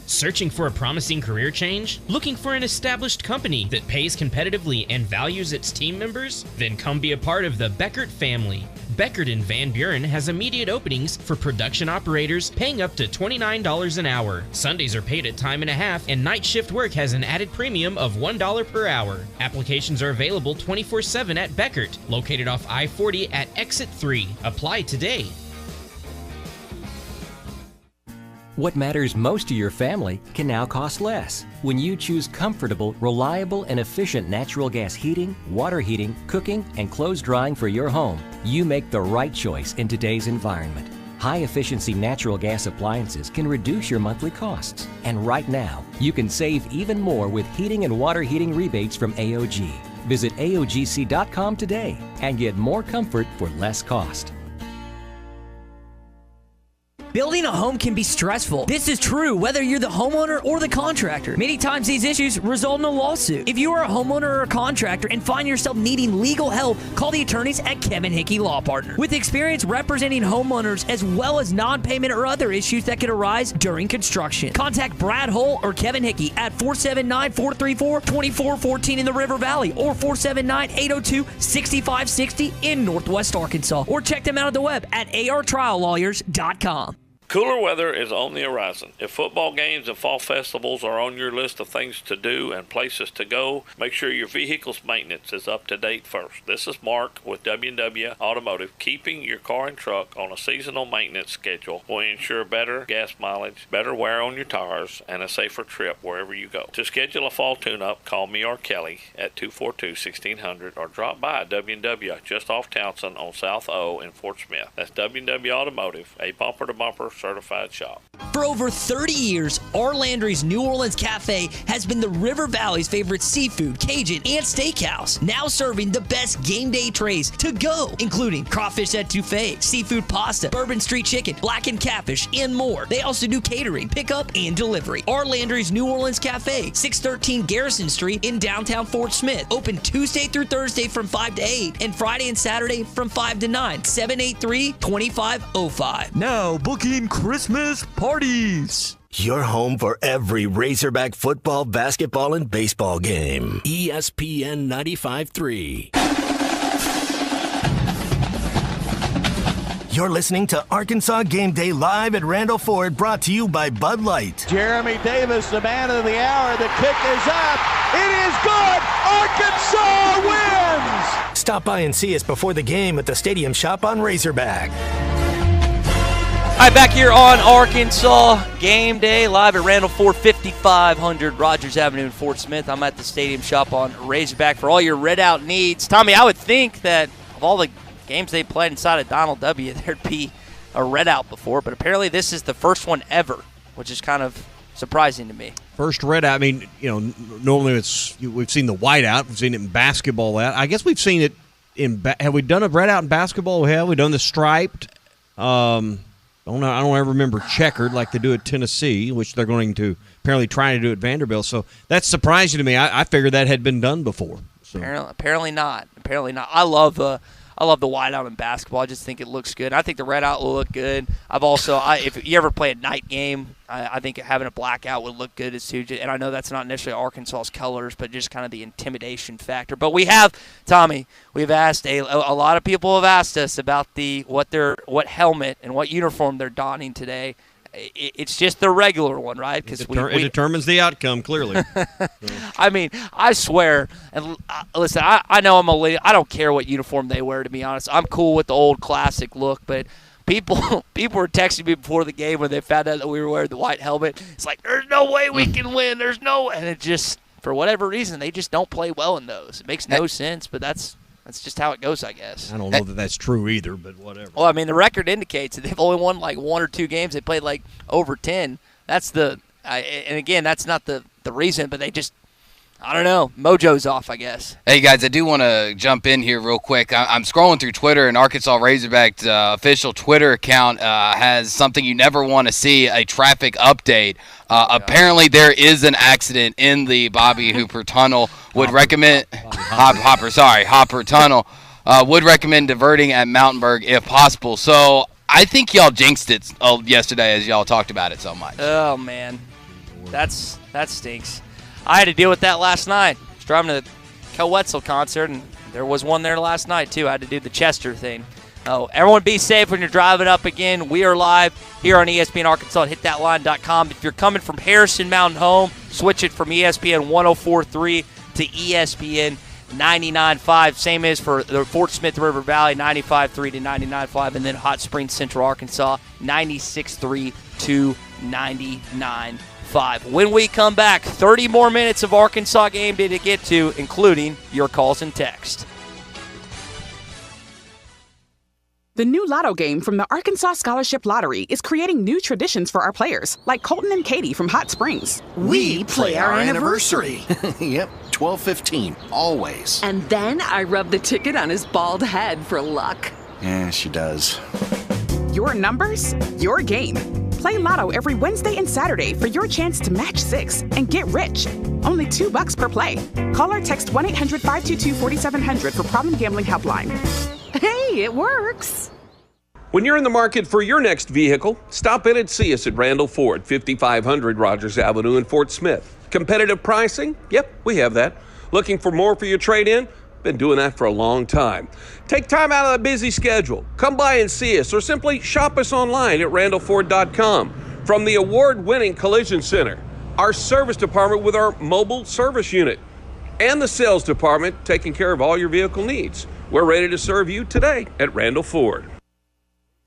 Searching for a promising career change? Looking for an established company that pays competitively and values its team members? Then come be a part of the Beckert family. Beckert in Van Buren has immediate openings for production operators paying up to $29 an hour. Sundays are paid at time and a half, and night shift work has an added premium of $1 per hour. Applications are available 24/7 at Beckert, located off I-40 at Exit 3. Apply today. What matters most to your family can now cost less when you choose comfortable, reliable, and efficient natural gas heating, water heating, cooking, and clothes drying for your home. You make the right choice in today's environment. High-efficiency natural gas appliances can reduce your monthly costs. And right now, you can save even more with heating and water heating rebates from AOG. Visit AOGC.com today and get more comfort for less cost. Building a home can be stressful. This is true whether you're the homeowner or the contractor. Many times these issues result in a lawsuit. If you are a homeowner or a contractor and find yourself needing legal help, call the attorneys at Kevin Hickey Law Partner. With experience representing homeowners as well as non-payment or other issues that could arise during construction. Contact Brad Hull or Kevin Hickey at 479-434-2414 in the River Valley or 479-802-6560 in Northwest Arkansas. Or check them out on the web at artriallawyers.com. Cooler weather is on the horizon. If football games and fall festivals are on your list of things to do and places to go, make sure your vehicle's maintenance is up to date first. This is Mark with W&W Automotive. Keeping your car and truck on a seasonal maintenance schedule will ensure better gas mileage, better wear on your tires, and a safer trip wherever you go. To schedule a fall tune-up, call me or Kelly at 242-1600 or drop by W&W just off Townsend on South O in Fort Smith. That's W&W Automotive, a bumper-to-bumper certified shop. For over 30 years, our Landry's New Orleans Cafe has been the River Valley's favorite seafood, Cajun, and steakhouse. Now serving the best game day trays to go, including crawfish etouffee, seafood pasta, bourbon street chicken, blackened catfish, and more. They also do catering, pickup, and delivery. Our Landry's New Orleans Cafe, 613 Garrison Street in downtown Fort Smith. Open Tuesday through Thursday from 5 to 8 and Friday and Saturday from 5 to 9. 783-2505. Now booking Christmas parties. Your home for every Razorback football, basketball, and baseball game. ESPN 95.3. You're listening to Arkansas Game Day live at Randall Ford, brought to you by Bud Light. Jeremy Davis, the man of the hour. The kick is up. It is good. Arkansas wins. Stop by and see us before the game at the Stadium Shop on Razorback. All right, back here on Arkansas Game Day, live at Randall Ford, 5500 Rogers Avenue in Fort Smith. I'm at the Stadium Shop on Razorback for all your red-out needs. Tommy, I would think that of all the games they played inside of Donald W., there'd be a red-out before, but apparently this is the first one ever, which is kind of surprising to me. First red-out. I mean, normally we've seen the white-out. We've seen it in basketball. I guess we've seen it in have we done a red-out in basketball? Have we done the striped? I don't ever remember checkered like they do at Tennessee, which they're going to apparently try to do at Vanderbilt. So that's surprising to me. I figured that had been done before. So. Apparently not. I love the white out in basketball. I just think it looks good. I think the red out will look good. If you ever play a night game, I think having a blackout would look good as too. And I know that's not necessarily Arkansas's colors, but just kind of the intimidation factor. But we've asked a lot of people have asked us about what helmet and what uniform they're donning today. It's just the regular one, right? Because it determines the outcome, clearly. I mean, I swear, and listen, I know I'm I don't care what uniform they wear, to be honest. I'm cool with the old classic look, but people were texting me before the game when they found out that we were wearing the white helmet. It's like, there's no way we can win. There's no way. And it just, for whatever reason, they just don't play well in those. It makes no sense, but that's just how it goes, I guess. I don't know that that's true either, but whatever. Well, I mean, the record indicates that they've only won like 1 or 2 games. They played like over 10. That's and again, that's not the reason, but they just, I don't know, mojo's off, I guess. Hey, guys, I do want to jump in here real quick. I'm scrolling through Twitter, and Arkansas Razorbacks official Twitter account has something you never want to see, a traffic update. Apparently, there is an accident in the Bobby Hooper Tunnel. Hopper Tunnel. Would recommend diverting at Mountainburg if possible. So I think y'all jinxed it yesterday as y'all talked about it so much. Oh, man. That stinks. I had to deal with that last night. I was driving to the Co-Wetzel concert, and there was one there last night, too. I had to do the Chester thing. Oh, everyone be safe when you're driving up again. We are live here on ESPN Arkansas at hitthatline.com. If you're coming from Harrison Mountain Home, switch it from ESPN 104.3 to ESPN 99.5. Same as for the Fort Smith River Valley, 95.3 to 99.5, and then Hot Springs Central Arkansas, 96.3 to 99.5. When we come back, 30 more minutes of Arkansas game day to get to, including your calls and text. The new Lotto game from the Arkansas Scholarship Lottery is creating new traditions for our players, like Colton and Katie from Hot Springs. We play our anniversary. Yep, 12:15, always. And then I rub the ticket on his bald head for luck. Yeah, she does. Your numbers, your game. Play Lotto every Wednesday and Saturday for your chance to match 6 and get rich. Only $2 per play. Call or text 1-800-522-4700 for Problem Gambling Helpline. Hey, it works. When you're in the market for your next vehicle, stop in and see us at Randall Ford, 5500 Rogers Avenue in Fort Smith. Competitive pricing? Yep, we have that. Looking for more for your trade-in? Been doing that for a long time. Take time out of a busy schedule. Come by and see us, or simply shop us online at randallford.com. From the award-winning Collision Center, our service department with our mobile service unit, and the sales department taking care of all your vehicle needs. We're ready to serve you today at Randall Ford.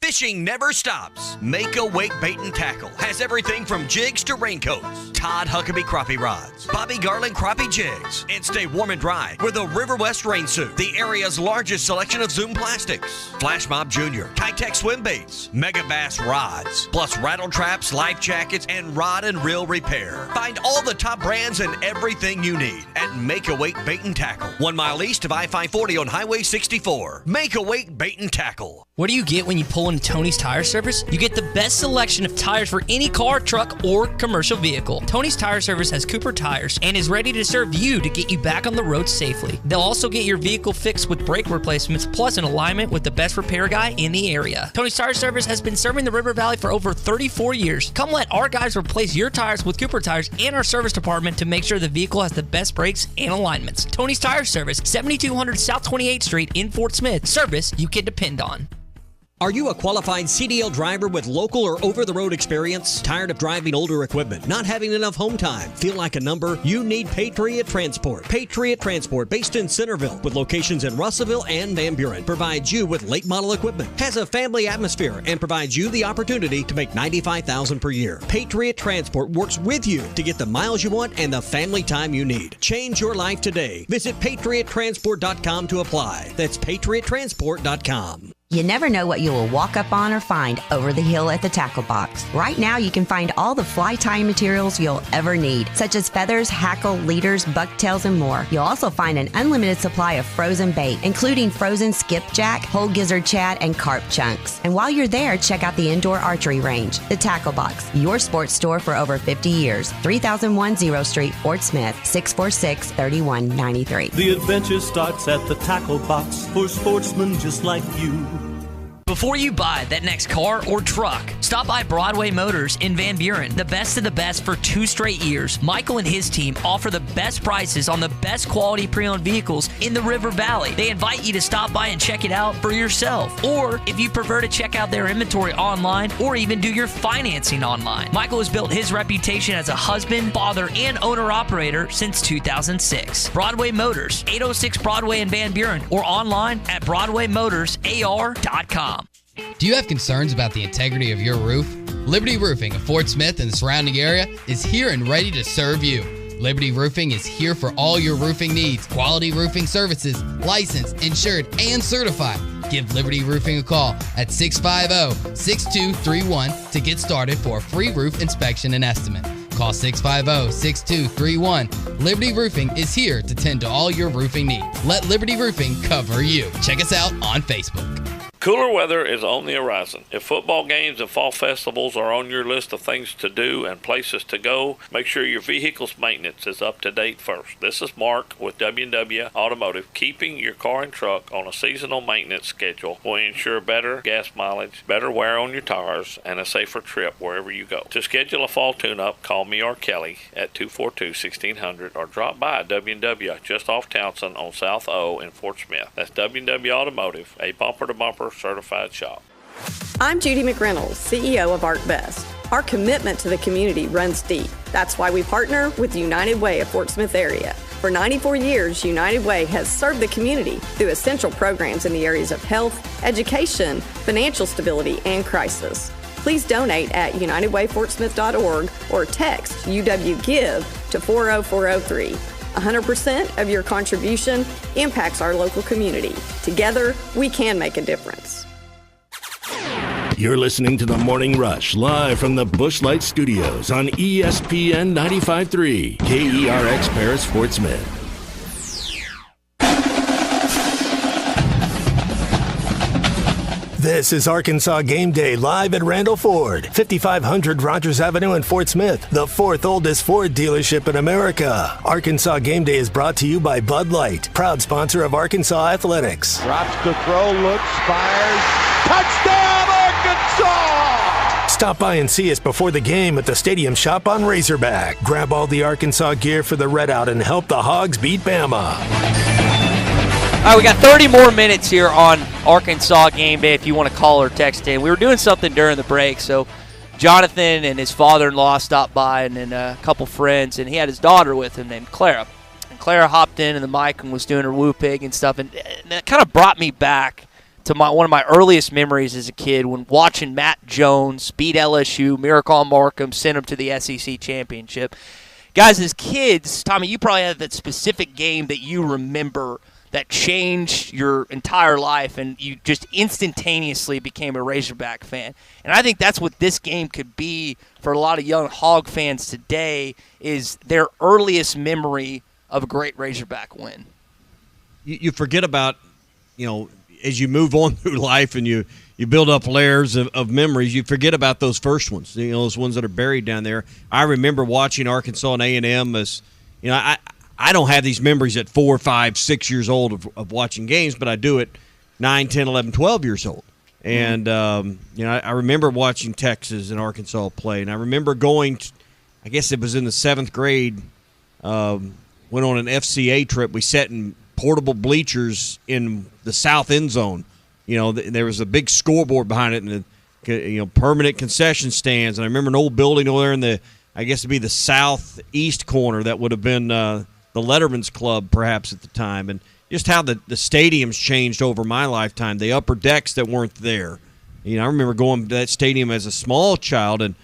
Fishing never stops. Make a Wake Bait and Tackle has everything from jigs to raincoats, Todd Huckabee crappie rods, Bobby Garland crappie jigs, and stay warm and dry with a River West rain suit, the area's largest selection of Zoom plastics, Flash Mob Jr., Kitech swim baits, Mega Bass rods, plus rattle traps, life jackets, and rod and reel repair. Find all the top brands and everything you need at Make a Wake Bait and Tackle, 1 mile east of I-540 on Highway 64. Make a Wake Bait and Tackle. What do you get when you pull into Tony's Tire Service? You get the best selection of tires for any car, truck, or commercial vehicle. Tony's Tire Service has Cooper tires and is ready to serve you to get you back on the road safely. They'll also get your vehicle fixed with brake replacements plus an alignment with the best repair guy in the area. Tony's Tire Service has been serving the River Valley for over 34 years. Come let our guys replace your tires with Cooper tires and our service department to make sure the vehicle has the best brakes and alignments. Tony's Tire Service, 7200 South 28th Street in Fort Smith. Service you can depend on. Are you a qualified CDL driver with local or over-the-road experience? Tired of driving older equipment? Not having enough home time? Feel like a number? You need Patriot Transport. Patriot Transport, based in Centerville, with locations in Russellville and Van Buren, provides you with late model equipment, has a family atmosphere, and provides you the opportunity to make $95,000 per year. Patriot Transport works with you to get the miles you want and the family time you need. Change your life today. Visit PatriotTransport.com to apply. That's PatriotTransport.com. You never know what you will walk up on or find over the hill at the Tackle Box. Right now, you can find all the fly tying materials you'll ever need, such as feathers, hackle, leaders, bucktails, and more. You'll also find an unlimited supply of frozen bait, including frozen skipjack, whole gizzard shad, and carp chunks. And while you're there, check out the indoor archery range. The Tackle Box, your sports store for over 50 years. 3001 0 Street, Fort Smith, 646-3193. The adventure starts at the Tackle Box for sportsmen just like you. Before you buy that next car or truck, stop by Broadway Motors in Van Buren. The best of the best for 2 straight years. Michael and his team offer the best prices on the best quality pre-owned vehicles in the River Valley. They invite you to stop by and check it out for yourself. Or if you prefer to check out their inventory online or even do your financing online. Michael has built his reputation as a husband, father, and owner-operator since 2006. Broadway Motors, 806 Broadway in Van Buren, or online at BroadwayMotorsAR.com. Do you have concerns about the integrity of your roof? Liberty Roofing of Fort Smith and the surrounding area is here and ready to serve you. Liberty Roofing is here for all your roofing needs. Quality roofing services, licensed, insured, and certified. Give Liberty Roofing a call at 650-6231 to get started for a free roof inspection and estimate. Call 650-6231. Liberty Roofing is here to tend to all your roofing needs. Let Liberty Roofing cover you. Check us out on Facebook. Cooler weather is on the horizon. If football games and fall festivals are on your list of things to do and places to go, make sure your vehicle's maintenance is up to date first. This is Mark with W&W Automotive. Keeping your car and truck on a seasonal maintenance schedule will ensure better gas mileage, better wear on your tires, and a safer trip wherever you go. To schedule a fall tune-up, call me or Kelly at 242-1600 or drop by W&W just off Townsend on South O in Fort Smith. That's W&W Automotive, a bumper-to-bumper certified shop. I'm Judy McReynolds, CEO of ArcBest. Our commitment to the community runs deep. That's why we partner with United Way of Fort Smith area. For 94 years, United Way has served the community through essential programs in the areas of health, education, financial stability, and crisis. Please donate at unitedwayfortsmith.org or text UWGIVE to 40403. 100% of your contribution impacts our local community. Together, we can make a difference. You're listening to The Morning Rush, live from the Bushlight Studios on ESPN 95.3, KERX Paris, Fort Smith. This is Arkansas Game Day live at Randall Ford, 5500 Rogers Avenue in Fort Smith, the 4th oldest Ford dealership in America. Arkansas Game Day is brought to you by Bud Light, proud sponsor of Arkansas Athletics. Drops the throw, looks, fires. Touchdown, Arkansas! Stop by and see us before the game at the Stadium Shop on Razorback. Grab all the Arkansas gear for the Redout and help the Hogs beat Bama. All right, we got 30 more minutes here on Arkansas Game Day if you want to call or text in. We were doing something during the break, so Jonathan and his father-in-law stopped by and then a couple friends, and he had his daughter with him named Clara. And Clara hopped in the mic and was doing her woo pig and stuff, and that kind of brought me back to one of my earliest memories as a kid when watching Matt Jones beat LSU, Miracle on Markham, send them to the SEC championship. Guys, as kids, Tommy, you probably have that specific game that you remember that changed your entire life and you just instantaneously became a Razorback fan. And I think that's what this game could be for a lot of young Hog fans today, is their earliest memory of a great Razorback win. You forget about, as you move on through life and you build up layers of memories, you forget about those first ones, those ones that are buried down there. I remember watching Arkansas and A&M as, I don't have these memories at 4, 5, 6 years old of watching games, but I do at 9, 10, 11, 12 years old. And, I remember watching Texas and Arkansas play, and I remember going I guess it was in the 7th grade, went on an FCA trip. We sat in portable bleachers in the south end zone. There was a big scoreboard behind it and permanent concession stands. And I remember an old building over there in the, I guess it'd be the southeast corner that would have been the Letterman's Club perhaps at the time, and just how the stadiums changed over my lifetime, the upper decks that weren't there. I remember going to that stadium as a small child, and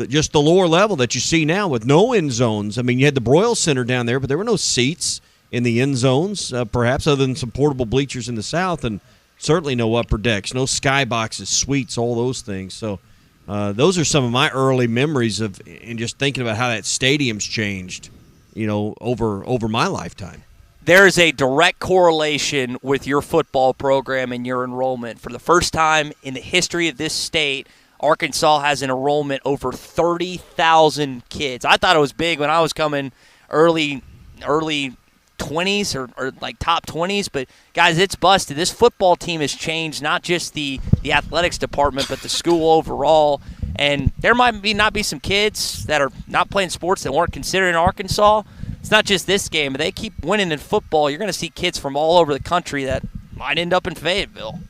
just the lower level that you see now with no end zones. I mean, you had the Broyle Center down there, but there were no seats in the end zones, perhaps other than some portable bleachers in the south. And certainly no upper decks, no skyboxes, suites, all those things. So those are some of my early memories of, and just thinking about how that stadium's changed, over my lifetime. There is a direct correlation with your football program and your enrollment. For the first time in the history of this state, Arkansas has an enrollment over 30,000 kids. I thought it was big when I was coming early 20s or like top 20s, but guys, it's busted. This football team has changed, not just the athletics department, but the school overall. And there might not be some kids that are not playing sports that weren't considered in Arkansas. It's not just this game, but they keep winning in football. You're going to see kids from all over the country that might end up in Fayetteville.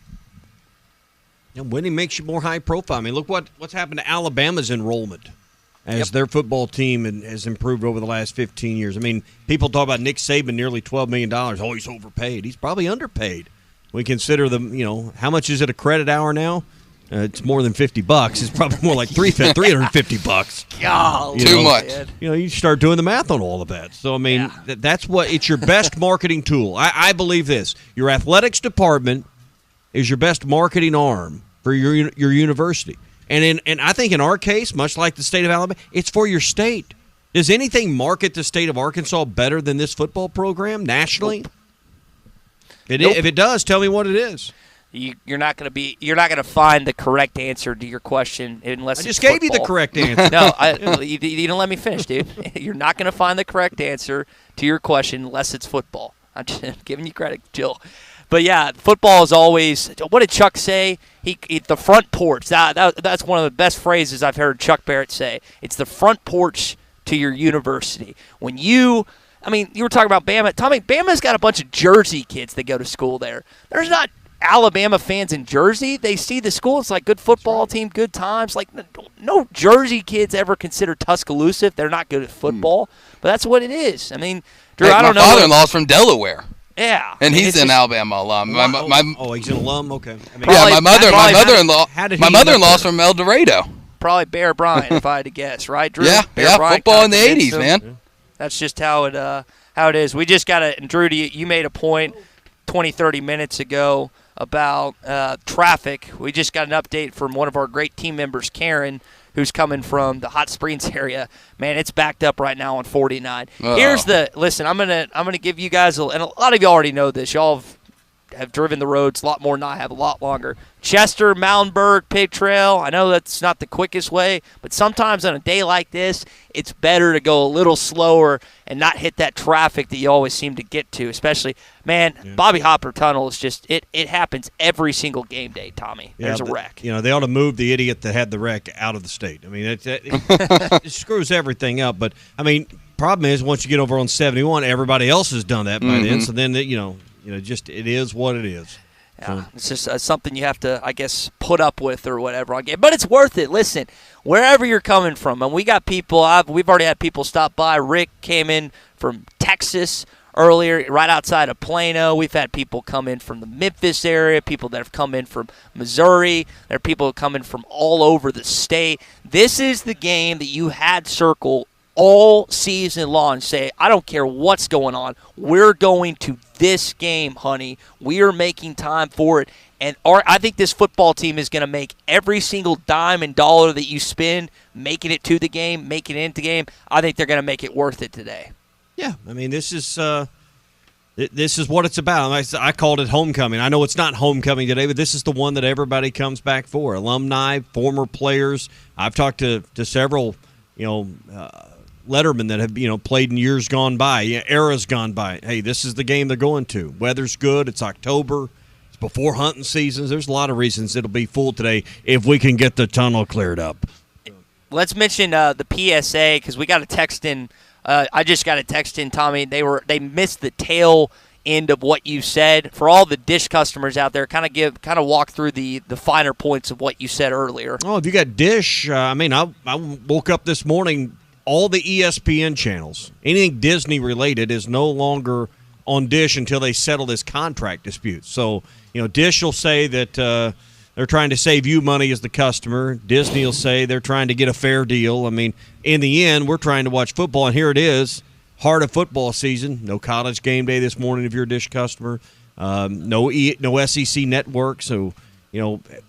Winning makes you more high profile. I mean, look what's happened to Alabama's enrollment as their football team has improved over the last 15 years. I mean, people talk about Nick Saban nearly $12 million. Oh, he's overpaid. He's probably underpaid. We consider how much is it a credit hour now? It's more than $50. It's probably more like $350. God, too much. You start doing the math on all of that. So I mean, that's what it's your best marketing tool. I believe this. Your athletics department is your best marketing arm for your university. And I think in our case, much like the state of Alabama, it's for your state. Does anything market the state of Arkansas better than this football program nationally? Nope. If it does, tell me what it is. You're not going to find the correct answer to your question unless I just it's gave you the correct answer. No, you didn't let me finish, dude. You're not going to find the correct answer to your question unless it's football. I'm just giving you credit, Jill. But yeah, football is always. What did Chuck say? The front porch. That's one of the best phrases I've heard Chuck Barrett say. It's the front porch to your university. You were talking about Bama. Tommy, Bama's got a bunch of Jersey kids that go to school there. There's not Alabama fans in Jersey. They see the school. It's like good football team, good times. Like no Jersey kids ever consider Tuscaloosa if they're not good at football. But that's what it is. I mean, Drew, I don't know. My father-in-law's from Delaware. Yeah, and he's an Alabama alum. He's an alum. Okay. My mother-in-law's from El Dorado. Probably Bear Bryant, if I had to guess, right, Drew? Yeah, Bear Bryant football in the '80s, man. That's just how it is. We just got to. And Drew, you made a point 20-30 minutes ago about traffic. We just got an update from one of our great team members, Karen, who's coming from the Hot Springs area. Man, it's backed up right now on 49. Listen, I'm gonna give you guys, and a lot of you already know this. Y'all have driven the roads a lot more than I have, a lot longer. Chester, Mountainburg, Pig Trail, I know that's not the quickest way, but sometimes on a day like this, it's better to go a little slower and not hit that traffic that you always seem to get to, especially, Bobby Hopper Tunnel is just, it happens every single game day, Tommy. There's a wreck. They ought to move the idiot that had the wreck out of the state. I mean, it screws everything up, but, I mean, problem is once you get over on 71, everybody else has done that by then, so then, just it is what it is. Yeah, it's just something you have to, I guess, put up with or whatever. But it's worth it. Listen, wherever you're coming from, and we got people, we've already had people stop by. Rick came in from Texas earlier, right outside of Plano. We've had people come in from the Memphis area, people that have come in from Missouri. There are people coming from all over the state. This is the game that you had circled all season long. Say, I don't care what's going on. We're going to this game, honey. We are making time for it. And I think this football team is going to make every single dime and dollar that you spend making it to the game, making it into the game. I think they're going to make it worth it today. Yeah, I mean, this is what it's about. I called it homecoming. I know it's not homecoming today, but this is the one that everybody comes back for. Alumni, former players. I've talked to several, lettermen that have played in years gone by, eras gone by. Hey, this is the game they're going to. Weather's good. It's October. It's before hunting seasons. There's a lot of reasons it'll be full today if we can get the tunnel cleared up. Let's mention the PSA because we got a text in. I just got a text in, Tommy. They missed the tail end of what you said. For all the Dish customers out there, kind of walk through the finer points of what you said earlier. Oh, if you got Dish, I woke up this morning. All the ESPN channels, anything Disney related, is no longer on Dish until they settle this contract dispute. So, Dish will say that they're trying to save you money as the customer. Disney will say they're trying to get a fair deal. I mean, in the end, we're trying to watch football, and here it is, heart of football season. No college game day this morning if you're a Dish customer. No SEC network. So,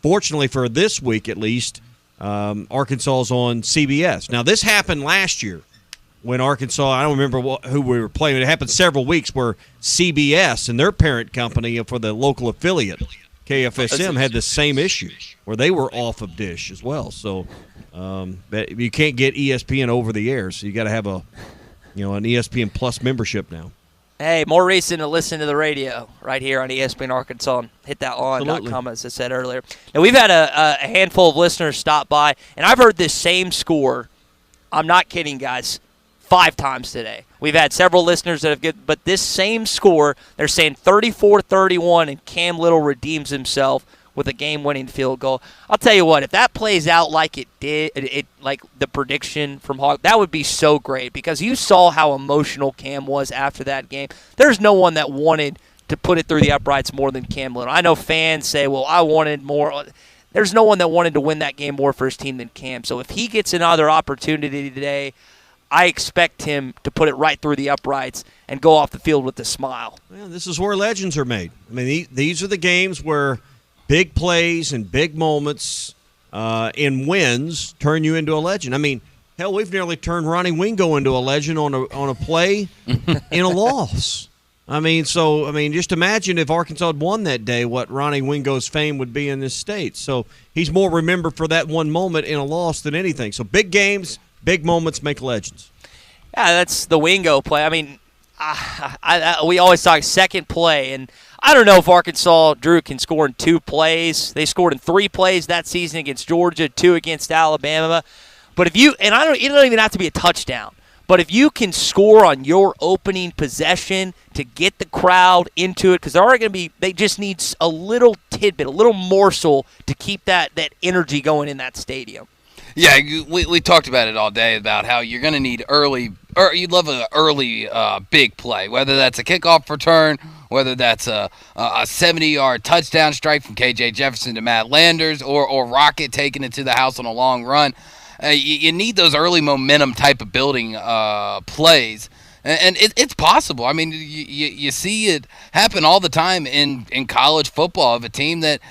fortunately for this week at least, Arkansas is on CBS. Now, this happened last year when Arkansas, I don't remember who we were playing. It happened several weeks where CBS and their parent company for the local affiliate, KFSM, had the same issue where they were off of Dish as well. So but you can't get ESPN over the air, so you got to have an ESPN Plus membership now. Hey, more reason to listen to the radio right here on ESPN Arkansas and hit that on.com, as I said earlier. Now, we've had a handful of listeners stop by, and I've heard this same score. I'm not kidding, guys. 5 times today. We've had several listeners that have good, but this same score, they're saying 34-31, and Cam Little redeems himself with a game-winning field goal. I'll tell you what, if that plays out like it did, like the prediction from Hawk, that would be so great because you saw how emotional Cam was after that game. There's no one that wanted to put it through the uprights more than Cam Little. I know fans say, well, I wanted more. There's no one that wanted to win that game more for his team than Cam. So if he gets another opportunity today, I expect him to put it right through the uprights and go off the field with a smile. Well, this is where legends are made. I mean, these are the games where big plays and big moments and wins turn you into a legend. I mean, hell, we've nearly turned Ronnie Wingo into a legend on a play in a loss. I mean, just imagine if Arkansas had won that day, what Ronnie Wingo's fame would be in this state. So he's more remembered for that one moment in a loss than anything. So big games, big moments make legends. Yeah, that's the Wingo play. I mean, we always talk second play, and I don't know if Arkansas, Drew, can score in 2 plays. They scored in 3 plays that season against Georgia, 2 against Alabama. But it don't even have to be a touchdown. But if you can score on your opening possession to get the crowd into it, because they just need a little tidbit, a little morsel to keep that energy going in that stadium. Yeah, we talked about it all day about how you're going to need early, or you'd love an early big play, whether that's a kickoff return, whether that's a 70-yard touchdown strike from KJ Jefferson to Matt Landers, or Rocket taking it to the house on a long run. You need those early momentum type of building plays. And it's possible. I mean, you see it happen all the time in college football of a team that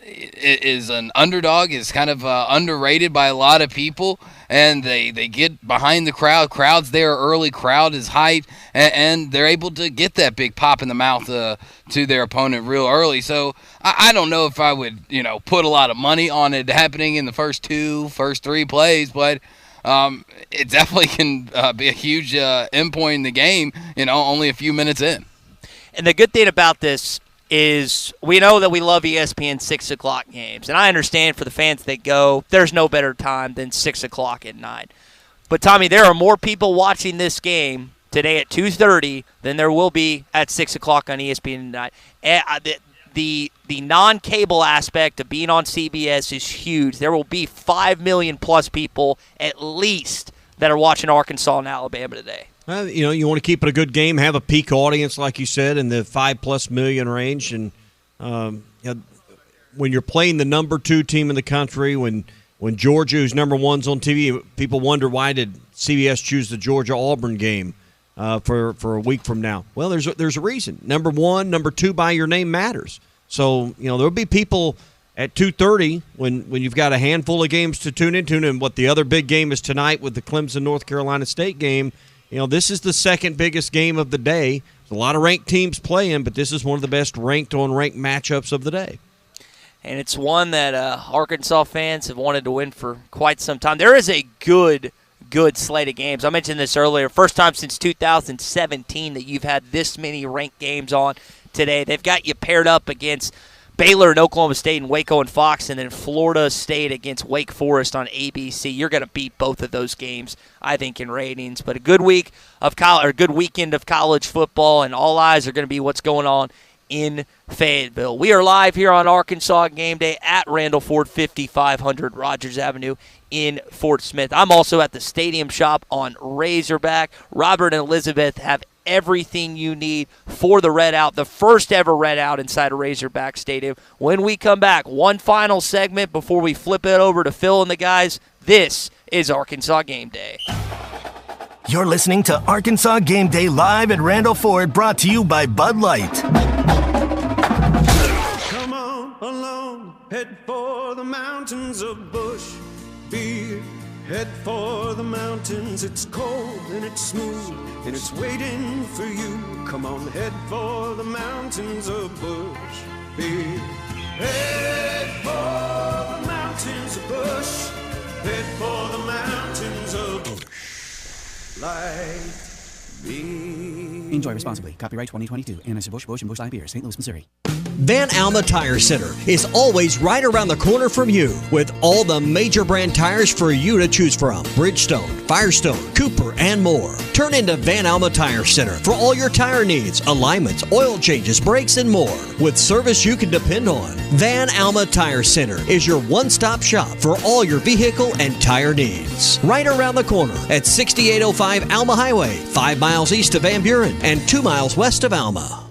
is an underdog, is kind of underrated by a lot of people, and they get behind the crowd. Crowd's there early, crowd is hyped, and they're able to get that big pop in the mouth to their opponent real early. So I don't know if I would put a lot of money on it happening in the first 3 plays, but it definitely can be a huge endpoint in the game, only a few minutes in. And the good thing about this is we know that we love ESPN 6 o'clock games. And I understand for the fans that go, there's no better time than 6 o'clock at night. But, Tommy, there are more people watching this game today at 2:30 than there will be at 6 o'clock on ESPN tonight. The non-cable aspect of being on CBS is huge. There will be 5 million plus people at least that are watching Arkansas and Alabama today. You want to keep it a good game, have a peak audience, like you said, in the 5+ million range. And when you're playing the number 2 team in the country, when Georgia, who's number 1's on TV, people wonder why did CBS choose the Georgia-Auburn game for a week from now. Well, there's a reason. Number 1, number 2 by your name matters. So, there'll be people at 2:30 when you've got a handful of games to tune into, and what the other big game is tonight with the Clemson-North Carolina State game. This is the second biggest game of the day. There's a lot of ranked teams playing, but this is one of the best ranked-on-ranked matchups of the day. And it's one that Arkansas fans have wanted to win for quite some time. There is a good slate of games. I mentioned this earlier. First time since 2017 that you've had this many ranked games on today. They've got you paired up against Baylor and Oklahoma State and Waco and Fox, and then Florida State against Wake Forest on ABC. You're going to beat both of those games, I think, in ratings. But a good week of good weekend of college football, and all eyes are going to be what's going on in Fayetteville. We are live here on Arkansas Game Day at Randall Ford, 5500 Rogers Avenue in Fort Smith. I'm also at the Stadium Shop on Razorback. Robert and Elizabeth have everything you need for the Red Out, the first ever Red Out inside a Razorback Stadium. When we come back, one final segment before we flip it over to Phil and the guys. This is Arkansas Game Day. You're listening to Arkansas Game Day live at Randall Ford, brought to you by Bud Light. mountains, it's cold and it's smooth, and it's waiting for you. Come on, head for the mountains of Bush. Head for the mountains of Bush. Head for the mountains of Bush. Like me. Enjoy responsibly. Copyright 2022. Anheuser-Busch, Busch, and Busch Light Beer, St. Louis, Missouri. Van Alma Tire Center is always right around the corner from you with all the major brand tires for you to choose from. Bridgestone, Firestone, Cooper, and more. Turn into Van Alma Tire Center for all your tire needs, alignments, oil changes, brakes, and more. With service you can depend on. Van Alma Tire Center is your one-stop shop for all your vehicle and tire needs. Right around the corner at 6805 Alma Highway, 5 miles east of Van Buren and 2 miles west of Alma.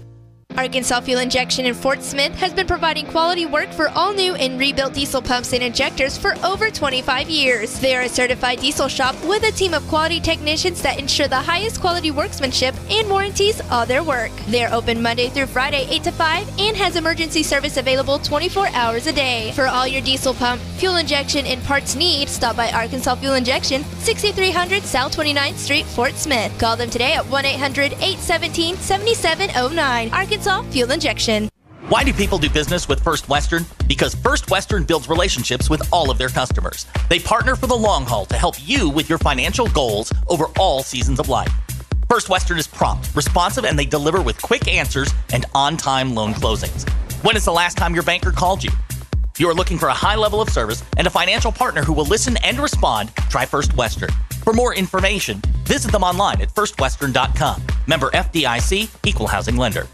Arkansas Fuel Injection in Fort Smith has been providing quality work for all new and rebuilt diesel pumps and injectors for over 25 years. They are a certified diesel shop with a team of quality technicians that ensure the highest quality workmanship and warranties all their work. They are open Monday through Friday 8 to 5 and has emergency service available 24 hours a day. For all your diesel pump, fuel injection, and parts needs, stop by Arkansas Fuel Injection, 6300 South 29th Street, Fort Smith. Call them today at 1-800-817-7709. Arkansas Fuel Injection. Why do people do business with First Western? Because First Western builds relationships with all of their customers. They partner for the long haul to help you with your financial goals over all seasons of life. First Western is prompt, responsive, and they deliver with quick answers and on-time loan closings. When is the last time your banker called you? If you are looking for a high level of service and a financial partner who will listen and respond, try First Western. For more information, visit them online at firstwestern.com. Member FDIC, Equal Housing Lender.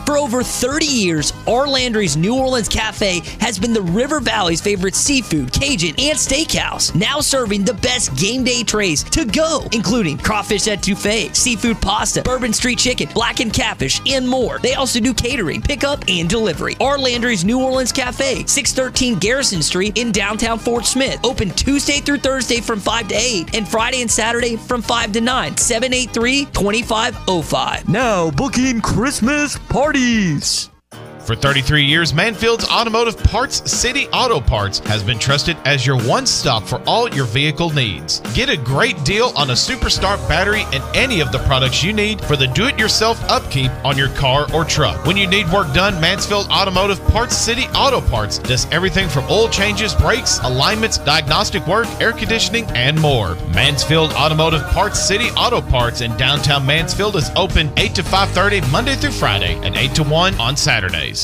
For over 30 years, our Landry's New Orleans Cafe has been the River Valley's favorite seafood, Cajun, and steakhouse. Now serving the best game day trays to go, including crawfish etouffee, seafood pasta, bourbon street chicken, blackened catfish, and more. They also do catering, pickup, and delivery. Our Landry's New Orleans Cafe, 613 Garrison Street in downtown Fort Smith. Open Tuesday through Thursday from 5 to 8 and Friday and Saturday from 5 to 9. 783-2505. Now booking Christmas parties. For 33 years, Manfield's Automotive Parts City Auto Parts has been trusted as your one-stop for all your vehicle needs. Get a great deal on a Superstart battery and any of the products you need for the do-it-yourself upkeep on your car or truck. When you need work done, Mansfield Automotive Parts City Auto Parts does everything from oil changes, brakes, alignments, diagnostic work, air conditioning, and more. Mansfield Automotive Parts City Auto Parts in downtown Mansfield is open 8 to 5:30 Monday through Friday and 8 to 1 on Saturdays.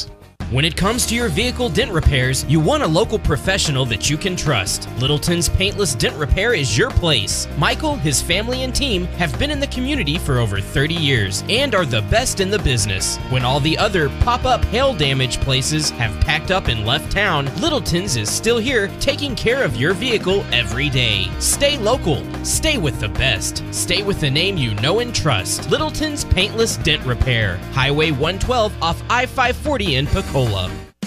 When it comes to your vehicle dent repairs, you want a local professional that you can trust. Littleton's Paintless Dent Repair is your place. Michael, his family, and team have been in the community for over 30 years and are the best in the business. When all the other pop-up hail damage places have packed up and left town, Littleton's is still here taking care of your vehicle every day. Stay local. Stay with the best. Stay with the name you know and trust. Littleton's Paintless Dent Repair. Highway 112 off I-540 in Pecola.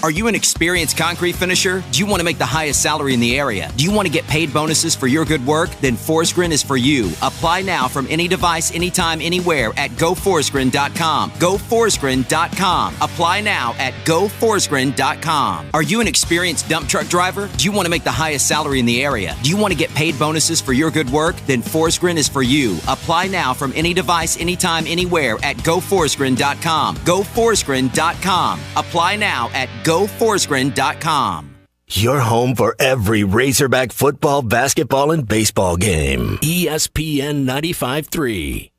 Are you an experienced concrete finisher? Do you want to make the highest salary in the area? Do you want to get paid bonuses for your good work? Then Forsgren is for you. Apply now from any device, anytime, anywhere at GoForsgren.com. GoForsgren.com. Apply now at GoForsgren.com. Are you an experienced dump truck driver? Do you want to make the highest salary in the area? Do you want to get paid bonuses for your good work? Then Forsgren is for you. Apply now from any device, anytime, anywhere at GoForsgren.com. GoForsgren.com. Apply now at GoForsgren.com. Your home for every Razorback football, basketball, and baseball game. ESPN 95.3.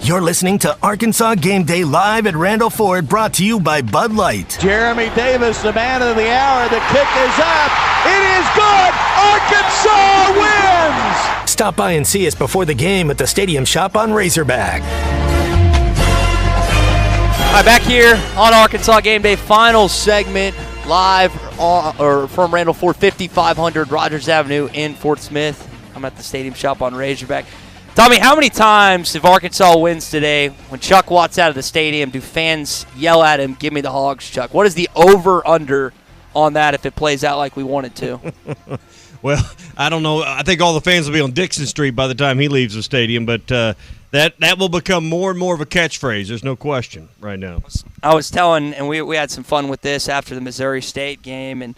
You're listening to Arkansas Game Day live at Randall Ford, brought to you by Bud Light. Jeremy Davis, the man of the hour. The kick is up. It is good. Arkansas wins. Stop by and see us before the game at the Stadium Shop on Razorback. All right, back here on Arkansas Game Day, final segment, live from Randall Ford, 5500 Rogers Avenue in Fort Smith. I'm at the Stadium Shop on Razorback. Tommy, how many times, if Arkansas wins today, when Chuck walks out of the stadium, do fans yell at him, "Give me the Hogs, Chuck"? What is the over-under on that if it plays out like we want it to? Well, I don't know. I think all the fans will be on Dixon Street by the time he leaves the stadium, but that will become more and more of a catchphrase. There's no question right now. I was telling, and we had some fun with this after the Missouri State game, and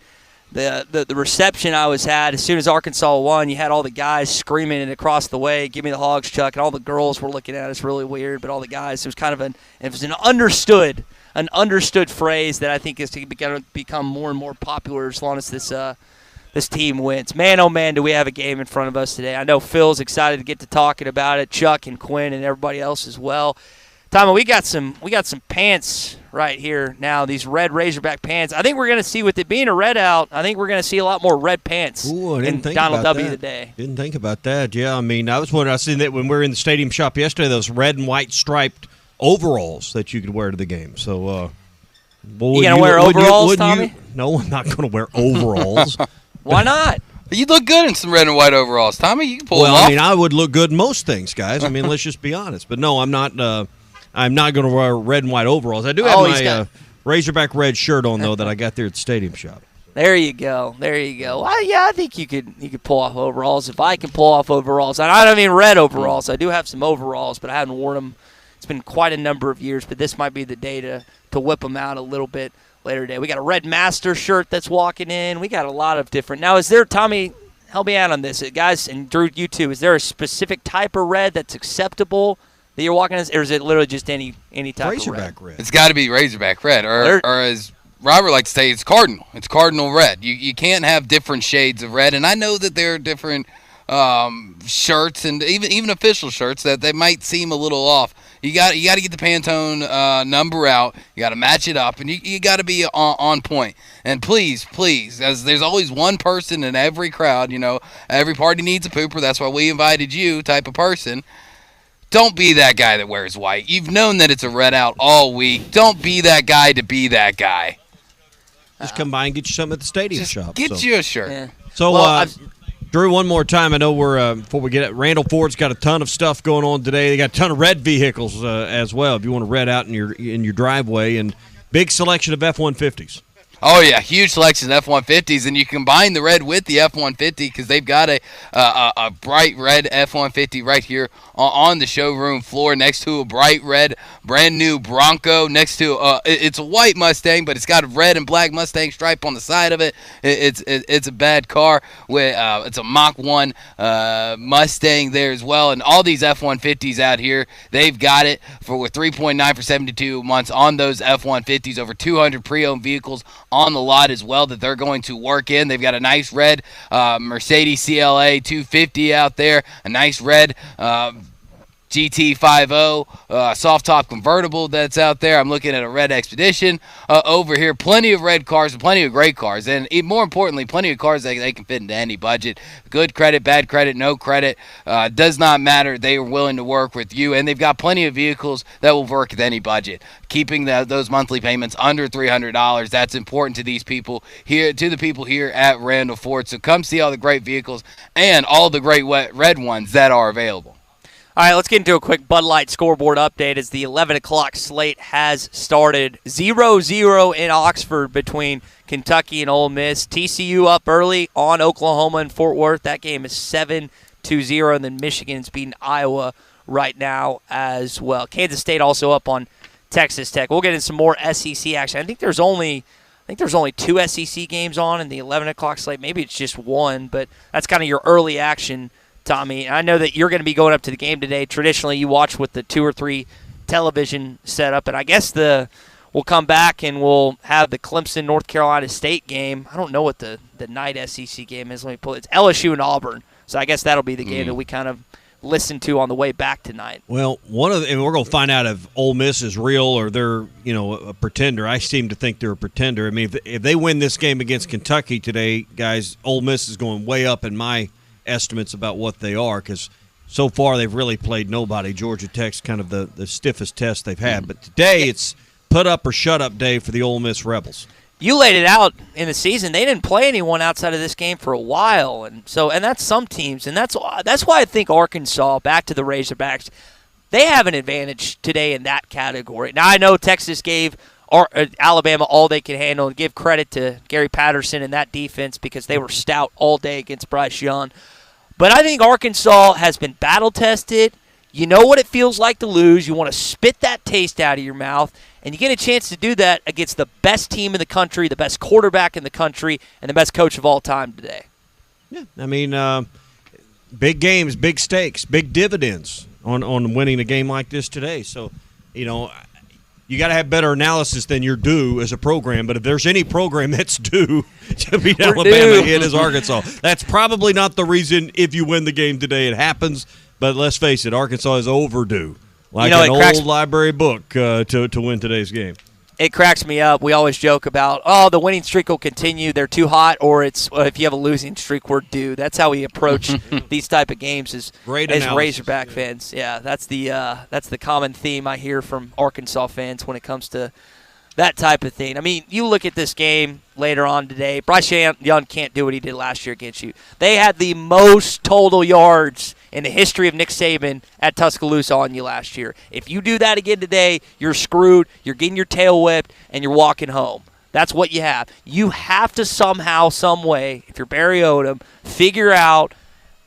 the reception I was had as soon as Arkansas won. You had all the guys screaming it across the way, "Give me the Hogs, Chuck!" and all the girls were looking at us really weird. But all the guys, it was kind of an understood phrase that I think is going to become more and more popular as long as this team wins. Man, oh man, do we have a game in front of us today. I know Phil's excited to get to talking about it, Chuck and Quinn and everybody else as well. Tommy, we got some pants right here now, these red Razorback pants. I think we're going to see, with it being a red out, I think we're going to see a lot more red pants in Donald W. today. Didn't think about that. Yeah, I mean, I was wondering, I seen that when we were in the stadium shop yesterday, those red and white striped overalls that you could wear to the game. So, you going to wear overalls, Tommy? No, I'm not going to wear overalls. Why not? You look good in some red and white overalls, Tommy. You can pull them off. Well, I mean, I would look good in most things, guys. I mean, let's just be honest. But no, I'm not going to wear red and white overalls. I do have my Razorback red shirt on, though, that I got there at the stadium shop. There you go. Well, yeah, I think you could pull off overalls if I can pull off overalls. And I don't mean red overalls. I do have some overalls, but I haven't worn them. It's been quite a number of years, but this might be the day to whip them out a little bit later today. We got a Red Master shirt that's walking in. We got a lot of different. Now, is there, Tommy, help me out on this, guys, and Drew, you too. Is there a specific type of red that's acceptable that you're walking in, or is it literally just any type Razorback of red? It's got to be Razorback red, or as Robert likes to say, it's Cardinal. It's Cardinal red. You can't have different shades of red, and I know that there are different shirts and even official shirts that they might seem a little off. You got to get the Pantone number out. You got to match it up, and you got to be on point. And please, as there's always one person in every crowd, every party needs a pooper. That's why we invited you, type of person. Don't be that guy that wears white. You've known that it's a red out all week. Don't be that guy to be that guy. Just come by and get you something at the stadium shop. Get you a shirt. Yeah. So, Drew, one more time. I know before we get it, Randall Ford's got a ton of stuff going on today. They got a ton of red vehicles as well. If you want to red out in your driveway, and big selection of F-150s. Oh, yeah, huge selection of F-150s, and you combine the red with the F-150 because they've got a bright red F-150 right here on the showroom floor next to a bright red brand-new Bronco next to it's a white Mustang, but it's got a red and black Mustang stripe on the side of it. It's a bad car. It's a Mach 1 Mustang there as well, and all these F-150s out here, they've got it with 3.9 for 72 months on those F-150s, over 200 pre-owned vehicles on the lot as well that they're going to work in. They've got a nice red Mercedes CLA 250 out there, a nice red GT50 soft top convertible that's out there. I'm looking at a red Expedition over here. Plenty of red cars and plenty of great cars, and more importantly, plenty of cars that they can fit into any budget. Good credit, bad credit, no credit, does not matter. They are willing to work with you, and they've got plenty of vehicles that will work with any budget. Keeping those monthly payments under $300, that's important to these people here, to the people here at Randall Ford. So come see all the great vehicles and all the great red ones that are available. All right, let's get into a quick Bud Light scoreboard update as the 11 o'clock slate has started. 0-0 in Oxford between Kentucky and Ole Miss. TCU up early on Oklahoma and Fort Worth. That game is 7-0, and then Michigan's beating Iowa right now as well. Kansas State also up on Texas Tech. We'll get into some more SEC action. I think there's only 2 SEC games on in the 11 o'clock slate. Maybe it's just one, but that's kind of your early action, Tommy. I know that you're going to be going up to the game today. Traditionally, you watch with the 2 or 3 television setup, and I guess we'll come back and we'll have the Clemson North Carolina State game. I don't know what the night SEC game is. Let me pull it. It's LSU and Auburn. So I guess that'll be the game that we kind of listen to on the way back tonight. Well, and we're going to find out if Ole Miss is real or they're a pretender. I seem to think they're a pretender. I mean, if they win this game against Kentucky today, guys, Ole Miss is going way up in my estimates about what they are, because so far they've really played nobody. Georgia Tech's kind of the stiffest test they've had. But today it's put up or shut up day for the Ole Miss Rebels. You laid it out in the season. They didn't play anyone outside of this game for a while, and that's some teams, and that's why I think Arkansas, back to the Razorbacks, they have an advantage today in that category. Now I know Texas gave Alabama all they could handle, and give credit to Gary Patterson and that defense because they were stout all day against Bryce Young. But I think Arkansas has been battle-tested. You know what it feels like to lose. You want to spit that taste out of your mouth, and you get a chance to do that against the best team in the country, the best quarterback in the country, and the best coach of all time today. Yeah, I mean, big games, big stakes, big dividends on winning a game like this today. So, you know, you got to have better analysis than you're due as a program. But if there's any program that's due to beat Alabama, it is Arkansas. That's probably not the reason if you win the game today it happens. But let's face it, Arkansas is overdue, like an old library book, to win today's game. It cracks me up. We always joke about, oh, the winning streak will continue. They're too hot, or it's if you have a losing streak, we're due. That's how we approach these type of games as Razorback fans. Yeah, that's the common theme I hear from Arkansas fans when it comes to that type of thing. I mean, you look at this game later on today. Bryce Young can't do what he did last year against you. They had the most total yards in the history of Nick Saban at Tuscaloosa on you last year. If you do that again today, you're screwed. You're getting your tail whipped, and you're walking home. That's what you have. You have to somehow, some way, if you're Barry Odom, figure out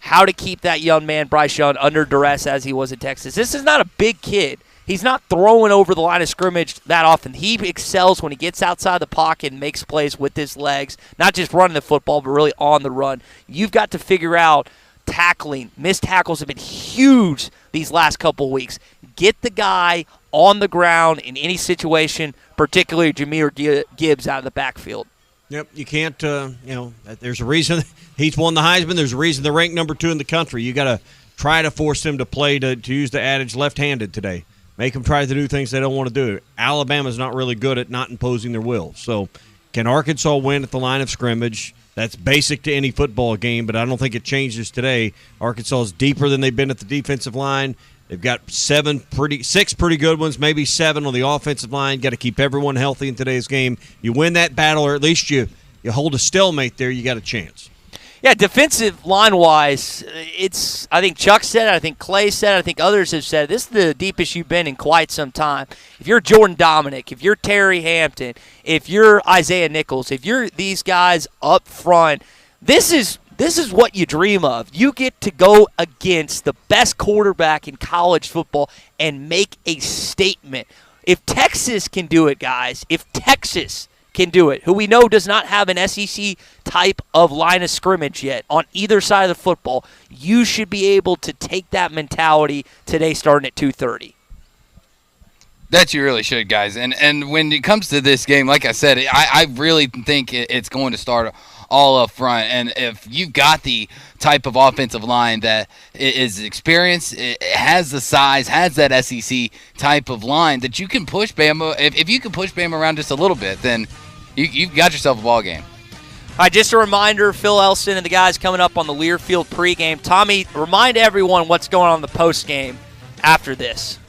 how to keep that young man, Bryce Young, under duress as he was in Texas. This is not a big kid. He's not throwing over the line of scrimmage that often. He excels when he gets outside the pocket and makes plays with his legs, not just running the football, but really on the run. You've got to figure out tackling. Missed tackles have been huge these last couple of weeks. Get the guy on the ground in any situation, particularly Jahmyr Gibbs out of the backfield. Yep, you can't, there's a reason he's won the Heisman. There's a reason they're ranked number 2 in the country. You got to try to force them to play, to use the adage, left-handed today. Make them try to do things they don't want to do. Alabama's not really good at not imposing their will. So can Arkansas win at the line of scrimmage? That's basic to any football game, but I don't think it changes today. Arkansas is deeper than they've been at the defensive line. They've got 6 pretty good ones, maybe 7 on the offensive line. Got to keep everyone healthy in today's game. You win that battle, or at least you hold a stalemate there, you got a chance. Yeah, defensive line-wise, I think Chuck said it, I think Clay said it, I think others have said it. This is the deepest you've been in quite some time. If you're Jordan Dominic, if you're Terry Hampton, if you're Isaiah Nichols, if you're these guys up front, this is what you dream of. You get to go against the best quarterback in college football and make a statement. If Texas can do it, guys, if Texas can do it, who we know does not have an SEC type of line of scrimmage yet on either side of the football, you should be able to take that mentality today starting at 2:30. That you really should, guys. And when it comes to this game, like I said, I really think it's going to start all up front. And if you've got the type of offensive line that is experienced, it has the size, has that SEC type of line that you can push Bama. If you can push Bama around just a little bit, then you've got yourself a ball game. All right, just a reminder, Phil Elson and the guys coming up on the Learfield pregame. Tommy, remind everyone what's going on in the postgame after this.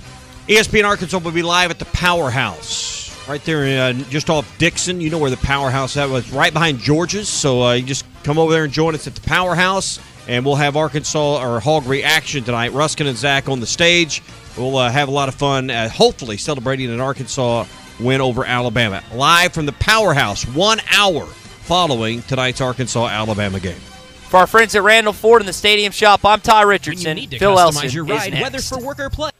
ESPN Arkansas will be live at the Powerhouse, right there just off Dixon. You know where the Powerhouse is. It's right behind George's, so you just come over there and join us at the Powerhouse, and we'll have Arkansas or Hog Reaction tonight. Ruskin and Zach on the stage. We'll have a lot of fun, hopefully celebrating an Arkansas win over Alabama. Live from the Powerhouse, 1 hour following tonight's Arkansas-Alabama game. For our friends at Randall Ford in the Stadium Shop, I'm Ty Richardson. When you need to Phil customize Elson your ride, is whether next. for work or play.